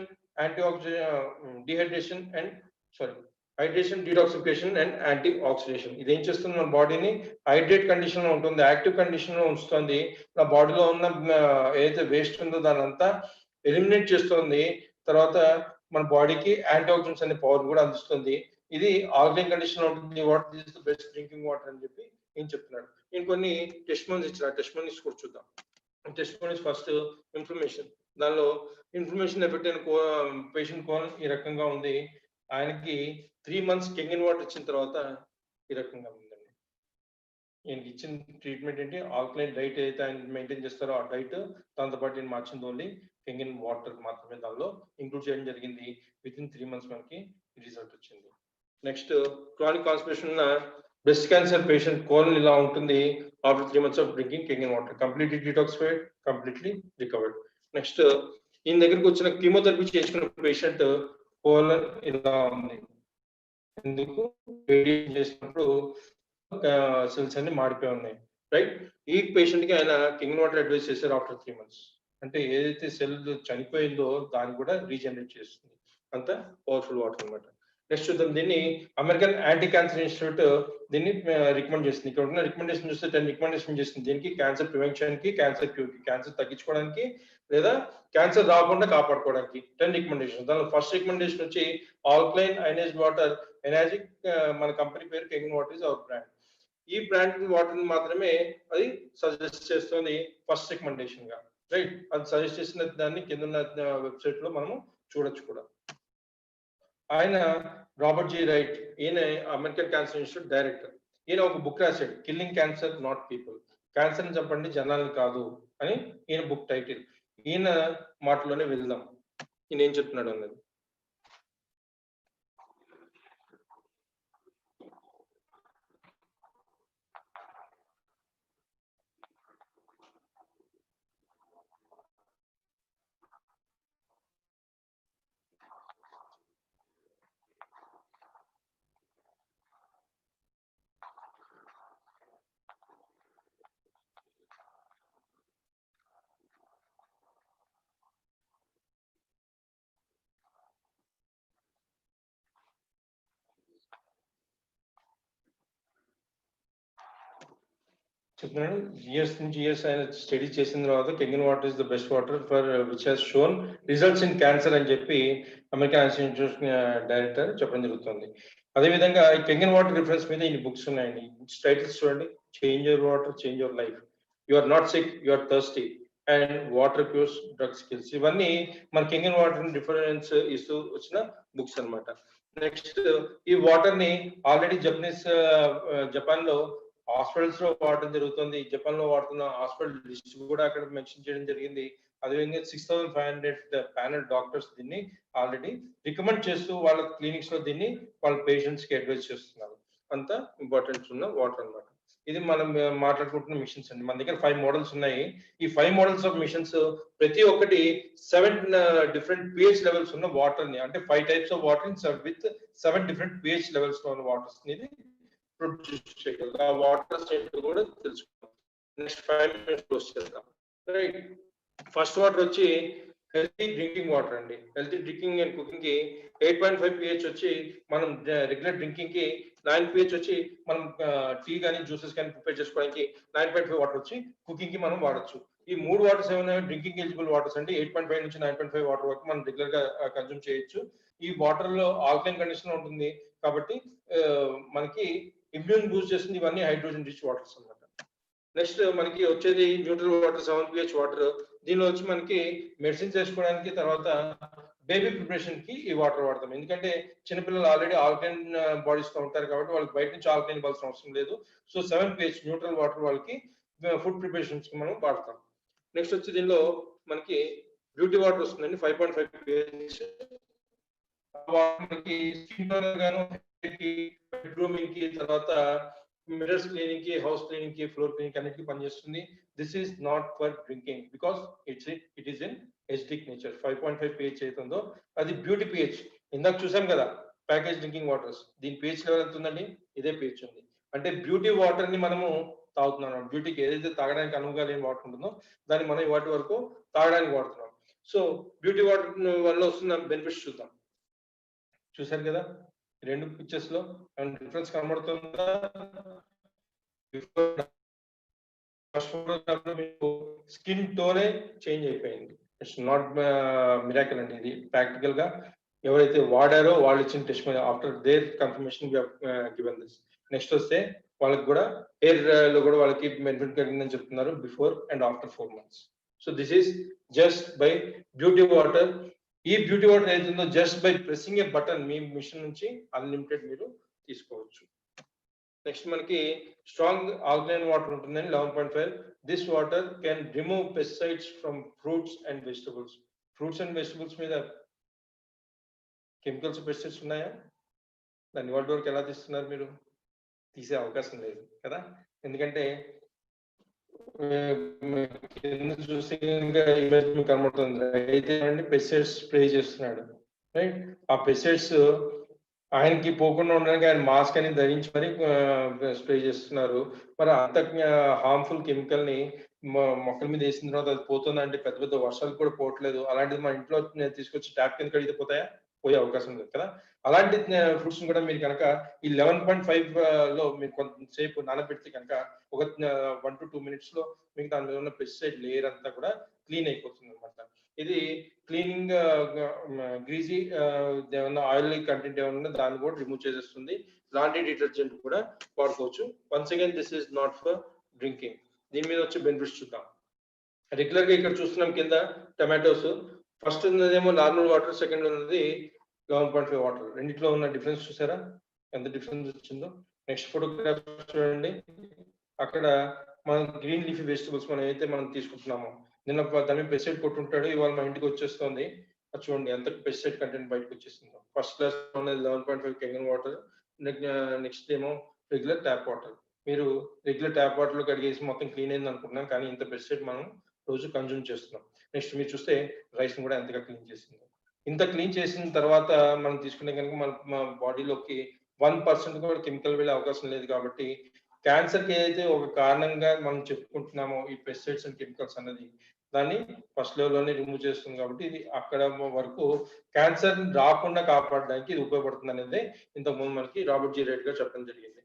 dehydration and hydration, detoxification and antioxidation. ఇది ఏం చేస్తుంది, మన బాడీని hydrate condition లో ఉంటుంది, active condition లో ఉంచుతుంది. మన బాడీలో ఉన్న ఏదైతే వేస్ట్ ఉందో దాని అంతా ఎలిమినేట్ చేస్తుంది. తర్వాత మన బాడీకి యాంటీఆక్సిడెంట్స్ అనే పవర్ కూడా అందిస్తుంది. ఇది ఆల్కలైన్ కండిషన్ లో ఉంటుంది. Water is the best drinking water అని చెప్పి ఏం చెప్తున్నాడు. నేను కొన్ని టెస్ట్ మోన్స్ ఇచ్చిన టెస్ట్ కూడా చూద్దాం. టెస్ట్ మోన్స్ ఫస్ట్ ఇన్ఫర్మేషన్. దానిలో ఇన్ఫర్మేషన్ ఎఫెక్ట్ అయిన పేషెంట్ కోన్ ఈ రకంగా ఉంది. ఆయనకి 3 months కెంగన్ వాటర్ ఇచ్చిన తర్వాత ఈ రకంగా ఉందండి. ఈయనకి ఇచ్చిన ట్రీట్మెంట్ ఏంటి, ఆల్కలైన్ డైట్ అయితే ఆయన మెయింటైన్ చేస్తారో ఆ డైట్, దాంతోపాటు నేను మార్చింది ఓన్లీ కెంగన్ వాటర్ మాత్రమే దానిలో ఇంక్లూడ్ చేయడం జరిగింది. విత్ ఇన్ 3 months మనకి రిజల్ట్ వచ్చింది. నెక్స్ట్ క్రానిక్ కాన్స్టిపేషన్ ఉన్న బ్రెస్ట్ క్యాన్సర్ పేషెంట్ కోలన్ ఇలా ఉంటుంది. After 3 months of drinking Kangen water completely detoxified, completely recovered. Next ఈయన దగ్గరికి వచ్చిన కీమోథెరపీ చేయించుకున్న పేషెంట్ కోలన్ ఇలా ఉంది. ఎందుకు చేసినప్పుడు సెల్స్ అన్ని మాడిపోయి ఉన్నాయి, రైట్. ఈ పేషెంట్ కి ఆయన కెంగన్ వాటర్ అడ్వైస్ చేశారు ఆఫ్టర్ 3 months. అంటే ఏదైతే సెల్ చనిపోయిందో దాన్ని కూడా రీజనరేట్ చేస్తుంది. అంత పవర్ఫుల్ వాటర్ అనమాట. నెక్స్ట్ చూద్దాం, దీన్ని అమెరికన్ యాంటీ క్యాన్సర్ ఇన్స్టిట్యూట్ దీన్ని రికమెండ్ చేస్తుంది. ఇక్కడ ఉన్న రికమెండేషన్ చూస్తే 10 రికమెండేషన్ చేస్తుంది. దీనికి క్యాన్సర్ ప్రివెన్షన్ కి, క్యాన్సర్ క్యూర్ కి, క్యాన్సర్ తగ్గించుకోవడానికి లేదా క్యాన్సర్ రాకుండా కాపాడుకోవడానికి 10 రికమెండేషన్. దానిలో ఫస్ట్ రికమెండేషన్ వచ్చి ఆల్కలైన్ అయనైజ్డ్ వాటర్ ఎనర్జిక్, మన కంపెనీ పేరు కెంగన్ వాటర్ ఇస్ అవర్ బ్రాండ్. ఈ బ్రాండ్ వాటర్ మాత్రమే అది సజెస్ట్ చేస్తుంది ఫస్ట్ రికమెండేషన్ గా, రైట్. అది సజెస్ట్ చేసిన దాన్ని కింద ఉన్న వెబ్సైట్ లో మనము చూడొచ్చు కూడా. ఆయన రాబర్ట్ జి రైట్, ఈయన అమెరికన్ క్యాన్సర్ ఇన్స్టిట్యూట్ డైరెక్టర్. ఈయన ఒక బుక్ రాశాడు, killing cancer not people, cancer చెప్పండి జనాల్ని కాదు అని ఈయన బుక్ టైటిల్. ఈయన మాటలోనే వెళ్దాం, ఈయన ఏం చెప్తున్నాడు అన్నది. చెప్తున్నాడు, ఇయర్స్ నుంచి ఇయర్స్ ఆయన స్టడీ చేసిన తర్వాత Kangen water is the best water for which he's shown results in cancer అని చెప్పి అమెరికన్ ఇన్స్టిట్యూట్ డైరెక్టర్ చెప్పడం జరుగుతుంది. అదేవిధంగా ఈ కెంగన్ వాటర్ రిఫరెన్స్ మీద ఇన్ని బుక్స్ ఉన్నాయండి. టైటిల్స్ చూడండి, change your water, change your life, you are not sick, you are thirsty, and water cures drugs kill. ఇవన్నీ మన కెంగన్ వాటర్ రిఫరెన్స్ ఇస్తూ వచ్చిన బుక్స్ అనమాట. నెక్స్ట్, ఈ వాటర్ ని ఆల్రెడీ జపాన్ లో హాస్పిటల్స్ లో వాడటం జరుగుతుంది. జపాన్ లో వాడుతున్న హాస్పిటల్ లిస్ట్ కూడా అక్కడ మెన్షన్ చేయడం జరిగింది. అదేవిధంగా 6500 ప్యానల్ డాక్టర్స్ దీన్ని ఆల్రెడీ రికమెండ్ చేస్తూ వాళ్ళ క్లినిక్స్ లో దీన్ని వాళ్ళ పేషెంట్స్ కి అడ్వైజ్ చేస్తున్నారు. అంత ఇంపార్టెన్స్ ఉన్న వాటర్ అన్నమాట. ఇది మనం మాట్లాడుకుంటున్న మిషన్స్ అండి. మన దగ్గర 5 మోడల్స్ ఉన్నాయి. ఈ 5 మోడల్స్ ఆఫ్ మిషన్స్ ప్రతి ఒక్కటి 7 డిఫరెంట్ పిహెచ్ లెవెల్స్ ఉన్న వాటర్ ని, అంటే 5 types of water with 7 different pH levels లో ఉన్న వాటర్స్ ని ప్రొడ్యూస్ చేయగలదు. ఆ వాటర్ స్టేట్ కూడా తెలుసుకుందాం. నెక్స్ట్ 5 minutes క్లోజ్ చేద్దాం, రైట్. ఫస్ట్ వాటర్ వచ్చి హెల్తీ డ్రింకింగ్ వాటర్ అండి. హెల్తీ డ్రింకింగ్ అండ్ కుకింగ్ కి 8.5 pH వచ్చి మనం రెగ్యులర్ డ్రింకింగ్ కి, 9 pH వచ్చి మనం టీ కానీ జ్యూసెస్ కానీ ప్రిపేర్ చేసుకోవడానికి, 9.5 వాటర్ వచ్చి కుకింగ్ కి మనం వాడచ్చు. ఈ 3 వాటర్స్ ఏమైనా డ్రింకింగ్ ఎలిజిబుల్ వాటర్స్ అండి. 8.5 నుంచి 9.5 వాటర్ వరకు మనం రెగ్యులర్ గా కన్జ్యూమ్ చేయొచ్చు. ఈ వాటర్ లో ఆల్కలైన్ కండిషన్ ఉంటుంది కాబట్టి మనకి ఇమ్యూన్ బూస్ట్ చేస్తుంది. ఇవన్నీ హైడ్రోజన్ రిచ్ వాటర్స్ అన్నమాట. నెక్స్ట్ మనకి వచ్చేది న్యూట్రల్ వాటర్, 7 pH వాటర్. దీనిలో వచ్చి మనకి మెడిసిన్స్ చేసుకోవడానికి, తర్వాత బేబీ ప్రిపరేషన్ కి ఈ వాటర్ వాడతాం. ఎందుకంటే చిన్నపిల్లలు ఆల్రెడీ ఆల్కలైన్ బాడీస్ తో ఉంటారు కాబట్టి వాళ్ళకి బయట నుంచి ఆల్కలైన్ ఇవ్వాల్సిన అవసరం లేదు. సో 7 pH న్యూట్రల్ వాటర్ వాళ్ళకి ఫుడ్ ప్రిపరేషన్స్ కి మనం వాడతాం. నెక్స్ట్ వచ్చి దీనిలో మనకి బ్యూటీ వాటర్ వస్తుందండి, 5.5 pH. మనకి స్కిన్ టోనర్ గాను, బెడ్రూమింగ్ కి, తర్వాత మిర్రర్స్ క్లీనింగ్ కి, హౌస్ క్లీనింగ్ కి, ఫ్లోర్ క్లీనింగ్ అన్నిటికీ పనిచేస్తుంది. This is not for drinking because it is in acidic nature. 5.5 pH అవుతుందో అది బ్యూటీ pH. ఇందాక చూసాం కదా ప్యాకేజ్ డ్రింకింగ్ వాటర్స్, దీని pH లెవెల్ ఎంత ఉందండి? ఇదే pH ఉంది. అంటే బ్యూటీ వాటర్ ని మనము తాగుతున్నాం. బ్యూటీకి ఏదైతే తాగడానికి అనువుగా లేని వాటర్ ఉంటుందో దాన్ని మనం వాటి వరకు తాగడానికి వాడుతున్నాం. సో బ్యూటీ వాటర్ వల్ల వస్తున్న బెనిఫిట్స్ చూద్దాం. చూసారు కదా రెండు పిక్చర్స్ లో డిఫరెన్స్ కనబడుతుందా? స్కిన్ టోనే చేంజ్ అయిపోయింది. ఇట్స్ నాట్ మిరాకిల్ అండి, ఇది ప్రాక్టికల్ గా ఎవరైతే వాడారో వాళ్ళు ఇచ్చిన test after their confirmation given this. Next వస్తే వాళ్ళకి కూడా హెయిర్ లో కూడా వాళ్ళకి బెనిఫిట్ కలిగిందని చెప్తున్నారు before and after 4 months. So this is just by beauty water. ఈ బ్యూటీ వాటర్ ఏదైతుందో just by pressing a button మీ మిషన్ నుంచి అన్లిమిటెడ్ మీరు తీసుకోవచ్చు. నెక్స్ట్ మనకి స్ట్రాంగ్ ఆల్కలైన్ వాటర్ ఉంటుందండి, 11.5. This water can remove pesticides from fruits and vegetables. Fruits and vegetables మీద chemicals, pesticides ఉన్నాయా? దాన్ని వాటి వరకు ఎలా తీస్తున్నారు? మీరు తీసే అవకాశం లేదు కదా, ఎందుకంటే చూసి కనబడుతుంది అయితే పెస్టిసైడ్స్ స్ప్రే చేస్తున్నాడు, రైట్. ఆ పెస్టిసైడ్స్ ఆయనకి పోకుండా ఉండడానికి ఆయన మాస్క్ అని ధరించి మరి స్ప్రే చేస్తున్నారు. మరి అంత హార్మ్ఫుల్ కెమికల్ ని మొక్కల మీద వేసిన తర్వాత అది పోతుందంటే పెద్ద పెద్ద వర్షాలు కూడా పోవట్లేదు. అలాంటిది మన ఇంట్లో తీసుకొచ్చి ట్యాప్ కింద కడిగితే పోతాయా? పోయే అవకాశం ఉంది కదా. అలాంటి ఫ్రూట్స్ కూడా మీరు కనుక ఈ 11.5 లో మీరు కొంతసేపు నానబెడితే కనుక ఒక 1 to 2 minutes లో మీకు దాని మీద ఉన్న పెస్టిసైడ్ లేయర్ అంతా కూడా క్లీన్ అయిపోతుంది అనమాట. ఇది క్లీనింగ్ గ్రీజీ ఏమన్నా ఆయిల్ కంటెంట్ ఏమన్నా దాన్ని కూడా రిమూవ్ చేసేస్తుంది. లాండ్రీ డిటర్జెంట్ కూడా వాడుకోవచ్చు. Once again this is not for drinking. దీని మీద వచ్చే బెనిఫిట్స్ చూద్దాం. రెగ్యులర్ గా ఇక్కడ చూస్తున్నాం కింద టమాటోస్. ఫస్ట్ ఉన్నదేమో నార్మల్ వాటర్, సెకండ్ ఉన్నది 11.5 వాటర్. రెండిట్లో ఉన్న డిఫరెన్స్ చూసారా ఎంత డిఫరెన్స్ వచ్చిందో. నెక్స్ట్ ఫోటోగ్రాఫ్ చూడండి. అక్కడ మనం గ్రీన్ లీఫీ వెజిటబుల్స్ మనం ఏదైతే మనం తీసుకుంటున్నామో, నిన్న దాని పెస్టిసైడ్ కొట్టుంటాడు, ఇవాళ మా ఇంటికి వచ్చేస్తుంది. అది చూడండి ఎంత పెస్టిసైడ్ కంటెంట్ బయటకు వచ్చేస్తుందో. ఫస్ట్ క్లాస్ ఉన్నది 11.5 కెంగన్ వాటర్, నెక్స్ట్ ఏమో రెగ్యులర్ ట్యాప్ వాటర్. మీరు రెగ్యులర్ ట్యాప్ వాటర్ లో కడిగేసి మొత్తం క్లీన్ అయింది అనుకుంటున్నాం, కానీ ఇంత పెస్టిసైడ్ మనం రోజు కన్జ్యూమ్ చేస్తున్నాం. నెక్స్ట్ మీరు చూస్తే రైస్ కూడా ఎంతగా క్లీన్ చేసింది. ఇంత క్లీన్ చేసిన తర్వాత మనం తీసుకునే కనుక మన బాడీలోకి 1% కూడా కెమికల్ వెళ్ళే అవకాశం లేదు. కాబట్టి క్యాన్సర్ కి ఏదైతే ఒక కారణంగా మనం చెప్పుకుంటున్నామో ఈ పెస్టిసైడ్స్ అండ్ కెమికల్స్ అన్నది, దాన్ని ఫస్ట్ లెవెల్ లోనే రిమూవ్ చేస్తుంది. కాబట్టి ఇది అక్కడ వరకు క్యాన్సర్ రాకుండా కాపాడడానికి ఇది ఉపయోగపడుతుంది అనేది ఇంతకుముందు మనకి రాబర్ట్ జి రైట్ గారు చెప్పడం జరిగింది.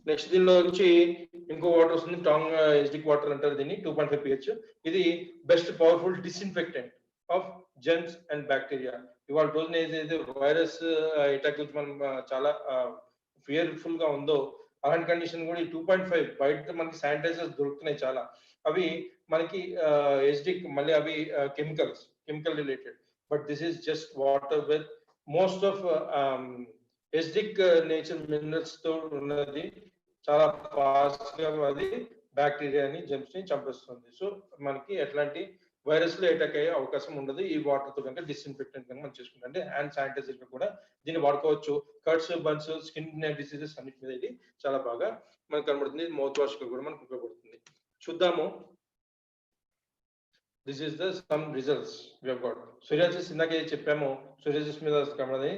నెక్స్ట్ దీనిలో వచ్చి ఇంకో వాటర్ వస్తుంది, టాంగ్ ఎసిడిక్ వాటర్ అంటారు దీన్ని, 2.5 pH. ఇది best powerful disinfectant of germs and bacteria. ఇవాళ రోజున ఏదైతే వైరస్ అటాక్ గురించి మనం చాలా ఫియర్ఫుల్ గా ఉందో, అలాంటి కండిషన్ కూడా ఈ 2.5 బయట మనకి శానిటైజర్స్ దొరుకుతున్నాయి చాలా. అవి మనకి ఎసిడిక్, మళ్ళీ అవి chemical related. But this is just water with most of acidic nature minerals తో ఉన్నది. చాలా ఫాస్ట్ గా అది బ్యాక్టీరియాని, జెర్మ్స్ ని చంపేస్తుంది. సో మనకి ఎట్లాంటి వైరస్ లో అటాక్ అయ్యే అవకాశం ఉండదు ఈ వాటర్ తో కనుక డిస్ఇన్ఫెక్టెంట్ కనుక మనం చేసుకుంటాం. అంటే హ్యాండ్ శానిటైజర్ కూడా దీన్ని వాడుకోవచ్చు. కట్స్, బర్న్స్, స్కిన్ డిసీజెస్ అన్నిటి మీద ఇది చాలా బాగా మనకు కనబడుతుంది. మౌత్ వాష్ కూడా మనకు ఉపయోగపడుతుంది. చూద్దాము. This is the some results we have got. Psoriasis ఇందాక చెప్పాము, సోరియాసిస్ మీద కనబడి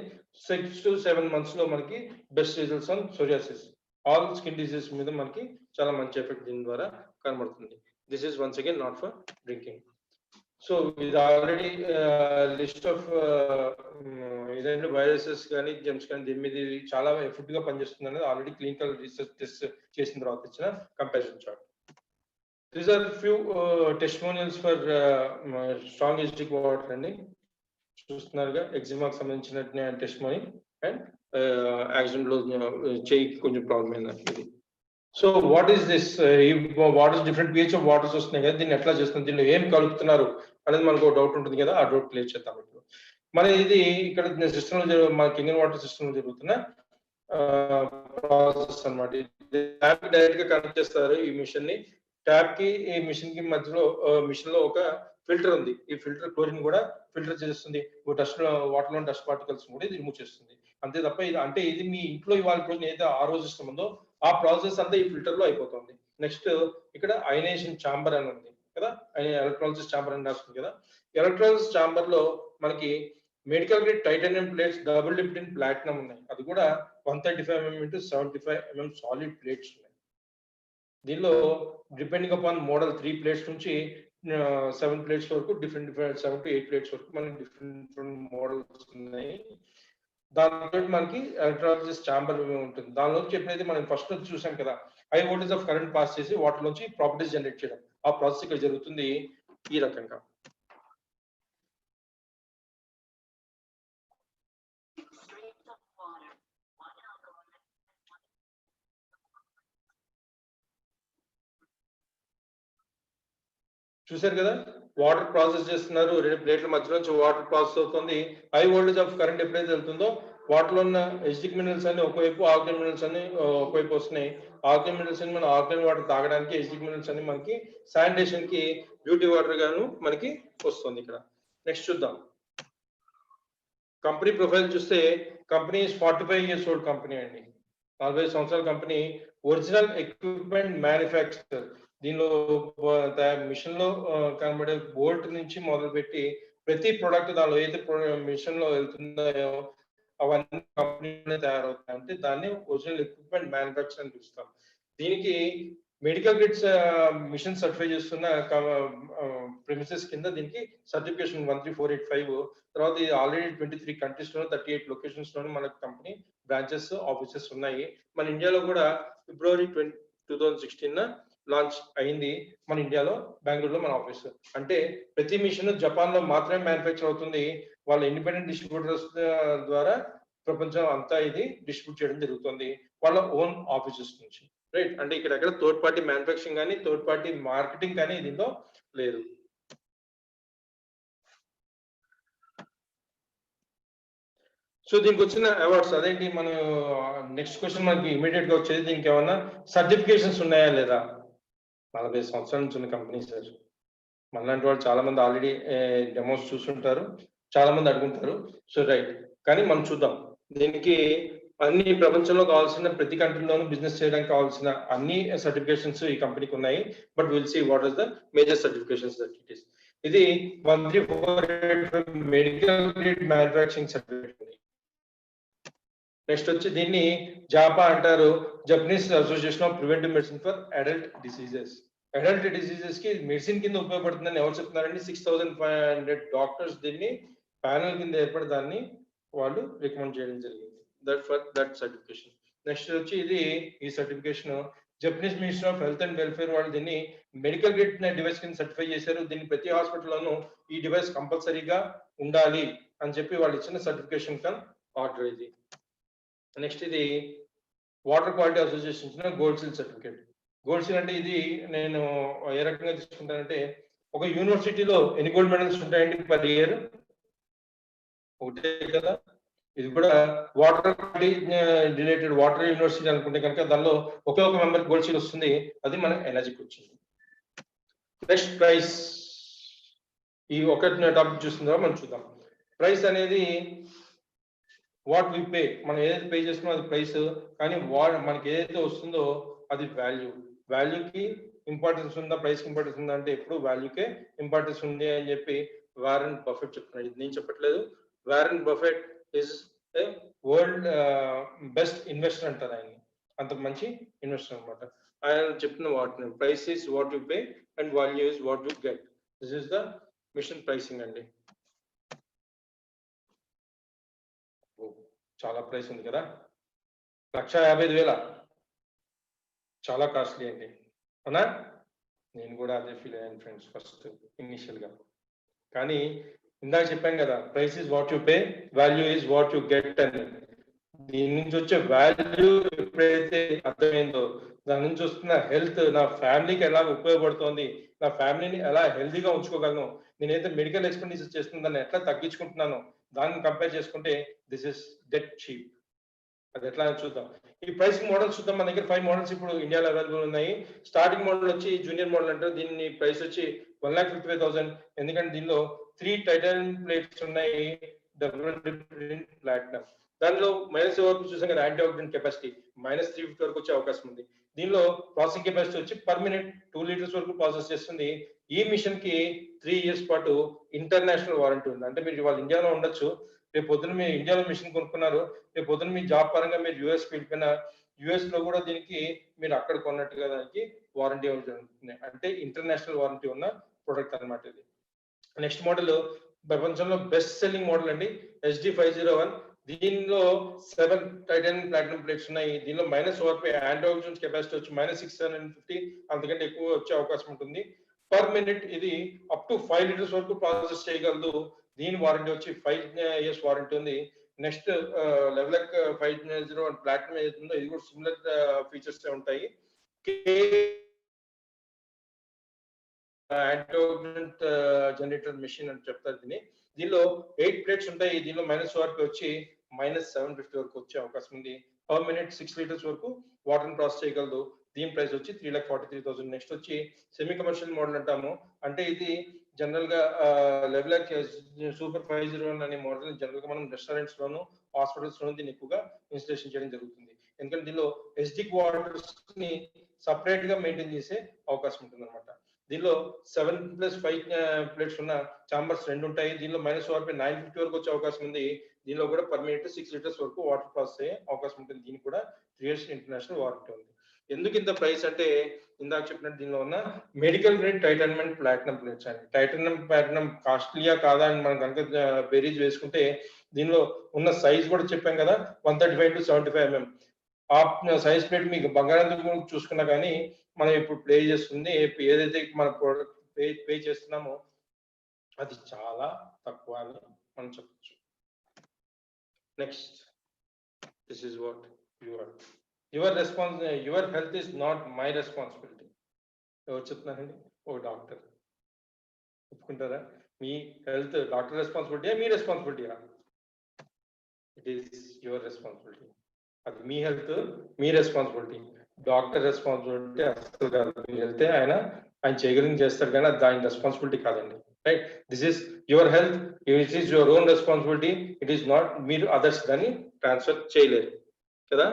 6 to 7 months లో మనకి best results on psoriasis. All skin diseases మీద మనకి చాలా మంచి ఎఫెక్ట్ దీని ద్వారా కనబడుతుంది. This is once again not for drinking. So ఇది ఆల్రెడీ లిస్ట్ ఆఫ్ ఏదైనా వైరసెస్ కానీ జెమ్స్ కానీ దీని మీద చాలా ఎఫెక్ట్ గా పనిచేస్తుంది అనేది ఆల్రెడీ క్లినికల్ రీసెర్చ్ టెస్ట్ చేసిన తర్వాత ఇచ్చిన comparison chart. These are few testimonials for strong acidic water అండి. చూస్తున్నారుగా ఎగ్జిమాకి సంబంధించిన టెస్టిమోనీ అండ్ యాక్సిడెంట్ లో చేయికి కొంచెం ప్రాబ్లం అయింది. So what is this water different pH of waters వస్తున్నాయి కదా, దీన్ని ఎట్లా చేస్తుంది, దీనిలో ఏం కలుపుతున్నారు అనేది మనకు డౌట్ ఉంటుంది కదా. ఆ డౌట్ క్లియర్ చేద్దాం. ఇప్పుడు మన ఇది ఇక్కడ సిస్టమ్ లో మన కింగ్ వాటర్ సిస్టమ్ లో జరుగుతున్న ప్రాసెస్ అనమాట. డైరెక్ట్ గా కనెక్ట్ చేస్తారు ఈ మిషన్ ని. ట్యాప్ కి ఈ మిషన్ కి మధ్యలో మిషన్ లో ఒక ఫిల్టర్ ఉంది. ఈ ఫిల్టర్ క్లోరిన్ కూడా ఫిల్టర్ చేస్తుంది. డస్ట్ వాటర్ లో డస్ట్ పార్టికల్స్ కూడా ఇది రిమూవ్ చేస్తుంది. అంతే తప్ప ఇది అంటే ఇది మీ ఇంట్లో ఇవాళ రోజు ఏదైతే RO సిస్టమ్ ఉందో ఆ ప్రాసెస్ అంతా ఈ ఫిల్టర్ లో అయిపోతుంది. నెక్స్ట్ ఇక్కడ అయనైజేషన్ ఛాంబర్ అని ఉంది కదా, ఎలక్ట్రాలసిస్ ఛాంబర్ అని రాస్తుంది కదా. ఎలక్ట్రాలసిస్ ఛాంబర్ లో మనకి medical grade titanium plates, double dipped in platinum ఉన్నాయి. అది కూడా 135 mm into 75 mm solid plates ఉన్నాయి. దీనిలో డిపెండింగ్ అపాన్ మోడల్ 3 ప్లేట్స్ నుంచి 7 ప్లేట్స్ వరకు డిఫరెంట్ 7 to 8 ప్లేట్స్ వరకు మనకి డిఫరెంట్ మోడల్స్ ఉన్నాయి. దాంతో మనకి ఎలక్ట్రాలసిస్ ఛాంబర్ ఉంటుంది. దానిలో చెప్పినది మనం ఫస్ట్ చూసాం కదా, high voltage of current pass చేసి వాటర్ నుంచి ప్రాపర్టీస్ జనరేట్ చేయడం. ఆ ప్రాసెస్ ఇక్కడ జరుగుతుంది ఈ రకంగా. చూసారు కదా, వాటర్ ప్రాసెస్ చేస్తున్నారు. 2 ప్లేట్ల మధ్య నుంచి వాటర్ ప్రాసెస్ అవుతుంది. హై వోల్టేజ్ ఆఫ్ కరెంట్ ఎప్పుడైతే వెళ్తుందో వాటర్ లో ఉన్న ఎసిడిక్ మినరల్స్ అన్ని ఒకవైపు, ఆల్కలైన్ మినరల్స్ అన్ని ఒకవైపు వస్తున్నాయి. ఆల్కలైన్ మినరల్స్ అన్ని మనం ఆల్కలైన్ వాటర్ తాగడానికి, ఎసిడిక్ మినరల్స్ అన్ని మనకి శానిటేషన్ కి బ్యూటీ వాటర్ గాను మనకి వస్తుంది ఇక్కడ. నెక్స్ట్ చూద్దాం. కంపెనీ ప్రొఫైల్ చూస్తే కంపెనీ 45 years old కంపెనీ అండి. 40 సంవత్సరాల కంపెనీ. Original equipment manufacturer. దీనిలో మిషన్ లో కనబడే బోల్ట్ నుంచి మొదలుపెట్టి ప్రతి ప్రొడక్ట్ దానిలో ఏదైతే మిషన్ లో వెళ్తుందో అవన్నీ కంపెనీ తయారవుతాయి. అంటే దాన్ని ఒరిజినల్ ఎక్విప్మెంట్ మ్యానుఫ్యాక్చర్ అని పిలుస్తాం. దీనికి మెడికల్ గ్రేడ్స్ మిషన్ సర్టిఫై చేస్తున్న ప్రిమిసెస్ కింద దీనికి సర్టిఫికేషన్ 13485. తర్వాత ఇది ఆల్రెడీ 23 కంట్రీస్ లో 38 లొకేషన్స్ లో మన కంపెనీ బ్రాంచెస్ ఆఫీసెస్ ఉన్నాయి. మన ఇండియాలో కూడా ఫిబ్రవరి 2016 లాంచ్ అయింది మన ఇండియాలో, బెంగళూరులో మన ఆఫీస్. అంటే ప్రతి మిషన్ జపాన్ లో మాత్రమే మ్యానుఫ్యాక్చర్ అవుతుంది. వాళ్ళ ఇండిపెండెంట్ డిస్ట్రిబ్యూటర్స్ ద్వారా ప్రపంచం అంతా ఇది డిస్ట్రిబ్యూట్ చేయడం జరుగుతుంది వాళ్ళ ఓన్ ఆఫీసెస్ నుంచి. రైట్, అంటే ఇక్కడ థర్డ్ పార్టీ మ్యానుఫ్యాక్చరింగ్ కానీ థర్డ్ పార్టీ మార్కెటింగ్ కానీ దీంట్లో లేదు. సో దీనికి వచ్చిన అవార్డ్స్ అదేంటి, మన నెక్స్ట్ క్వశ్చన్ మనకి ఇమీడియట్ గా వచ్చేది, దీనికి ఏమన్నా సర్టిఫికేషన్స్ ఉన్నాయా లేదా? 40 సంవత్సరాల నుంచి ఉన్న కంపెనీ సార్. మనలాంటి వాళ్ళు చాలా మంది ఆల్రెడీ డెమోస్ చూస్తుంటారు, చాలా మంది అడుగుంటారు. సో రైట్, కానీ మనం చూద్దాం. దీనికి అన్ని ప్రపంచంలో కావాల్సిన ప్రతి కంట్రీలోనూ బిజినెస్ చేయడానికి కావాల్సిన అన్ని సర్టిఫికేషన్స్ ఈ కంపెనీకి ఉన్నాయి. But will see what is the major certifications that it is. ఇది 13485 medical grade manufacturing certificate. Next వచ్చి దీన్ని జాపా అంటారు, Japanese association of preventive medicine for adult diseases. Adult diseases కి మెడిసిన్ కింద ఉపయోగపడుతుందని ఎవరు చెప్తున్నారండి? 6500 డాక్టర్స్ దీన్ని ప్యానల్ కింద ఏర్పడి దాన్ని వాళ్ళు రికమెండ్ చేయడం జరిగింది. That certification. నెక్స్ట్ వచ్చి ఇది ఈ certification Japanese minister of health and welfare వాళ్ళు దీన్ని మెడికల్ గ్రేడ్ డివైస్ కింద సర్టిఫై చేశారు. దీన్ని ప్రతి హాస్పిటల్లోనూ ఈ డివైస్ కంపల్సరీగా ఉండాలి అని చెప్పి వాళ్ళు ఇచ్చిన సర్టిఫికేషన్ కన్ ఆర్డర్ ఇది. నెక్స్ట్ ఇది వాటర్ క్వాలిటీ అసోసియేషన్ ఇచ్చిన gold seal certificate. Gold seal అంటే ఇది నేను ఏ రకంగా తీసుకుంటానంటే, ఒక యూనివర్సిటీలో ఎన్ని గోల్డ్ మెడల్స్ ఉంటాయండి పర్ ఇయర్? ఒకటే కదా. ఇది కూడా వాటర్ రిలేటెడ్ వాటర్ యూనివర్సిటీ అనుకుంటే కనుక దానిలో ఒకే ఒక మెంబర్ గోల్డ్ సీల్ వస్తుంది, అది మన ఎనర్జీకి వచ్చింది. నెక్స్ట్ ప్రైస్, ఈ ఒకటి టాపిక్ చూస్తుందో మనం చూద్దాం. ప్రైస్ అనేది వాట్ వి పే, మనం ఏదైతే పే చేస్తున్నామో అది ప్రైస్, కానీ మనకి ఏదైతే వస్తుందో అది వాల్యూ. వాల్యూకి ఇంపార్టెన్స్ ఉందా, ప్రైస్ కి ఇంపార్టెన్స్ ఉందా అంటే ఎప్పుడు వాల్యూకే ఇంపార్టెన్స్ ఉంది అని చెప్పి వారెన్ బఫెట్ చెప్తున్నాడు. ఇది నేను చెప్పట్లేదు, Warren Buffett is world best investor అంటారు ఆయన, అంత మంచి ఇన్వెస్టర్ అనమాట. ఆయన చెప్పిన వాటిని price is what you pay and value is what you get. This is the mission pricing అండి. చాలా ప్రైస్ ఉంది కదా, 1,55,000 చాలా కాస్ట్లీ అండి, అవునా? నేను కూడా అదే ఫీల్ అయ్యాను ఫ్రెండ్స్ ఫస్ట్ ఇనిషియల్ గా. కానీ ఇందాక చెప్పాను కదా, price is what you pay, value is what you get అని. దీని నుంచి వచ్చే వాల్యూ ఎప్పుడైతే అర్థమైందో, దాని నుంచి వస్తున్న హెల్త్ నా ఫ్యామిలీకి ఎలా ఉపయోగపడుతోంది, నా ఫ్యామిలీని ఎలా హెల్తీగా ఉంచుకోగలను, నేనైతే మెడికల్ ఎక్స్పెండిచర్ చేస్తున్న దాన్ని ఎట్లా తగ్గించుకుంటున్నాను, దాన్ని కంపేర్ చేసుకుంటే దిస్ ఇస్ డెట్ చీప్. అది ఎట్లా చూద్దాం. ఈ ప్రైసింగ్ మోడల్స్ చూద్దాం. మన దగ్గర 5 మోడల్స్ ఇప్పుడు ఇండియాలో అవైలబుల్ ఉన్నాయి. స్టార్టింగ్ మోడల్ వచ్చి జూనియర్ మోడల్ అంటారు. దీన్ని ప్రైస్ వచ్చి 1,55,000. ఎందుకంటే దీనిలో 3 టైటానియం ప్లేట్స్ ఉన్నాయి, డబుల్ ప్లాటినం. దానిలో మైనస్ వరకు చూసాం కదా, యాంటీ ఆక్సిడెంట్ కెపాసిటీ -350 వరకు వచ్చే అవకాశం ఉంది. దీనిలో ప్రాసెసింగ్ కెపాసిటీ వచ్చి పర్ మినిట్ 2 లీటర్స్ వరకు ప్రాసెస్ చేస్తుంది. ఈ మిషన్ కి 3 years పాటు ఇంటర్నేషనల్ వారంటీ ఉంది. అంటే మీరు ఇవాళ ఇండియాలో ఉండొచ్చు, రేపు పొద్దున మీరు ఇండియాలో మిషన్ కొనుక్కున్నారు, రేపు పొద్దున మీ జాబ్ పరంగా మీరు యుఎస్ వెళ్ళిపోయినా యుఎస్ లో కూడా దీనికి మీరు అక్కడ కొన్నట్టుగా దానికి వారంటీ ఉంటుంది. అంటే ఇంటర్నేషనల్ వారంటీ ఉన్న ప్రొడక్ట్ అనమాట ఇది. నెక్స్ట్ మోడల్ ప్రపంచంలో బెస్ట్ సెల్లింగ్ మోడల్ అండి, HD501. దీనిలో 7 టైటానియం ప్లాటినం ప్లేట్స్ ఉన్నాయి. దీనిలో -4 యాంటీ ఆక్సిడెంట్ కెపాసిటీ వచ్చి -650, అంతకంటే ఎక్కువ వచ్చే అవకాశం ఉంటుంది. పర్ మినిట్ ఇది అప్ టు 5 లీటర్స్ వరకు ప్రాసెస్ చేయగలదు. దీని వారంటీ వచ్చి 5 years వారంటీ ఉంది. నెక్స్ట్ లెవెలక్ 501 ప్లాటినం ఏదైతుందో ఇది కూడా సిమిలర్ ఫీచర్స్ ఉంటాయి. యాంటీఆక్సిడెంట్ జనరేటర్ మెషిన్ అని చెప్తారు దీన్ని. దీనిలో 8 ప్లేట్స్ ఉంటాయి. దీనిలో -4 వచ్చి -750 వరకు వచ్చే అవకాశం ఉంది. పర్ మినిట్ 6 లీటర్స్ వరకు వాటర్ ప్రాసెస్ చేయగలదు. దీని ప్రైస్ వచ్చి 3,43,000. నెక్స్ట్ వచ్చి సెమీ కమర్షియల్ మోడల్ అంటాము. అంటే ఇది జనరల్ గా లెవెలక్ సూపర్ 501 అనే మోడల్ జనరల్ గా మనం రెస్టారెంట్స్ లోను హాస్పిటల్స్ లోను దీన్ని ఎక్కువగా ఇన్స్టలేషన్ చేయడం జరుగుతుంది. ఎందుకంటే దీనిలో ఎస్డి క్వార్టర్స్ ని సపరేట్ గా మెయింటైన్ చేసే అవకాశం ఉంటుంది అనమాట. దీనిలో 7+5 ప్లేట్స్ ఉన్న చాంబర్స్ 2 ఉంటాయి. దీనిలో -4 950 వరకు వచ్చే అవకాశం ఉంది. దీనిలో కూడా పర్ మినిట్ 6 లీటర్స్ వరకు వాటర్ ప్రాసెస్ అయ్యే అవకాశం ఉంటుంది. దీనికి కూడా 3 years ఇంటర్నేషనల్ వారంటీ ఉంది. ఎందుకు ఇంత ప్రైస్ అంటే ఇందాక చెప్పినట్టు దీనిలో ఉన్న medical grade titanium platinum plates అండి. టైటానియం ప్లాటినం కాస్ట్లీయా కాదా అని మనం కనుక బేరీజ్ వేసుకుంటే దీనిలో ఉన్న సైజ్ కూడా చెప్పాం కదా, 135 to 75 mm. ఆ సైజ్ ప్లేట్ మీకు బంగారం చూసుకున్నా కానీ మనం ఇప్పుడు ప్లే చేస్తుంది ఏదైతే మన పే చేస్తున్నామో అది చాలా తక్కువ అని మనం చెప్పచ్చు. Next, this is what your health is not my responsibility. ఎవరు చెప్తున్నారండి? ఓ డాక్టర్. ఒప్పుకుంటారా? మీ హెల్త్ డాక్టర్ రెస్పాన్సిబిలిటీయా మీ రెస్పాన్సిబిలిటీయా? It is your responsibility. అది మీ హెల్త్ మీ రెస్పాన్సిబిలిటీ, డాక్టర్ రెస్పాన్సిబిలిటీ అసలు కాదు. మీ హెల్త్ ఆయన చేయగలిగింది చేస్తారు కానీ అది దాని రెస్పాన్సిబిలిటీ కాదండి. Right, this is your health, it is your own responsibility. It is not మీరు అదర్స్ దాన్ని ట్రాన్స్ఫర్ చేయలేరు కదా.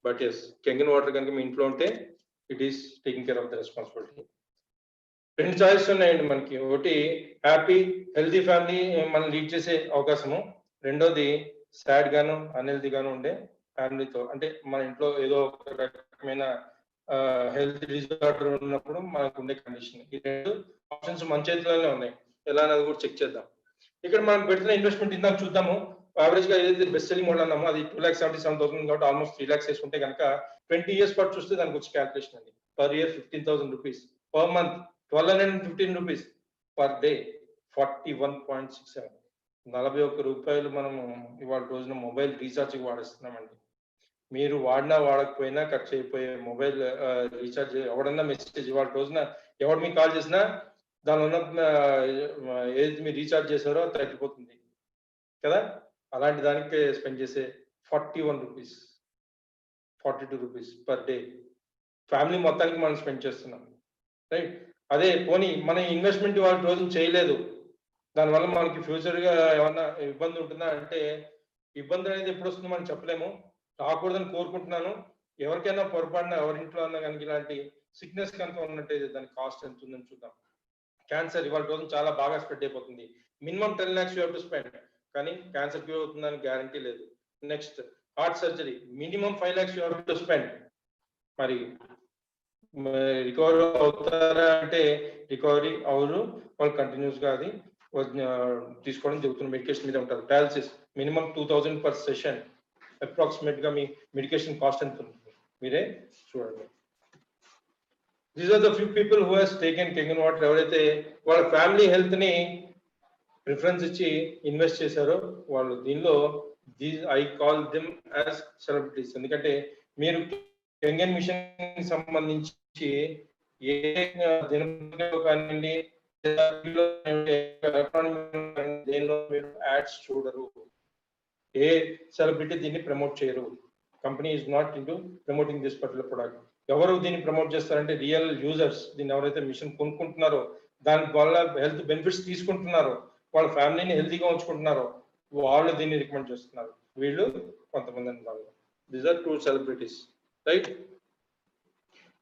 బట్ ఎస్, కెంగన్ వాటర్ కనుక మీ ఇంట్లో ఉంటే it is taking care of the responsibility. 2 choice ఉన్నాయండి మనకి. ఒకటి హ్యాపీ హెల్తీ ఫ్యామిలీ మనం లీడ్ చేసే అవకాశము, రెండోది సాడ్ గాను అన్హెల్తీ గాను ఉండే ఫ్యామిలీతో, అంటే మన ఇంట్లో ఏదో ఒక రకమైన హెల్త్ డిజార్డర్ ఉన్నప్పుడు మనకు ఉండే కండిషన్. ఈ 2 ఆప్షన్స్ మన చేతిలోనే ఉన్నాయి. ఎలా అనేది కూడా చెక్ చేద్దాం. ఇక్కడ మనం పెడుతున్న ఇన్వెస్ట్మెంట్ ఇందాక చూద్దాము. యావరేజ్ గా ఏదైతే బెస్ట్ సెల్లింగ్ మోడల్ అన్నామో అది 2,77,000 కాబట్టి ఆల్మోస్ట్ 3 lakhs వేసుకుంటే కనుక 20 years పాటు చూస్తే దానికి వచ్చి క్యాల్కులేషన్ అండి. Per year 15,000 rupees, per month 1,215 rupees, per day 41.67. 41 రూపాయలు మనము ఇవాళ రోజున మొబైల్ రీఛార్జ్ వాడిస్తున్నామండి. మీరు వాడినా వాడకపోయినా ఖర్చు అయిపోయే మొబైల్ రీఛార్జ్, ఎవడన్నా మెసేజ్ ఇవాళ రోజున ఎవడు మీకు కాల్ చేసినా దానిలో ఉన్న ఏది మీరు రీఛార్జ్ చేశారో తగ్గిపోతుంది కదా. అలాంటి దానికి స్పెండ్ చేసే 41 rupees, 42 rupees per day family మొత్తానికి మనం స్పెండ్ చేస్తున్నాం. రైట్, అదే పోనీ మన ఇన్వెస్ట్మెంట్ వాళ్ళ రోజు చేయలేదు, దానివల్ల మనకి ఫ్యూచర్ గా ఏమన్నా ఇబ్బంది ఉంటుందా అంటే ఇబ్బంది అనేది ఎప్పుడు వస్తుందో మనం చెప్పలేము. రాకూడదని కోరుకుంటున్నాను. ఎవరికైనా పొరపాటున ఎవరింట్లో అన్నా కనుక ఇలాంటి సిక్నెస్ కనుక ఉన్నట్టయితే దాని కాస్ట్ ఎంత ఉందని చూద్దాం. క్యాన్సర్ ఇవాళ రోజు చాలా బాగా స్ప్రెడ్ అయిపోతుంది. Minimum 10 lakhs you have to spend, కానీ క్యాన్సర్ క్యూర్ అవుతుందని గ్యారంటీ లేదు. Next, heart surgery minimum 5 lakhs you have to spend. మరి రికవరీ అవుతారా అంటే రికవరీ అవరు, వాళ్ళు కంటిన్యూస్ గా అది తీసుకోవడం జరుగుతుంది. మెడికేషన్ మీద ఉంటారు. Dialysis minimum 2,000 per session. Approximate గా మీ మెడికేషన్ కాస్ట్ ఎంత ఉంటుంది మీరే చూడండి. These are the few people who has taken Kangen water. ఎవరైతే వాళ్ళ ఫ్యామిలీ హెల్త్ ని ప్రిఫరెన్స్ ఇచ్చి ఇన్వెస్ట్ చేశారో వాళ్ళు దీనిలో I call them as celebrities. ఎందుకంటే మీరు కెంగన్ మిషన్ సంబంధించి ఏ దినపత్రికలో కానివ్వండి దేనిలో మీరు యాడ్స్ చూడరు, ఏ సెలబ్రిటీ దీన్ని ప్రమోట్ చేయరు. Company is naught into promoting this particular product. ఎవరు దీన్ని ప్రమోట్ చేస్తారంటే రియల్ యూజర్స్. దీన్ని ఎవరైతే మిషన్ కొనుక్కుంటున్నారో, దాని వల్ల హెల్త్ బెనిఫిట్స్ తీసుకుంటున్నారో, వాళ్ళ ఫ్యామిలీని హెల్తీగా ఉంచుకుంటున్నారో వాళ్ళు దీన్ని రికమెండ్ చేస్తున్నారు. వీళ్ళు కొంతమంది అన్నారు. These are 2 celebrities, right.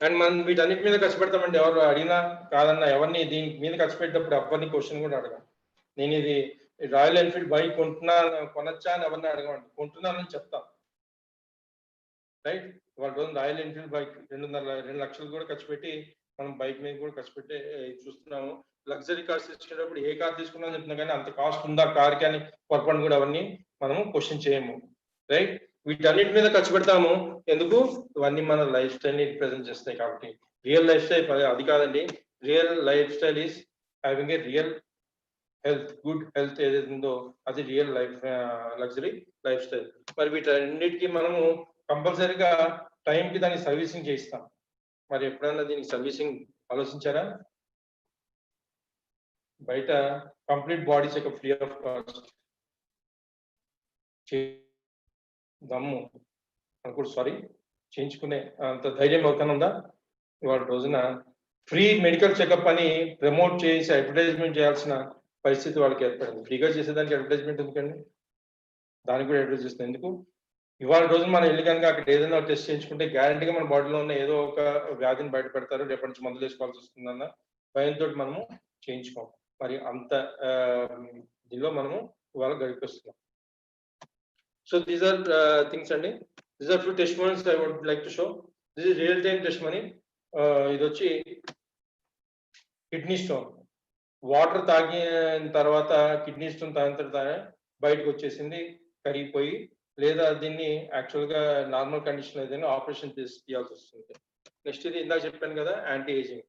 And మనం వీటన్నిటి మీద ఖర్చు పెడతామండి. ఎవరు అడిగినా కాదన్నా ఎవరిని దీని మీద ఖర్చు పెట్టేటప్పుడు ఎవరిని క్వశ్చన్ కూడా అడగం. నేను ఇది రాయల్ ఎన్ఫీల్డ్ బైక్ కొనొచ్చా అని ఎవరిని అడగమండి, కొంటున్నానని చెప్తాం. రైట్, వాళ్ళ రోజు రాయల్ ఎన్ఫీల్డ్ బైక్ 2 లక్షలు కూడా ఖర్చు పెట్టి మనం బైక్ మీద కూడా ఖర్చు పెట్టి చూస్తున్నాము. లగ్జరీ కార్స్ తీసుకునేటప్పుడు ఏ కార్ తీసుకున్నా చెప్తున్నాం, కానీ అంత కాస్ట్ ఉందా కార్ కి అని పొరపాటు కూడా అవన్నీ మనము క్వశ్చన్ చేయము. రైట్, వీటన్నిటి మీద ఖర్చు పెడతాము. ఎందుకు? ఇవన్నీ మన లైఫ్ స్టైల్ ని రిప్రజెంట్ చేస్తాయి కాబట్టి. రియల్ లైఫ్ స్టైల్ అది కాదండి. Real life style is having a real health, good health ఏదైతే ఉందో అది real life luxury life style. మరి వీటన్నిటికీ మనము కంపల్సరీగా టైంకి దాన్ని సర్వీసింగ్ చేయిస్తాం. మరి ఎప్పుడైనా దీనికి సర్వీసింగ్ ఆలోచించారా? బయట complete body checkup free of cost దమ్ము అనుకోడు, సారీ చేయించుకునే అంత ధైర్యం ఎవరికైనా ఉందా? ఇవాళ రోజున ఫ్రీ మెడికల్ చెకప్ అని ప్రమోట్ చేసి అడ్వర్టైజ్మెంట్ చేయాల్సిన పరిస్థితి వాళ్ళకి ఏర్పడింది. ఫ్రీగా చేసేదానికి అడ్వర్టైజ్మెంట్ ఎందుకండి? దానికి కూడా అడ్వర్టైజ్ చేస్తుంది ఎందుకు? ఇవాళ రోజు మనం వెళ్ళి కనుక అక్కడ ఏదైనా టెస్ట్ చేయించుకుంటే గ్యారంటీగా మన బాడీలో ఉన్న ఏదో ఒక వ్యాధిని బయట పెడతారు, రేపటి నుంచి మందులు వేసుకోవాల్సి వస్తుందన్న భయంతో మనము చేయించుకోం. మరి అంత దీనిలో మనము ఇవాళ గడిపిస్తున్నాం. సో దీస్ ఆర్ థింగ్స్ అండి. These are few testimonials I would like to show. This is real time test money. ఇది వచ్చి కిడ్నీ స్టోన్. వాటర్ తాగిన తర్వాత కిడ్నీ స్టోన్ తాగిన బయటకు వచ్చేసింది, కరిగిపోయి, లేదా దీన్ని యాక్చువల్గా నార్మల్ కండిషన్ ఏదైనా ఆపరేషన్ చేసి తీయాల్సి వస్తుంది. నెక్స్ట్ ఇది ఇందాక చెప్పాను కదా, యాంటీ ఏజింగ్.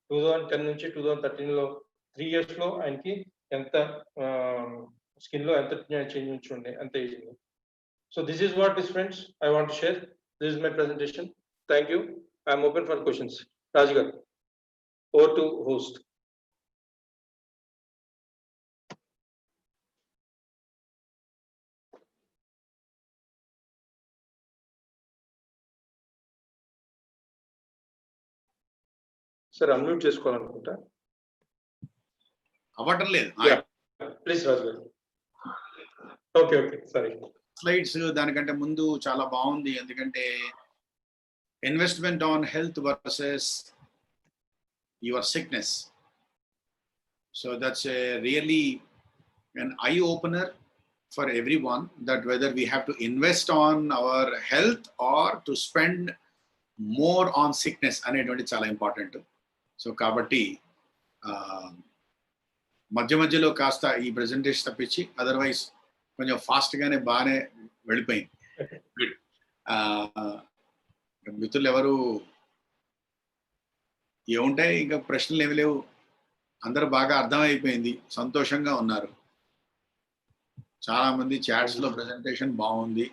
2010 నుంచి 2013లో 3 years లో ఆయనకి ఎంత స్కిన్ లో ఎంత చేంజ్ ఉండే, ఎంత ageing. So this is what is friends I want to share. This is my presentation. Thank you. I'm open for questions. Raju garu, over to host. Sir unmute చేసుకోవాలనుకుంటా. అవ్వటం లేదు. ప్లీజ్ రాజు గారు. ఓకే ఓకే, సరే. Slides దానికంటే ముందు చాలా బాగుంది, ఎందుకంటే investment on health versus your sickness. So that's really an eye opener for everyone, that whether we have to invest on our health or to spend more on sickness అనేటువంటి చాలా important. So కాబట్టి మధ్య మధ్యలో కాస్త ఈ presentation తప్పించి otherwise కొంచెం ఫాస్ట్గానే బాగానే వెళ్ళిపోయింది. మిత్రులు ఎవరు ఏముంటాయి, ఇంకా ప్రశ్నలు ఏమి లేవు, అందరూ బాగా అర్థమైపోయింది, సంతోషంగా ఉన్నారు. చాలా మంది చాట్స్ లో ప్రెజెంటేషన్ బాగుంది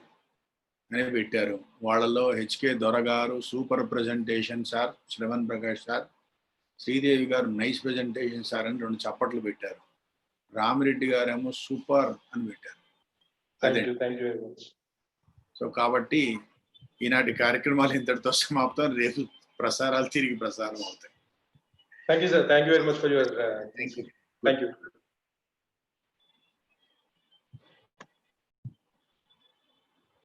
అని పెట్టారు. వాళ్ళలో హెచ్కే దొరగారు super presentation sir, Shravan Prakash sir, Sridevi గారు నైస్ ప్రెజెంటేషన్ సార్ అని 2 చప్పట్లు పెట్టారు. రామిరెడ్డి గారేమో సూపర్ అని పెట్టారు. అదే. సో కాబట్టి ఈనాటి కార్యక్రమాలు ఇంతటితో సమాప్తం. రేపు ప్రసారాలు తిరిగి ప్రసారం అవుతాయి. Thank you sir. Thank you very much for your. Thank you.